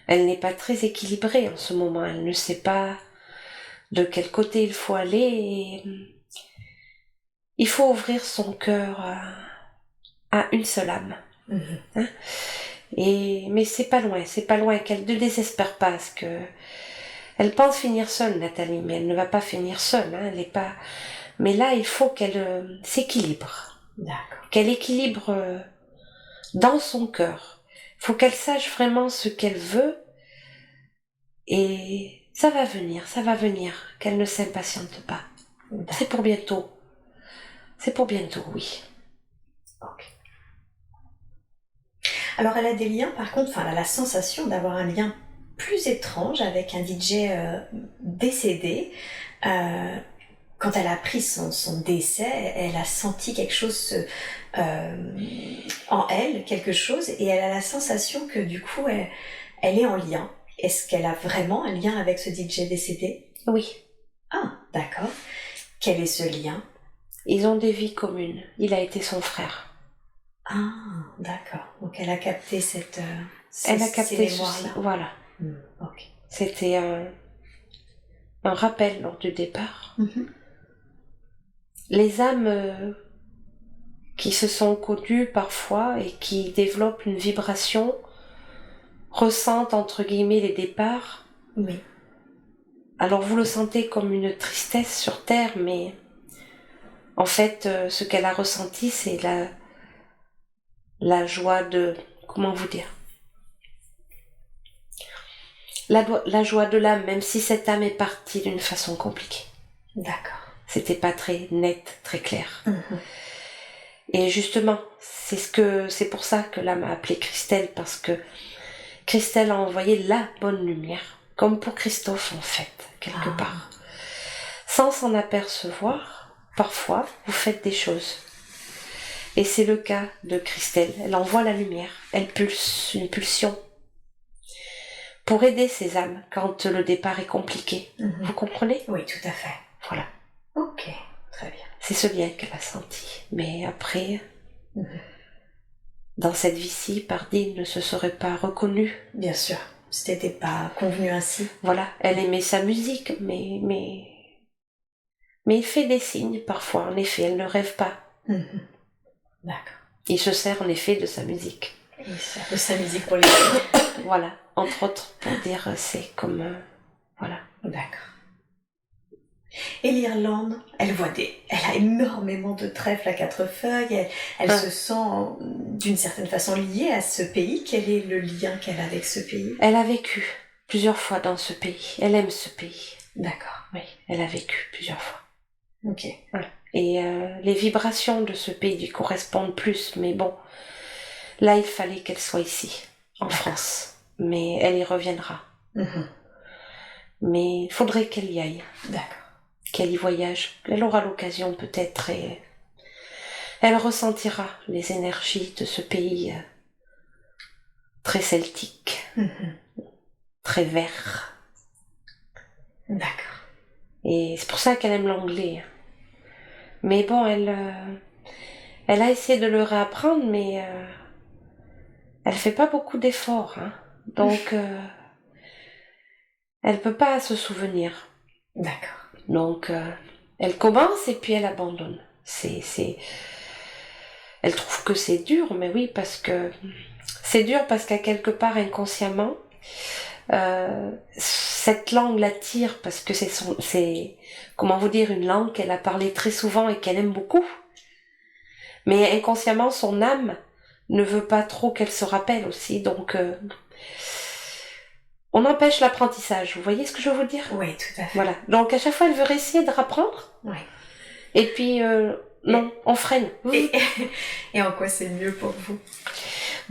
Speaker 2: elle n'est pas très équilibrée en ce moment. Elle ne sait pas de quel côté il faut aller. Et il faut ouvrir son cœur à une seule âme. Mais c'est pas loin, qu'elle ne désespère pas, parce que elle pense finir seule, Nathalie, mais elle ne va pas finir seule, elle n'est pas... Mais là, il faut qu'elle s'équilibre.
Speaker 1: D'accord.
Speaker 2: Qu'elle équilibre dans son cœur. Il faut qu'elle sache vraiment ce qu'elle veut, et ça va venir, qu'elle ne s'impatiente pas. D'accord. C'est pour bientôt, oui.
Speaker 1: Ok. Alors elle a des liens, par contre, elle a la sensation d'avoir un lien plus étrange avec un DJ décédé. Quand elle a appris son décès, elle a senti quelque chose en elle, et elle a la sensation que du coup, elle est en lien. Est-ce qu'elle a vraiment un lien avec ce DJ décédé?
Speaker 2: Oui.
Speaker 1: Ah, d'accord. Quel est ce lien?
Speaker 2: Ils ont des vies communes. Il a été son frère.
Speaker 1: Ah, d'accord. Donc elle a capté ces
Speaker 2: mémoires-là. Voilà.
Speaker 1: Okay.
Speaker 2: C'était un rappel lors du départ. Les âmes qui se sont connus parfois et qui développent une vibration, ressentent entre guillemets les départs.
Speaker 1: Oui.
Speaker 2: Alors vous le sentez comme une tristesse sur Terre, mais en fait, ce qu'elle a ressenti, c'est la joie de... Comment vous dire ? La joie de l'âme, même si cette âme est partie d'une façon compliquée.
Speaker 1: D'accord.
Speaker 2: C'était pas très net, très clair.
Speaker 1: Mhm.
Speaker 2: Et justement, c'est pour ça que l'âme a appelé Christelle, parce que Christelle a envoyé la bonne lumière, comme pour Christophe en fait, quelque part. Sans s'en apercevoir, parfois, vous faites des choses. Et c'est le cas de Christelle. Elle envoie la lumière, elle pulse une pulsion pour aider ces âmes quand le départ est compliqué. Vous comprenez ?
Speaker 1: Oui, tout à fait.
Speaker 2: Voilà.
Speaker 1: Ok, très bien.
Speaker 2: C'est ce lien qu'elle a senti. Mais après, dans cette vie-ci, Pardine ne se serait pas reconnue.
Speaker 1: Bien sûr, c'était pas convenu ainsi.
Speaker 2: Voilà, elle aimait sa musique, mais il fait des signes parfois. En effet, elle ne rêve pas.
Speaker 1: D'accord.
Speaker 2: Il se sert en effet de sa musique.
Speaker 1: Il sert de sa musique pour les
Speaker 2: Voilà, entre autres, pour dire c'est comme... voilà.
Speaker 1: D'accord. Et l'Irlande, elle a énormément de trèfles à quatre feuilles, elle se sent d'une certaine façon liée à ce pays. Quel est le lien qu'elle a avec ce pays ?
Speaker 2: Elle a vécu plusieurs fois dans ce pays, elle aime ce pays.
Speaker 1: D'accord.
Speaker 2: Oui, elle a vécu plusieurs fois.
Speaker 1: Ok.
Speaker 2: Voilà. Et les vibrations de ce pays lui correspondent plus, mais bon, là il fallait qu'elle soit ici, en France, mais elle y reviendra. Mais il faudrait qu'elle y aille.
Speaker 1: D'accord.
Speaker 2: Qu'elle y voyage. Elle aura l'occasion peut-être et elle ressentira les énergies de ce pays très celtique, très vert.
Speaker 1: D'accord.
Speaker 2: Et c'est pour ça qu'elle aime l'anglais. Mais bon, elle a essayé de le réapprendre, mais elle fait pas beaucoup d'efforts. Donc, elle peut pas se souvenir.
Speaker 1: D'accord.
Speaker 2: Donc, elle commence et puis elle abandonne. Elle trouve que c'est dur, mais oui, parce que c'est dur parce qu'à quelque part inconsciemment, cette langue l'attire parce que c'est comment vous dire, une langue qu'elle a parlé très souvent et qu'elle aime beaucoup. Mais inconsciemment, son âme ne veut pas trop qu'elle se rappelle aussi, donc on empêche l'apprentissage. Vous voyez ce que je veux vous dire ?
Speaker 1: Oui, tout à fait.
Speaker 2: Voilà. Donc à chaque fois, elle veut essayer de rapprendre.
Speaker 1: Oui.
Speaker 2: Et puis non, on freine.
Speaker 1: Et en quoi c'est mieux pour vous ?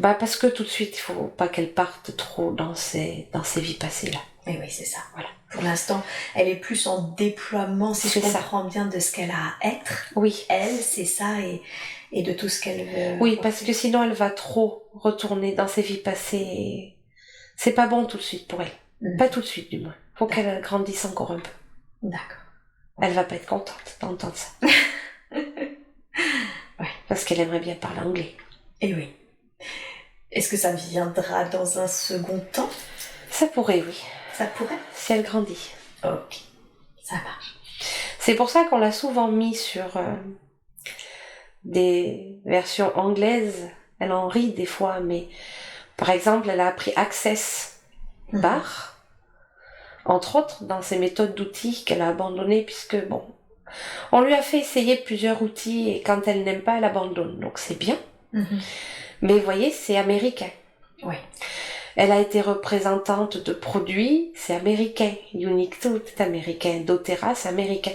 Speaker 2: Parce que tout de suite, il faut pas qu'elle parte trop dans ses vies passées là.
Speaker 1: Et oui, c'est ça.
Speaker 2: Voilà.
Speaker 1: Pour l'instant, elle est plus en déploiement, si je comprends bien, de ce qu'elle a à être.
Speaker 2: Oui.
Speaker 1: Elle, c'est ça, et de tout ce qu'elle veut.
Speaker 2: Oui, parce que sinon, elle va trop retourner dans ses vies passées. Et c'est pas bon tout de suite pour elle. Pas tout de suite, du moins. Faut qu'elle grandisse encore un peu.
Speaker 1: D'accord.
Speaker 2: Elle va pas être contente d'entendre ça.
Speaker 1: Ouais.
Speaker 2: Parce qu'elle aimerait bien parler anglais.
Speaker 1: Et oui. Est-ce que ça viendra dans un second temps ?
Speaker 2: Ça pourrait, oui.
Speaker 1: Ça pourrait ?
Speaker 2: Si elle grandit.
Speaker 1: Ok, ça marche.
Speaker 2: C'est pour ça qu'on l'a souvent mis sur des versions anglaises. Elle en rit des fois, mais par exemple, elle a appris Access Bar, entre autres, dans ses méthodes d'outils qu'elle a abandonnées, puisque bon, on lui a fait essayer plusieurs outils et quand elle n'aime pas, elle abandonne. Donc c'est bien. Mais vous voyez, c'est américain.
Speaker 1: Oui.
Speaker 2: Elle a été représentante de produits, c'est américain. Unique Tout est américain. doTERRA, c'est américain.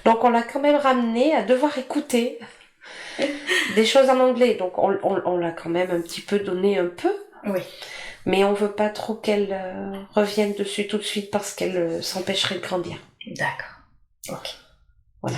Speaker 2: Donc on l'a quand même ramenée à devoir écouter des choses en anglais. Donc on l'a quand même un petit peu donné un peu.
Speaker 1: Oui.
Speaker 2: Mais on veut pas trop qu'elle revienne dessus tout de suite parce qu'elle s'empêcherait de grandir.
Speaker 1: D'accord. Ok.
Speaker 2: Voilà.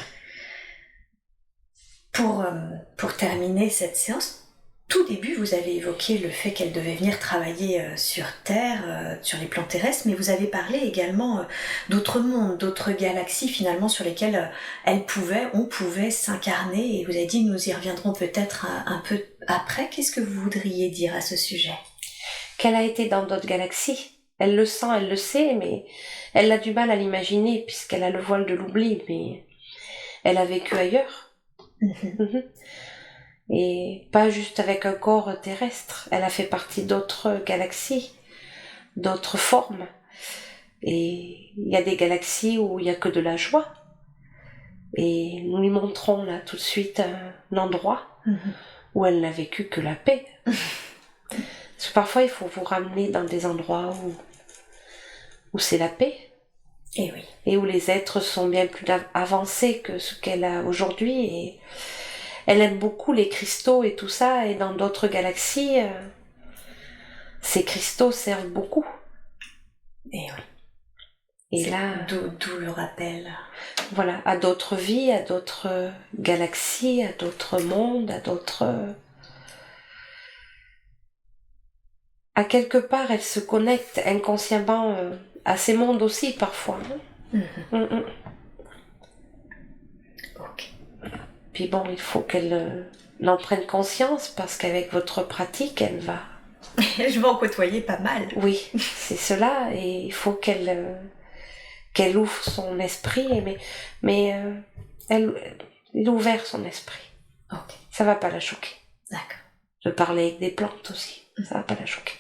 Speaker 1: Pour terminer cette séance, tout début, vous avez évoqué le fait qu'elle devait venir travailler sur Terre, sur les plans terrestres, mais vous avez parlé également d'autres mondes, d'autres galaxies finalement sur lesquelles on pouvait s'incarner, et vous avez dit nous y reviendrons peut-être un peu après. Qu'est-ce que vous voudriez dire à ce sujet ?
Speaker 2: Qu'elle a été dans d'autres galaxies. Elle le sent, elle le sait, mais elle a du mal à l'imaginer puisqu'elle a le voile de l'oubli, mais elle a vécu ailleurs. Et pas juste avec un corps terrestre. Elle a fait partie d'autres galaxies, d'autres formes. Et il y a des galaxies où il n'y a que de la joie. Et nous lui montrons là tout de suite un endroit où elle n'a vécu que la paix. Parce que parfois il faut vous ramener dans des endroits où c'est la paix.
Speaker 1: Et oui.
Speaker 2: Et où les êtres sont bien plus avancés que ce qu'elle a aujourd'hui. Et elle aime beaucoup les cristaux et tout ça. Et dans d'autres galaxies, ces cristaux servent beaucoup.
Speaker 1: Et oui.
Speaker 2: Et là,
Speaker 1: d'où le rappel.
Speaker 2: Voilà, à d'autres vies, à d'autres galaxies, à d'autres mondes, à d'autres... À quelque part, elle se connecte inconsciemment à ces mondes aussi, parfois.
Speaker 1: Ok.
Speaker 2: Puis bon, il faut qu'elle en prenne conscience, parce qu'avec votre pratique, elle va...
Speaker 1: Je vais en côtoyer pas mal.
Speaker 2: Oui, c'est cela, et il faut qu'elle ouvre son esprit, mais elle a ouvert son esprit.
Speaker 1: Ok.
Speaker 2: Ça va pas la choquer.
Speaker 1: D'accord.
Speaker 2: Je parlais avec des plantes aussi, ça va pas la choquer.